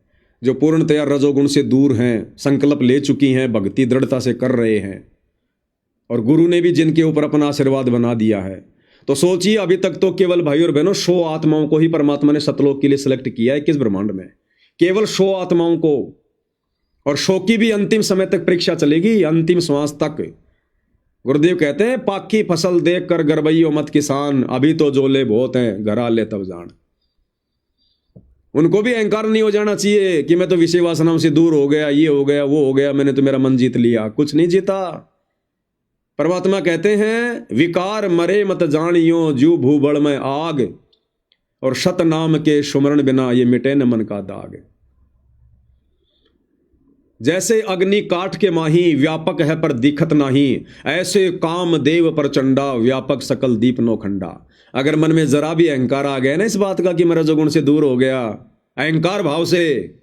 जो पूर्णतया रजोगुण से दूर हैं, संकल्प ले चुकी हैं, भक्ति दृढ़ता से कर रहे हैं, और गुरु ने भी जिनके ऊपर अपना आशीर्वाद बना दिया है। तो सोचिए, अभी तक तो केवल भाई और बहनों 100 आत्माओं को ही परमात्मा ने सतलोक के लिए सिलेक्ट किया है, किस ब्रह्मांड में, केवल 100 आत्माओं को। और 100 की भी अंतिम समय तक परीक्षा चलेगी, अंतिम श्वास तक। गुरुदेव कहते हैं, पाकी फसल देख कर गरबैयो मत किसान, अभी तो जोले बहुत हैं, घर आ ले तब जान। उनको भी अहंकार नहीं हो जाना चाहिए कि मैं तो विषय वासनाओं से दूर हो गया, ये हो गया, वो हो गया, मैंने तो मेरा मन जीत लिया। कुछ नहीं जीता। परमात्मा कहते हैं विकार मरे मत जानियो जू भूबड़ में आग, और शत नाम के सुमरण बिना ये मिटे न मन का दाग। जैसे अग्नि काठ के माही व्यापक है पर दिखत नाही, ऐसे काम देव प्रचंडा व्यापक सकल दीप नोखंडा। अगर मन में जरा भी अहंकार आ गया ना इस बात का कि मेरा जो गुण से दूर हो गया, अहंकार भाव से,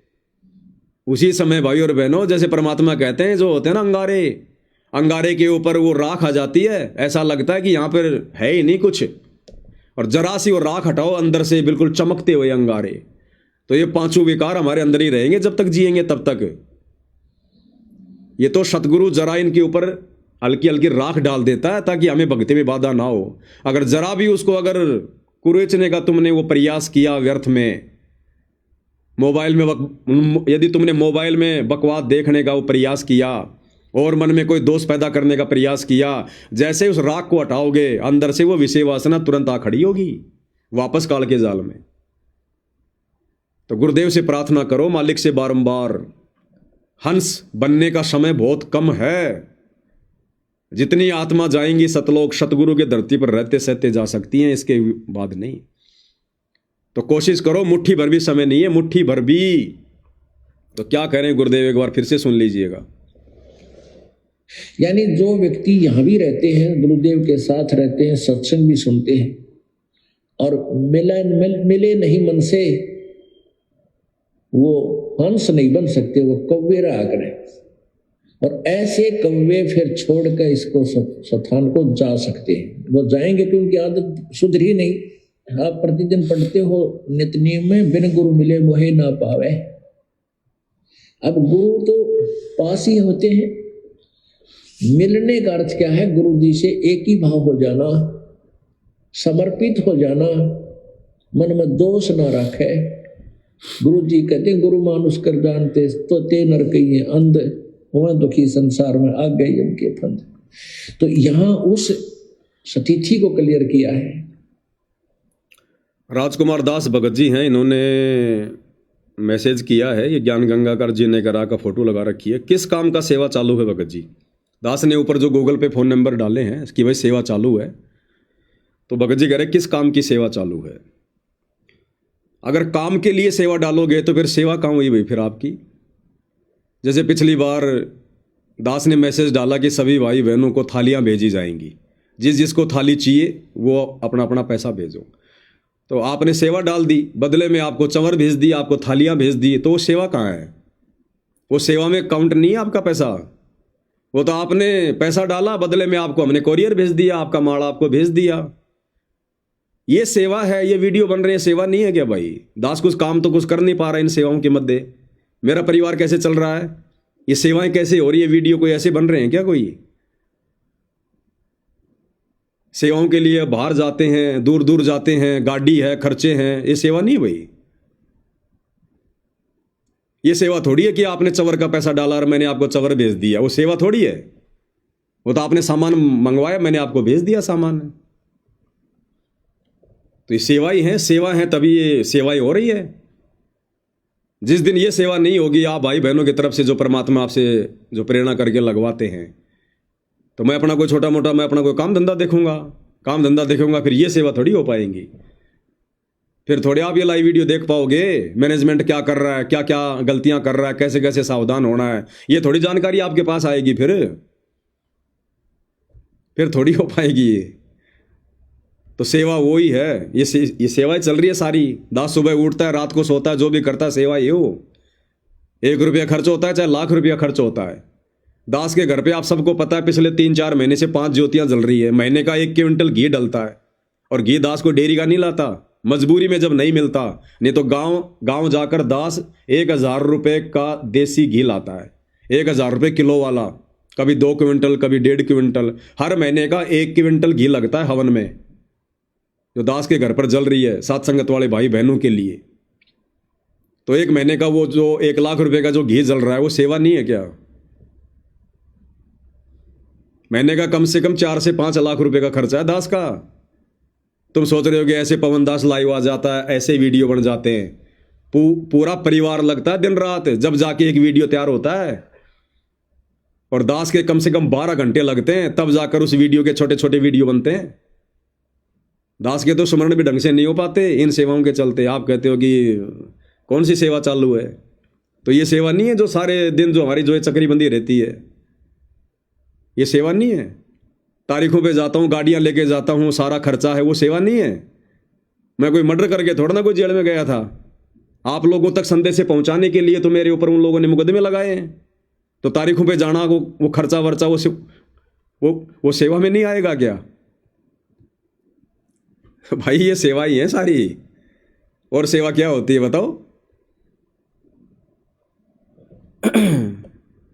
उसी समय भाई और बहनों जैसे परमात्मा कहते हैं जो होते हैं ना अंगारे, अंगारे के ऊपर वो राख आ जाती है, ऐसा लगता है कि यहां पर है ही नहीं कुछ, और जरा सी वो राख हटाओ अंदर से बिल्कुल चमकते हुए अंगारे। तो ये पांचों विकार हमारे अंदर ही रहेंगे जब तक जिएंगे तब तक। ये तो सतगुरु जरा इनके ऊपर हल्की हल्की राख डाल देता है ताकि हमें भक्ति में बाधा ना हो। अगर जरा भी उसको अगर कुरेचने का तुमने वो प्रयास किया व्यर्थ में, मोबाइल में यदि तुमने मोबाइल में बकवास देखने का वो प्रयास किया और मन में कोई दोष पैदा करने का प्रयास किया, जैसे उस राख को हटाओगे अंदर से वो विषय वासना तुरंत आ खड़ी होगी वापस काल के जाल में। तो गुरुदेव से प्रार्थना करो, मालिक से बारंबार, हंस बनने का समय बहुत कम है। जितनी आत्मा जाएंगी सतलोक सतगुरु के धरती पर रहते सहते जा सकती हैं, इसके बाद नहीं। तो कोशिश करो, मुट्ठी भर भी समय नहीं है, मुट्ठी भर भी। तो क्या कह रहे हैं गुरुदेव, एक बार फिर से सुन लीजिएगा। यानी जो व्यक्ति यहां भी रहते हैं, गुरुदेव के साथ रहते हैं, सत्संग भी सुनते हैं और मिले नहीं मन से, वो हंस नहीं बन सकते, वो कौवे रहा करें। और ऐसे कौवे फिर छोड़कर इसको स्थान को जा सकते हैं। वो जाएंगे क्योंकि आदत सुधरी नहीं। आप प्रतिदिन पढ़ते हो नित्य में, बिन गुरु मिले मोहे ना पावे। अब गुरु तो पास ही होते हैं। मिलने का अर्थ क्या है? गुरु जी से एक ही भाव हो जाना, समर्पित हो जाना, मन में दोष ना रखे। गुरु जी कहते गुरु मानुष कर जानते तो ते नर कहिए अंध, वह दुखी संसार में आ गए उनके फंद। तो यहां उस स्थिति को क्लियर किया है। राजकुमार दास भगत जी हैं, इन्होंने मैसेज किया है, ये ज्ञान गंगा कर जी ने करा का फोटो लगा रखी है। किस काम का सेवा चालू है भगत जी? दास ने ऊपर जो गूगल पे फ़ोन नंबर डाले हैं कि भाई सेवा चालू है, तो भगत जी कह रहे किस काम की सेवा चालू है। अगर काम के लिए सेवा डालोगे तो फिर सेवा कहाँ हुई भाई फिर आपकी? जैसे पिछली बार दास ने मैसेज डाला कि सभी भाई बहनों को थालियां भेजी जाएंगी, जिस जिसको थाली चाहिए वो अपना अपना पैसा भेजो। तो आपने सेवा डाल दी, बदले में आपको चंवर भेज दी, आपको थालियां भेज दी, तो वो सेवा कहाँ है? वो सेवा में काउंट नहीं है आपका पैसा। वो तो आपने पैसा डाला, बदले में आपको हमने कोरियर भेज दिया, आपका माल आपको भेज दिया। ये सेवा है? ये वीडियो बन रहे हैं, सेवा नहीं है क्या भाई? दास कुछ काम तो कुछ कर नहीं पा रहा इन सेवाओं के मध्य। मेरा परिवार कैसे चल रहा है? ये सेवाएं कैसे हो रही है? वीडियो कोई ऐसे बन रहे हैं क्या? कोई सेवाओं के लिए बाहर जाते हैं, दूर दूर जाते हैं, गाड़ी है, खर्चे हैं, ये सेवा नहीं भाई। ये सेवा थोड़ी है कि आपने चवर का पैसा डाला और मैंने आपको चवर भेज दिया, वो सेवा थोड़ी है। वो तो आपने सामान मंगवाया, मैंने आपको भेज दिया सामान। तो ये सेवा ही है, सेवा है तभी ये सेवाएं हो रही है। जिस दिन ये सेवा नहीं होगी, आप भाई बहनों की तरफ से जो परमात्मा आपसे जो प्रेरणा करके लगवाते हैं, तो मैं अपना कोई छोटा मोटा मैं अपना कोई काम धंधा देखूंगा, फिर ये सेवा थोड़ी हो पाएंगी। फिर थोड़े आप ये लाइव वीडियो देख पाओगे, मैनेजमेंट क्या कर रहा है, क्या क्या गलतियां कर रहा है, कैसे कैसे सावधान होना है, ये थोड़ी जानकारी आपके पास आएगी। फिर थोड़ी हो पाएगी ये। तो सेवा वो ही है, ये सेवाएं चल रही है सारी। दास सुबह उठता है, रात को सोता है, जो भी करता है सेवा ये हो। 1 रुपया खर्च होता है, चाहे लाख रुपया खर्च होता है। दास के घर पे आप सबको पता है पिछले 3-4 महीने से 5 ज्योतियां जल रही है। महीने का 1 क्विंटल घी डलता है, और घी दास को डेयरी का नहीं लाता, मजबूरी में जब नहीं मिलता, नहीं तो गांव जाकर दास 1000 रुपये का देसी घी लाता है। 1000 रुपये किलो वाला, कभी 2 क्विंटल, कभी 1.5 क्विंटल। हर महीने का 1 क्विंटल घी लगता है हवन में, जो दास के घर पर जल रही है सात संगत वाले भाई बहनों के लिए। तो 1 महीने का वो जो 1 लाख रुपए का जो घी जल रहा है, वो सेवा नहीं है क्या? महीने का कम से कम 4 से 5 लाख रुपए का खर्चा है दास का। तुम सोच रहे हो कि ऐसे पवन दास लाइव आ जाता है, ऐसे वीडियो बन जाते हैं, पूरा परिवार लगता है दिन रात, जब जाके एक वीडियो तैयार होता है। और दास के कम से कम 12 घंटे लगते हैं, तब जाकर उस वीडियो के छोटे छोटे वीडियो बनते हैं। दास के तो स्मरण भी ढंग से नहीं हो पाते इन सेवाओं के चलते। आप कहते हो कि कौन सी सेवा चालू है, तो ये सेवा नहीं है जो सारे दिन जो हमारी जो है चक्री बंदी रहती है, ये सेवा नहीं है। तारीखों पे जाता हूँ, गाड़ियाँ लेके जाता हूँ, सारा खर्चा है, वो सेवा नहीं है। मैं कोई मर्डर करके थोड़ा ना कोई जेल में गया था। आप लोगों तक संदेश से पहुंचाने के लिए तो मेरे ऊपर उन लोगों ने मुकदमे लगाए हैं। तो तारीखों पे जाना, वो खर्चा वर्चा, वो सेवा में नहीं आएगा क्या? भाई ये सेवा ही है सारी, और सेवा क्या होती है बताओ?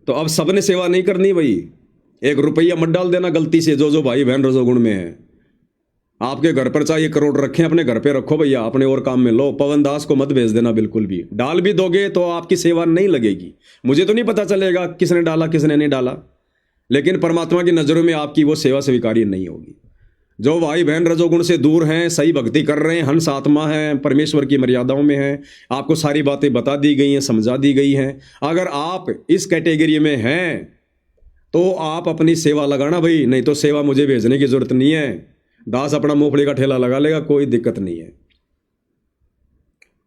तो अब सबने सेवा नहीं करनी भाई। 1 रुपया मत डाल देना गलती से, जो भाई बहन रजोगुण में है। आपके घर पर चाहे करोड़ रखें, अपने घर पे रखो भैया, अपने और काम में लो। पवन दास को मत भेज देना बिल्कुल भी। डाल भी दोगे तो आपकी सेवा नहीं लगेगी। मुझे तो नहीं पता चलेगा किसने डाला किसने नहीं डाला, लेकिन परमात्मा की नजरों में आपकी वो सेवा स्वीकार्य नहीं होगी। जो भाई बहन रजोगुण से दूर हैं, सही भक्ति कर रहे हैं, हंस आत्मा हैं, परमेश्वर की मर्यादाओं में हैं, आपको सारी बातें बता दी गई हैं, समझा दी गई हैं। अगर आप इस कैटेगरी में हैं तो आप अपनी सेवा लगाना भाई, नहीं तो सेवा मुझे भेजने की जरूरत नहीं है। दास अपना मूंगफली का ठेला लगा लेगा, कोई दिक्कत नहीं है।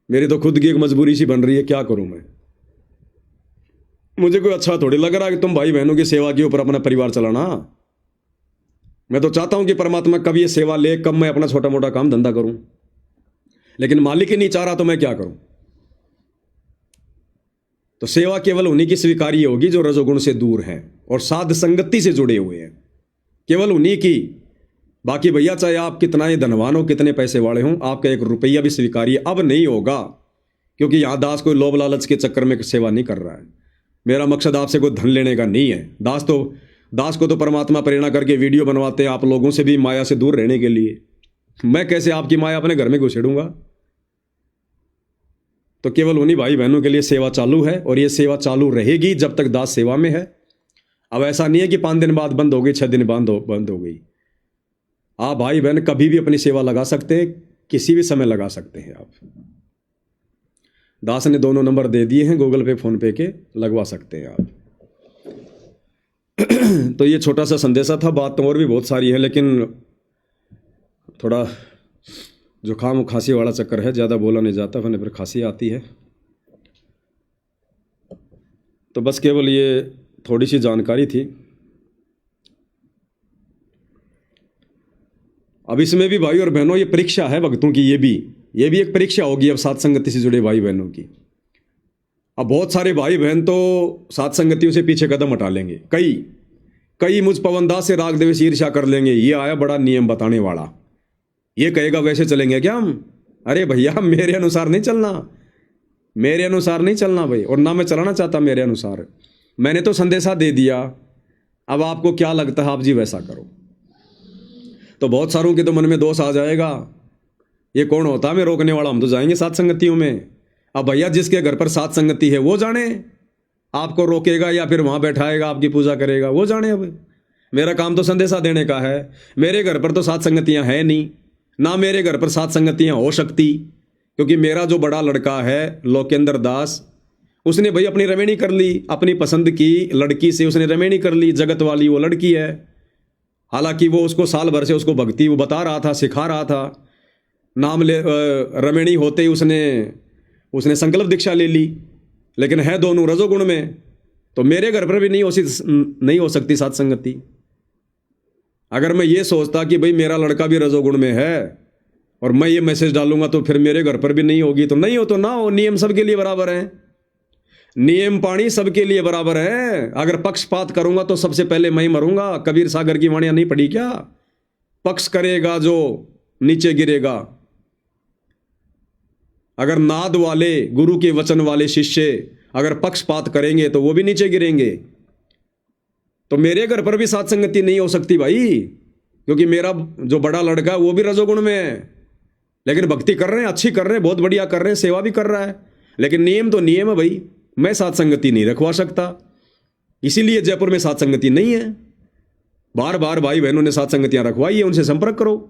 मेरी तो खुद की एक मजबूरी सी बन रही है, क्या करूं मैं? मुझे कोई अच्छा थोड़ी लग रहा है कि तुम भाई बहनों की सेवा के ऊपर अपना परिवार चलाना। मैं तो चाहता हूं कि परमात्मा कब ये सेवा ले, कब मैं अपना छोटा मोटा काम धंधा करूं, लेकिन मालिक ही नहीं चाह रहा तो मैं क्या करूं? तो सेवा केवल उन्हीं की स्वीकार्य होगी जो रजोगुण से दूर हैं और साध संगति से जुड़े हुए हैं, केवल उन्हीं की। बाकी भैया चाहे आप कितना ही धनवान हो, कितने पैसे वाले हों, आपका 1 रुपया भी स्वीकार्य अब नहीं होगा, क्योंकि यहां दास कोई लोभ लालच के चक्कर में सेवा नहीं कर रहा है। मेरा मकसद आपसे कोई धन लेने का नहीं है। दास को तो परमात्मा प्रेरणा करके वीडियो बनवाते हैं आप लोगों से भी माया से दूर रहने के लिए। मैं कैसे आपकी माया अपने घर में घुसेड़ूंगा? तो केवल उन्हीं भाई बहनों के लिए सेवा चालू है, और ये सेवा चालू रहेगी जब तक दास सेवा में है। अब ऐसा नहीं है कि 5 दिन बाद बंद हो गई, 6 दिन बंद हो गई। आप भाई बहन कभी भी अपनी सेवा लगा सकते हैं, किसी भी समय लगा सकते हैं आप। दास ने दोनों नंबर दे दिए हैं, गूगल पे फोन पे के, लगवा सकते हैं आप। तो ये छोटा सा संदेशा था, बात तो और भी बहुत सारी है, लेकिन थोड़ा जुकाम खांसी वाला चक्कर है, ज़्यादा बोला नहीं जाता, वरना फिर खांसी आती है। तो बस केवल ये थोड़ी सी जानकारी थी। अब इसमें भी भाई और बहनों ये परीक्षा है भक्तों की, ये भी एक परीक्षा होगी अब साथ संगति से जुड़े भाई बहनों की। अब बहुत सारे भाई बहन तो साथ संगतियों से पीछे कदम हटा लेंगे, कई मुझ पवनदास से राग देव से ईर्ष्या कर लेंगे। ये आया बड़ा नियम बताने वाला, ये कहेगा वैसे चलेंगे क्या हम? अरे भैया मेरे अनुसार नहीं चलना, मेरे अनुसार नहीं चलना भाई, और ना मैं चलाना चाहता मेरे अनुसार। मैंने तो संदेशा दे दिया, अब आपको क्या लगता है आप जी वैसा करो। तो बहुत सारों के तो मन में दोष आ जाएगा, ये कौन होता है मैं रोकने वाला, हम तो जाएंगे साथ संगतियों में। अब भैया जिसके घर पर साथ संगति है वो जाने, आपको रोकेगा या फिर वहां बैठाएगा आपकी पूजा करेगा, वो जाने। अब मेरा काम तो संदेशा देने का है। मेरे घर पर तो साथ संगतियां है नहीं, ना मेरे घर पर साथ संगतियां हो सकती, क्योंकि मेरा जो बड़ा लड़का है लोकेंद्र दास, उसने भाई अपनी रमेणी कर ली, अपनी पसंद की लड़की से उसने रमेणी कर ली, जगत वाली वो लड़की है। हालांकि वो उसको साल भर से उसको भक्ति वो बता रहा था, सिखा रहा था। नाम ले रमेणी होते ही उसने संकल्प दीक्षा ले ली, लेकिन है दोनों रजोगुण में। तो मेरे घर पर भी नहीं हो सकती साथ संगति। अगर मैं ये सोचता कि भाई मेरा लड़का भी रजोगुण में है और मैं ये मैसेज डालूंगा तो फिर मेरे घर पर भी नहीं होगी, तो नहीं हो तो ना हो। नियम सबके लिए बराबर है, नियम पानी सबके लिए बराबर है। अगर पक्षपात करूंगा तो सबसे पहले मैं ही मरूंगा। कबीर सागर की वाणियां नहीं पढ़ी क्या? पक्ष करेगा जो नीचे गिरेगा। अगर नाद वाले गुरु के वचन वाले शिष्य अगर पक्षपात करेंगे तो वो भी नीचे गिरेंगे। तो मेरे घर पर भी साथ संगति नहीं हो सकती भाई, क्योंकि मेरा जो बड़ा लड़का है वो भी रजोगुण में है, लेकिन भक्ति कर रहे हैं, अच्छी कर रहे हैं, बहुत बढ़िया कर रहे हैं, सेवा भी कर रहा है। लेकिन नियम तो नियम है भाई, मैं साथ संगति नहीं रखवा सकता। इसीलिए जयपुर में साथ संगति नहीं है। बार बार भाई बहनों ने साथ संगतियां रखवाई है, उनसे संपर्क करो।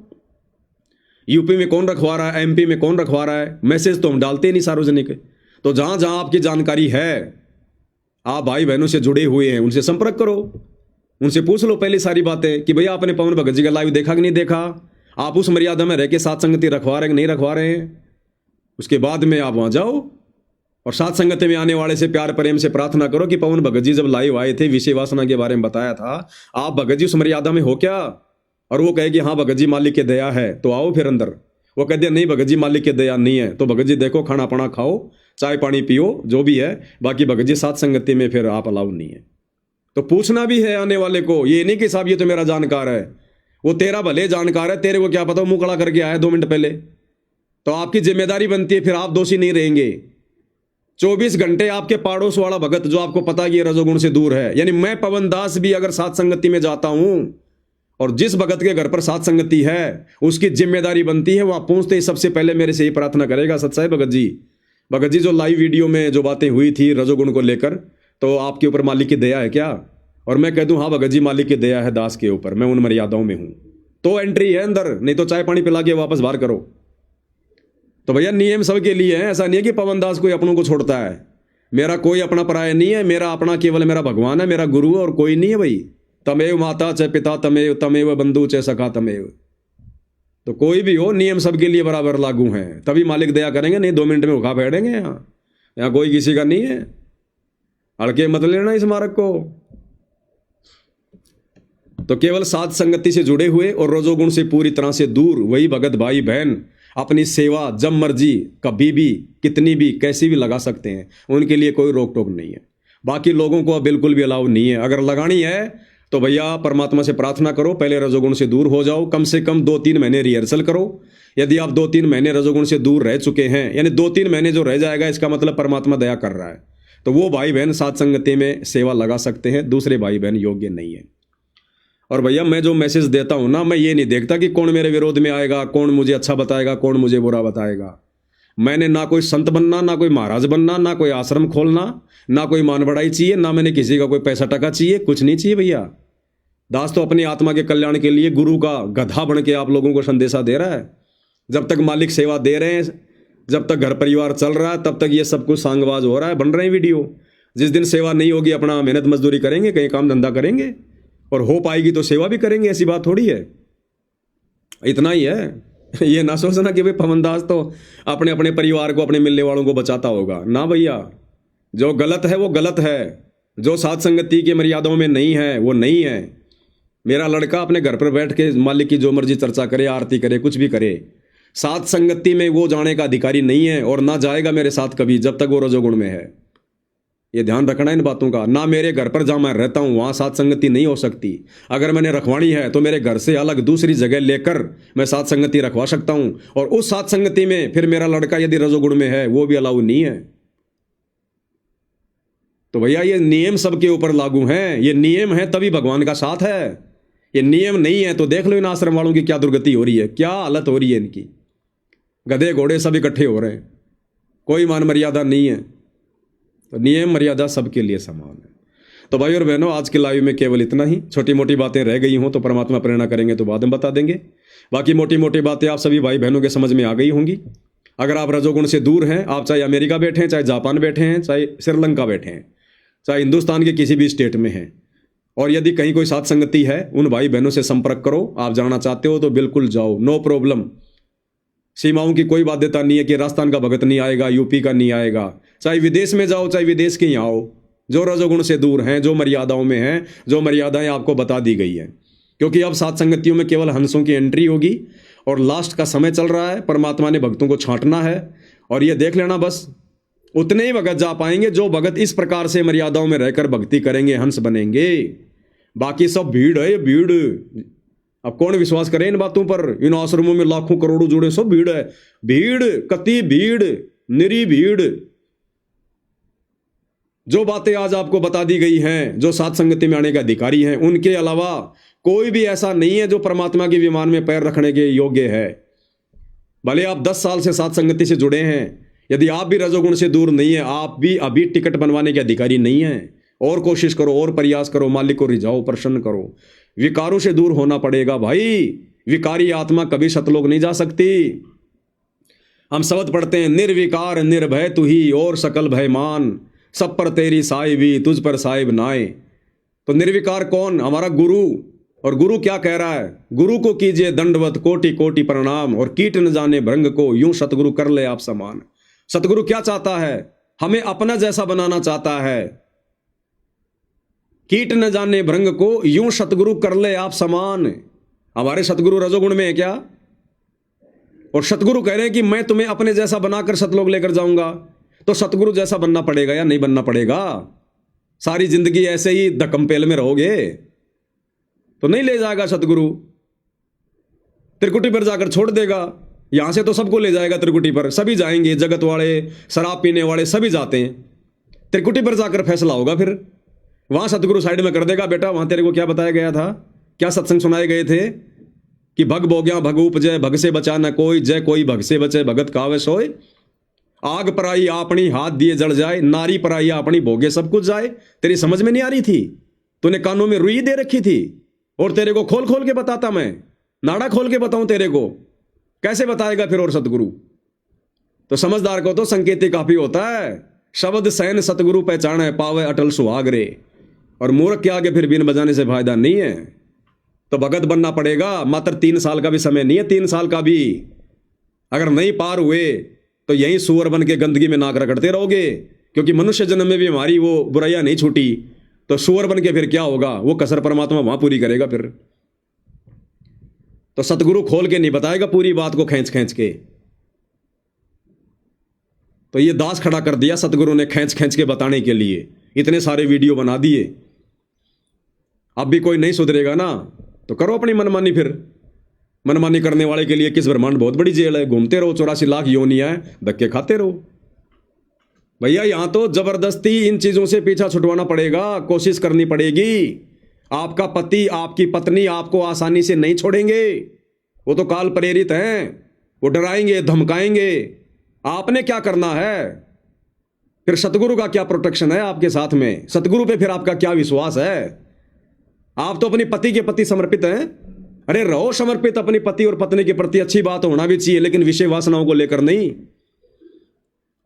यूपी में कौन रखवा रहा है, एमपी में कौन रखवा रहा है, मैसेज तो हम डालते नहीं सार्वजनिक। तो जहां जहां आपकी जानकारी है आप भाई बहनों से जुड़े हुए हैं, उनसे संपर्क करो, उनसे पूछ लो पहले सारी बातें कि भैया आपने पवन भगत जी का लाइव देखा कि नहीं देखा, आप उस मर्यादा में रह के साथ संगति रखवा रहे हैं कि नहीं रखवा रहे हैं। उसके बाद में आप वहाँ जाओ और साथ संगति में आने वाले से प्यार प्रेम से प्रार्थना करो कि पवन भगत जी जब लाइव आए थे विषय वासना के बारे में बताया था, आप भगत जी उस मर्यादा में हो क्या? और वो कहे कि हाँ भगत जी मालिक की दया है, तो आओ फिर अंदर। वो कहते हैं नहीं भगत जी मालिक की दया नहीं है, तो भगत जी देखो खाना पाना खाओ, चाय पानी पियो, जो भी है, बाकी भगत जी साथ संगति में फिर आप अलाउ नहीं है। तो पूछना भी है आने वाले को, ये नहीं कि साहब ये तो मेरा जानकार है, वो तेरा भले जानकार है, तेरे को क्या पता मुंह खड़ा करके आया 2 मिनट पहले। तो आपकी जिम्मेदारी बनती है, फिर आप दोषी नहीं रहेंगे। 24 घंटे आपके पाड़ोस वाला भगत जो आपको पता कि ये रजोगुण से दूर है, यानी मैं पवन दास भी अगर साथ संगति में जाता हूं और जिस भगत के घर पर साथ संगति है उसकी जिम्मेदारी बनती है वहां पहुंचते ही सबसे पहले मेरे से ही प्रार्थना करेगा, सच्चाई भगत जी जो लाइव वीडियो में जो बातें हुई थी रजोगुण को लेकर, तो आपके ऊपर मालिक की दया है क्या? और मैं कह दूं हाँ भगत जी मालिक की दया है दास के ऊपर, मैं उन मर्यादाओं में हूं, तो एंट्री है अंदर, नहीं तो चाय पानी पिला के वापस बाहर करो। तो भैया नियम सबके लिए है, ऐसा नहीं है कि पवन दास कोई अपनों को छोड़ता है। मेरा कोई अपना पराया नहीं है, मेरा अपना केवल मेरा भगवान है, मेरा गुरु है, और कोई नहीं है भाई। तमेव माता च पिता तमेव तमेव बंधु च सखा तमेव। तो कोई भी हो नियम सबके लिए बराबर लागू हैं, तभी मालिक दया करेंगे, नहीं 2 मिनट में उठा फेंकेंगे। यहाँ कोई किसी का नहीं है, हल्के मत लेना इस मार्ग को। तो केवल साथ संगति से जुड़े हुए और रजोगुण से पूरी तरह से दूर वही भगत भाई बहन अपनी सेवा जब मर्जी कभी भी कितनी भी कैसी भी लगा सकते हैं, उनके लिए कोई रोक टोक नहीं है। बाकी लोगों को बिल्कुल भी अलाउ नहीं है। अगर लगानी है तो भैया परमात्मा से प्रार्थना करो, पहले रजोगुण से दूर हो जाओ, कम से कम 2-3 महीने रिहर्सल करो। यदि आप 2-3 महीने रजोगुण से दूर रह चुके हैं, यानी 2-3 महीने जो रह जाएगा इसका मतलब परमात्मा दया कर रहा है, तो वो भाई बहन साथ संगति में सेवा लगा सकते हैं, दूसरे भाई बहन योग्य नहीं है। और भैया मैं जो मैसेज देता हूं ना, मैं ये नहीं देखता कि कौन मेरे विरोध में आएगा, कौन मुझे अच्छा बताएगा, कौन मुझे बुरा बताएगा। मैंने ना कोई संत बनना, ना कोई महाराज बनना, ना कोई आश्रम खोलना, ना कोई मान बढ़ाई चाहिए, ना मैंने किसी का कोई पैसा टका चाहिए, कुछ नहीं चाहिए भैया। दास तो अपनी आत्मा के कल्याण के लिए गुरु का गधा बन के आप लोगों को संदेशा दे रहा है। जब तक मालिक सेवा दे रहे हैं, जब तक घर परिवार चल रहा है, तब तक ये सब कुछ सांगबाज हो रहा है, बन रहे हैं वीडियो। जिस दिन सेवा नहीं होगी अपना मेहनत मजदूरी करेंगे, कहीं काम धंधा करेंगे, और हो पाएगी तो सेवा भी करेंगे, ऐसी बात थोड़ी है। इतना ही है। ये ना सोचना कि भाई पवन दास तो अपने अपने परिवार को, अपने मिलने वालों को बचाता होगा, ना भैया। जो गलत है वो गलत है, जो साथ संगति की मर्यादाओं में नहीं है वो नहीं है। मेरा लड़का अपने घर पर बैठ के मालिक की जो मर्जी चर्चा करे, आरती करे, कुछ भी करे, साथ संगति में वो जाने का अधिकारी नहीं है और ना जाएगा मेरे साथ कभी, जब तक वो रजोगुण में है। ये ध्यान रखना इन बातों का। ना मेरे घर पर जहाँ मैं रहता हूँ वहाँ साथ संगति नहीं हो सकती। अगर मैंने रखवानी है तो मेरे घर से अलग दूसरी जगह लेकर मैं साथ संगति रखवा सकता हूँ, और उस साथ संगति में फिर मेरा लड़का यदि रजोगुण में है वो भी अलाउ नहीं है। तो भैया ये नियम सबके ऊपर लागू हैं। ये नियम है तभी भगवान का साथ है। ये नियम नहीं है तो देख लो इन आश्रम वालों की क्या दुर्गति हो रही है, क्या हालत हो रही है इनकी। गधे घोड़े सब इकट्ठे हो रहे हैं, कोई मान मर्यादा नहीं है। तो नियम मर्यादा सबके लिए समान है। तो भाई और बहनों, आज के लाइव में केवल इतना ही। छोटी मोटी बातें रह गई हों तो परमात्मा प्रेरणा करेंगे तो बाद में बता देंगे। बाकी मोटी मोटी बातें आप सभी भाई बहनों के समझ में आ गई होंगी। अगर आप रजोगुण से दूर हैं, आप चाहे अमेरिका बैठे हैं, चाहे जापान बैठे हैं, चाहे श्रीलंका बैठे हैं, चाहे हिंदुस्तान के किसी भी स्टेट में हैं, और यदि कहीं कोई साथ संगति है, उन भाई बहनों से संपर्क करो। आप जाना चाहते हो तो बिल्कुल जाओ, नो प्रॉब्लम। सीमाओं की कोई बाध्यता नहीं है कि राजस्थान का भगत नहीं आएगा, यूपी का नहीं आएगा। चाहे विदेश में जाओ, चाहे विदेश के यहाँ आओ, जो रजोगुण से दूर हैं, जो मर्यादाओं में हैं, जो मर्यादाएं आपको बता दी गई हैं। क्योंकि अब सात संगतियों में केवल हंसों की एंट्री होगी और लास्ट का समय चल रहा है। परमात्मा ने भक्तों को छांटना है, और ये देख लेना बस उतने ही भगत जा पाएंगे जो भगत इस प्रकार से मर्यादाओं में रहकर भक्ति करेंगे, हंस बनेंगे। बाकी सब भीड़ है, ये भीड़। अब कौन विश्वास करे इन बातों पर? इन आश्रमों में लाखों करोड़ों जुड़े, सब भीड़ है। भीड़, कति भीड़, निरी भीड़। जो बातें आज आपको बता दी गई हैं, जो साथ संगति में आने के अधिकारी हैं, उनके अलावा कोई भी ऐसा नहीं है जो परमात्मा के विमान में पैर रखने के योग्य है। भले आप 10 साल से साथ संगति से जुड़े हैं, यदि आप भी रजोगुण से दूर नहीं है, आप भी अभी टिकट बनवाने के अधिकारी नहीं है। और कोशिश करो, और प्रयास करो, मालिक को रिझाओ, प्रसन्न करो। विकारों से दूर होना पड़ेगा भाई। विकारी आत्मा कभी सतलोक नहीं जा सकती। हम शब्द पढ़ते हैं, निर्विकार निर्भय तू ही और सकल भय मान। सब पर तेरी साहिबी, तुझ पर साहिब नाए। तो निर्विकार कौन? हमारा गुरु। और गुरु क्या कह रहा है? गुरु को कीजिए दंडवत कोटि कोटि प्रणाम, और कीट न जाने भृंग को, यूं सतगुरु कर ले आप समान। सतगुरु क्या चाहता है? हमें अपना जैसा बनाना चाहता है। कीट न जाने भृंग को, यूं सतगुरु कर ले आप समान। हमारे सतगुरु रजोगुण में है क्या? और सतगुरु कह रहे हैं कि मैं तुम्हें अपने जैसा बनाकर सतलोक लेकर जाऊंगा। तो सतगुरु जैसा बनना पड़ेगा या नहीं बनना पड़ेगा? सारी जिंदगी ऐसे ही धक्कमपेल में रहोगे तो नहीं ले जाएगा सतगुरु। त्रिकुटी पर जाकर छोड़ देगा। यहां से तो सबको ले जाएगा त्रिकुटी पर, सभी जाएंगे, जगत वाले, शराब पीने वाले सभी जाते हैं। त्रिकुटी पर जाकर फैसला होगा। फिर वहां सतगुरु साइड में कर देगा, बेटा वहां तेरे को क्या बताया गया था, क्या सत्संग सुनाए गए थे कि भग भोग्या भग उपजय, भग से बचा न कोई, जय कोई भग से बचे, भगत कावे सोए। आग पराई आपनी, हाथ दिए जल जाए, नारी पराई आपनी, भोगे सब कुछ जाए। तेरी समझ में नहीं आ रही थी? तूने कानों में रुई दे रखी थी, और तेरे को खोल खोल के बताता मैं, नाड़ा खोल के बताऊं तेरे को, कैसे बताएगा फिर और सतगुरु? तो समझदार को तो संकेत ही काफी होता है। शब्द सैन सतगुरु पहचान है, पावे अटल सुहाग रे। और मूर्ख के आगे फिर बीन बजाने से फायदा नहीं है। तो भगत बनना पड़ेगा। मात्र 3 साल का भी समय नहीं है, 3 साल का भी अगर नहीं पार हुए तो यहीं सुअर बन के गंदगी में नाक रगड़ते रहोगे। क्योंकि मनुष्य जन्म में भी हमारी वो बुराइयां नहीं छूटी, तो सुअर बन के फिर क्या होगा? वो कसर परमात्मा वहां पूरी करेगा फिर। तो सतगुरु खोल के नहीं बताएगा पूरी बात को, खींच खींच के। तो ये दास खड़ा कर दिया सतगुरु ने खींच खींच के बताने के लिए, इतने सारे वीडियो बना दिए। अब भी कोई नहीं सुधरेगा ना, तो करो अपनी मनमानी। फिर मनमानी करने वाले के लिए किस ब्रह्मांड बहुत बड़ी जेल है। घूमते रहो, 84 लाख योनियां हैं, धक्के खाते रहो। भैया यहां तो जबरदस्ती इन चीजों से पीछा छुटवाना पड़ेगा, कोशिश करनी पड़ेगी। आपका पति, आपकी पत्नी आपको आसानी से नहीं छोड़ेंगे। वो तो काल प्रेरित हैं, वो डराएंगे, धमकाएंगे। आपने क्या करना है? फिर सतगुरु का क्या प्रोटेक्शन है आपके साथ में? सतगुरु पे फिर आपका क्या विश्वास है? आप तो अपनी पति के प्रति समर्पित हैं। अरे रहो समर्पित अपनी पति और पत्नी के प्रति, अच्छी बात होना भी चाहिए, लेकिन विषय वासनाओं को लेकर नहीं।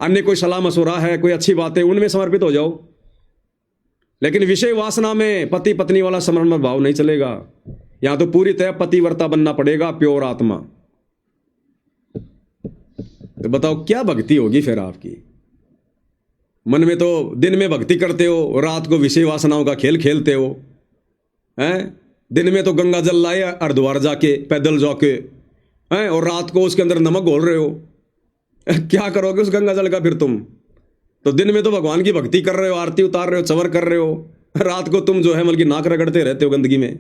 अन्य कोई सलाह मशवरा है, कोई अच्छी बात है, उनमें समर्पित हो जाओ, लेकिन विषय वासना में पति पत्नी वाला समर्पण भाव नहीं चलेगा। यहां तो पूरी तरह पतिव्रता बनना पड़ेगा, प्योर आत्मा। तो बताओ क्या भक्ति होगी फिर आपकी? मन में तो दिन में भक्ति करते हो, रात को विषय वासनाओं का खेल खेलते हो हैं। दिन में तो गंगा जल लाए हरिद्वार जाके, पैदल जाके हैं, और रात को उसके अंदर नमक घोल रहे हो। क्या करोगे उस गंगा जल का फिर तुम? तो दिन में तो भगवान की भक्ति कर रहे हो, आरती उतार रहे हो, चवर कर रहे हो, रात को तुम जो है बल्कि नाक रगड़ते रहते हो गंदगी में।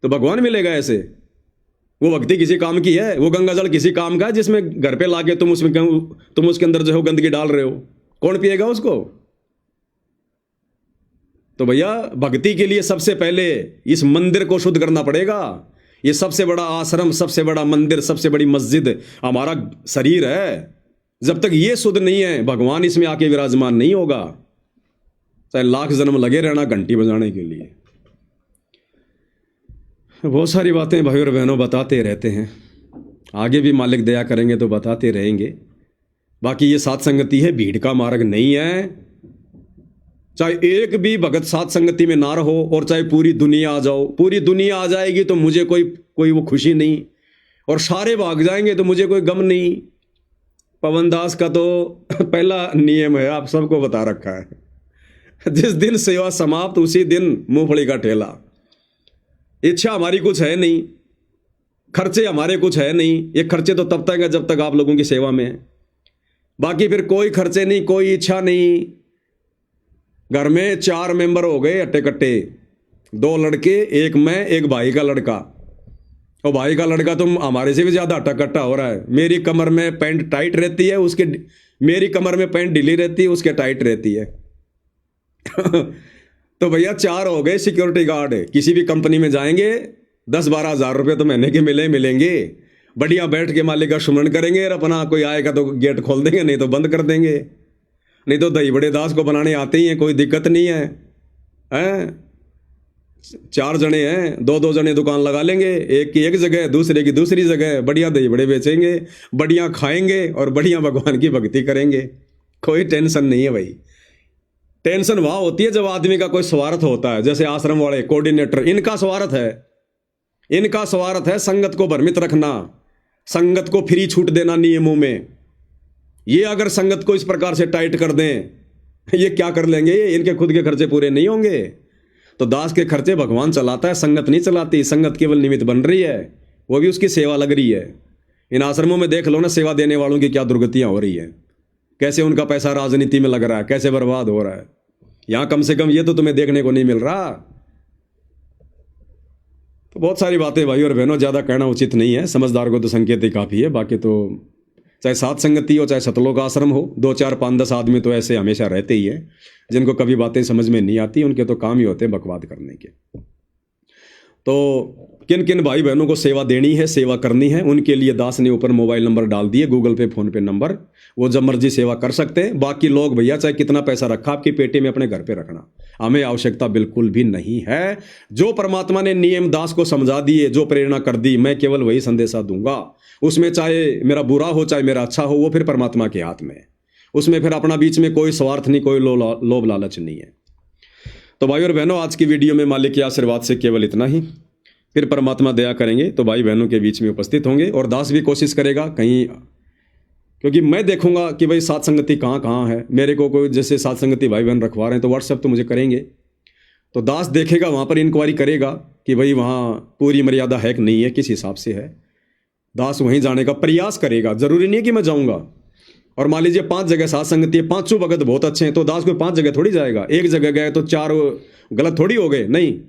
तो भगवान मिलेगा ऐसे? वो भक्ति किसी काम की है? वो गंगा जल किसी काम का है जिसमें घर पे लाके तुम उसके अंदर जो है गंदगी डाल रहे हो? कौन पिएगा उसको? तो भैया भक्ति के लिए सबसे पहले इस मंदिर को शुद्ध करना पड़ेगा। ये सबसे बड़ा आश्रम, सबसे बड़ा मंदिर, सबसे बड़ी मस्जिद हमारा शरीर है। जब तक ये शुद्ध नहीं है, भगवान इसमें आके विराजमान नहीं होगा, चाहे लाख जन्म लगे रहना घंटी बजाने के लिए। बहुत सारी बातें भाई और बहनों बताते रहते हैं, आगे भी मालिक दया करेंगे तो बताते रहेंगे। बाकी ये साथ संगति है, भीड़ का मार्ग नहीं है। चाहे एक भी भगत साथ संगति में ना रहो, और चाहे पूरी दुनिया आ जाओ, पूरी दुनिया आ जाएगी तो मुझे कोई वो खुशी नहीं, और सारे भाग जाएंगे तो मुझे कोई गम नहीं। पवन दास का तो पहला नियम है, आप सबको बता रखा है, जिस दिन सेवा समाप्त उसी दिन मूंगफली का ठेला। इच्छा हमारी कुछ है नहीं, खर्चे हमारे कुछ है नहीं। ये खर्चे तो तब तक है जब तक आप लोगों की सेवा में है। बाकी फिर कोई खर्चे नहीं, कोई इच्छा नहीं। घर में 4 मेंबर हो गए अट्टे कट्टे, 2 लड़के, एक मैं, एक भाई का लड़का। और भाई का लड़का तुम हमारे से भी ज्यादा अट्टा कट्टा हो रहा है। मेरी कमर में पैंट टाइट रहती है, उसके मेरी कमर में पैंट ढीली रहती है, उसके टाइट रहती है। तो भैया 4 हो गए सिक्योरिटी गार्ड। किसी भी कंपनी में जाएंगे 10-12 हज़ार रुपये तो महीने के मिलेंगे। बढ़िया बैठ के मालिक का सुमरण करेंगे, और अपना कोई आएगा तो गेट खोल देंगे, नहीं तो बंद कर देंगे। नहीं तो दही बड़े दास को बनाने आते ही हैं, कोई दिक्कत नहीं है। हैं 4 जने हैं, 2-2 जने दुकान लगा लेंगे, एक की एक जगह, दूसरे की दूसरी जगह। बढ़िया दही बड़े बेचेंगे, बढ़िया खाएंगे और बढ़िया भगवान की भक्ति करेंगे। कोई टेंशन नहीं है भाई। टेंशन वहां होती है जब आदमी का कोई स्वार्थ होता है, जैसे आश्रम वाले कोऑर्डिनेटर, इनका स्वार्थ है, इनका स्वार्थ है संगत को भ्रमित रखना, संगत को फ्री छूट देना नियमों में। ये अगर संगत को इस प्रकार से टाइट कर दें, ये क्या कर लेंगे, ये इनके खुद के खर्चे पूरे नहीं होंगे। तो दास के खर्चे भगवान चलाता है, संगत नहीं चलाती। संगत केवल निमित्त बन रही है, वो भी उसकी सेवा लग रही है। इन आश्रमों में देख लो ना, सेवा देने वालों की क्या दुर्गतियां हो रही है, कैसे उनका पैसा राजनीति में लग रहा है, कैसे बर्बाद हो रहा है। यहां कम से कम ये तो तुम्हें देखने को नहीं मिल रहा। तो बहुत सारी बातें भाई और बहनों, ज़्यादा कहना उचित नहीं है, समझदार को तो संकेत ही काफ़ी है। बाकी तो चाहे सात संगति हो, चाहे सतलोक आश्रम हो, 2 4 5 10 आदमी तो ऐसे हमेशा रहते ही हैं, जिनको कभी बातें समझ में नहीं आती, उनके तो काम ही होते हैं बकवाद करने के। तो किन किन भाई बहनों को सेवा देनी है, सेवा करनी है, उनके लिए दास ने ऊपर मोबाइल नंबर डाल दिए, गूगल पे फोन पे नंबर, वो जब मर्जी सेवा कर सकते हैं। बाकी लोग भैया चाहे कितना पैसा रखा आपकी पेटी में, अपने घर पे रखना, हमें आवश्यकता बिल्कुल भी नहीं है। जो परमात्मा ने नियम दास को समझा दिए, जो प्रेरणा कर दी, मैं केवल वही संदेशा दूंगा। उसमें चाहे मेरा बुरा हो चाहे मेरा अच्छा हो, वो फिर परमात्मा के हाथ में है। उसमें फिर अपना बीच में कोई स्वार्थ नहीं, कोई लोभ लालच नहीं है। तो भाई और बहनों, आज की वीडियो में मालिक के आशीर्वाद से केवल इतना ही। फिर परमात्मा दया करेंगे तो भाई बहनों के बीच में उपस्थित होंगे, और दास भी कोशिश करेगा कहीं, क्योंकि मैं देखूंगा कि भाई सात संगति कहाँ कहाँ है। मेरे को कोई जैसे सात संगति भाई बहन रखवा रहे हैं तो व्हाट्सएप तो मुझे करेंगे, तो दास देखेगा, वहाँ पर इंक्वायरी करेगा कि भाई वहाँ पूरी मर्यादा है कि नहीं है, किस हिसाब से है। दास वहीं जाने का प्रयास करेगा, जरूरी नहीं है कि मैं जाऊँगा। और मान लीजिए 5 जगह सात संगति है, 5 भगत बहुत अच्छे हैं, तो दास कोई 5 जगह थोड़ी जाएगा। एक जगह गए तो 4 गलत थोड़ी हो गए, नहीं।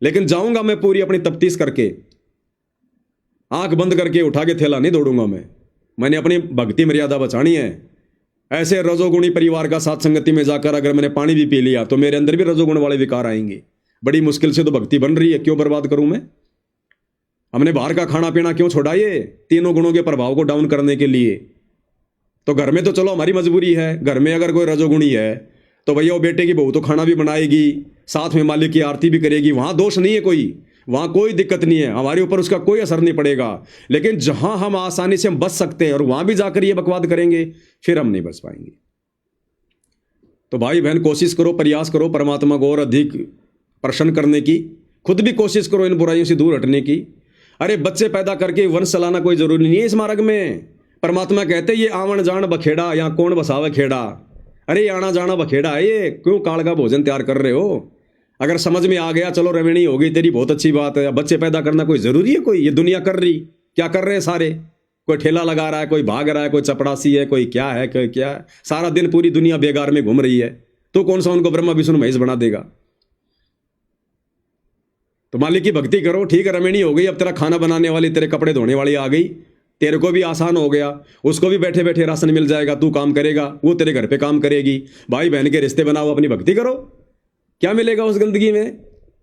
लेकिन जाऊंगा मैं पूरी अपनी तफ्तीश करके, आंख बंद करके उठा के थैला नहीं दौड़ूंगा मैंने अपनी भक्ति मर्यादा बचानी है। ऐसे रजोगुणी परिवार का साथ संगति में जाकर अगर मैंने पानी भी पी लिया तो मेरे अंदर भी रजोगुण वाले विकार आएंगे। बड़ी मुश्किल से तो भक्ति बन रही है, क्यों बर्बाद करूं मैं। हमने बाहर का खाना पीना क्यों छोड़ा, ये तीनों गुणों के प्रभाव को डाउन करने के लिए। तो घर में तो चलो हमारी मजबूरी है, घर में अगर कोई रजोगुणी है तो भैया वो बेटे की बहू तो खाना भी बनाएगी, साथ में मालिक की आरती भी करेगी, वहां दोष नहीं है कोई, वहां कोई दिक्कत नहीं है, हमारे ऊपर उसका कोई असर नहीं पड़ेगा। लेकिन जहां हम आसानी से हम बच सकते हैं और वहां भी जाकर ये बकवाद करेंगे, फिर हम नहीं बच पाएंगे। तो भाई बहन कोशिश करो, प्रयास करो परमात्मा को और अधिक प्रसन्न करने की, खुद भी कोशिश करो इन बुराइयों से दूर हटने की। अरे बच्चे पैदा करके वंश चलाना कोई जरूरी नहीं है इस मार्ग में। परमात्मा कहते ये आवन जान बखेड़ा, यहाँ कौन बसावे खेड़ा। अरे आना जाना बखेड़ा है, ये क्यों काल का भोजन तैयार कर रहे हो। अगर समझ में आ गया, चलो रमणी हो गई तेरी, बहुत अच्छी बात है। बच्चे पैदा करना कोई जरूरी है, कोई ये दुनिया कर रही, क्या कर रहे हैं सारे, कोई ठेला लगा रहा है, कोई भाग रहा है, कोई चपड़ासी है, कोई क्या है, कोई क्या है। सारा दिन पूरी दुनिया बेगार में घूम रही है, तो कौन सा उनको ब्रह्मा विष्णु महेश बना देगा। तो मालिक की भक्ति करो, ठीक है रमणी हो गई, अब तेरा खाना बनाने वाली, तेरे कपड़े धोने वाली आ गई, तेरे को भी आसान हो गया, उसको भी बैठे बैठे राशन मिल जाएगा, तू काम करेगा, वो तेरे घर पे काम करेगी। भाई बहन के रिश्ते बनाओ, अपनी भक्ति करो, क्या मिलेगा उस गंदगी में,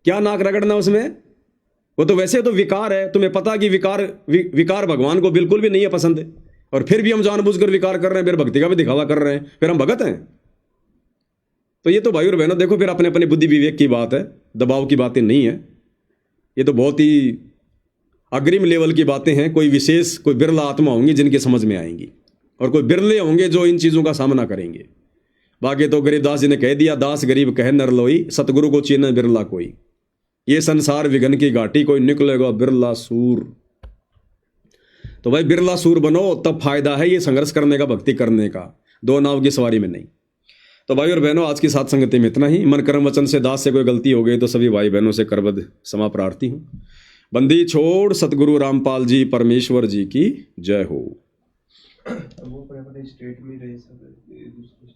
क्या नाक रगड़ना उसमें। वो तो वैसे तो विकार है, तुम्हें पता कि विकार भगवान को बिल्कुल भी नहीं है पसंद, और फिर भी हम जानबूझकर विकार कर रहे हैं, फिर भक्ति का भी दिखावा कर रहे हैं, फिर हम भगत हैं। तो ये तो भाई और बहनों देखो, फिर अपने अपने बुद्धि विवेक की बात है, दबाव की बातें नहीं है। ये तो बहुत ही अग्रिम लेवल की बातें हैं। कोई विशेष, कोई बिरला आत्मा होंगी जिनके समझ में आएंगी, और कोई बिरले होंगे जो इन चीज़ों का सामना करेंगे। बाकी तो गरीबदास जी ने कह दिया, दास गरीब कहे नर लोई, सतगुरु को चीन बिरला कोई। ये संसार विघन की घाटी, कोई निकलेगा बिरला सूर। तो भाई बिरला सूर बनो, तब फायदा है ये संघर्ष करने का, भक्ति करने का, दो नाव की सवारी में नहीं। तो भाई और बहनों, आज की सात संगति में इतना ही। मन कर्म वचन से दास से कोई गलती हो गई तो सभी भाई बहनों से करबद्ध क्षमा प्रार्थी हूँ। बंदी छोड़ सतगुरु रामपाल जी परमेश्वर जी की जय हो। वो अपने स्टेट में रहे सब दूसरे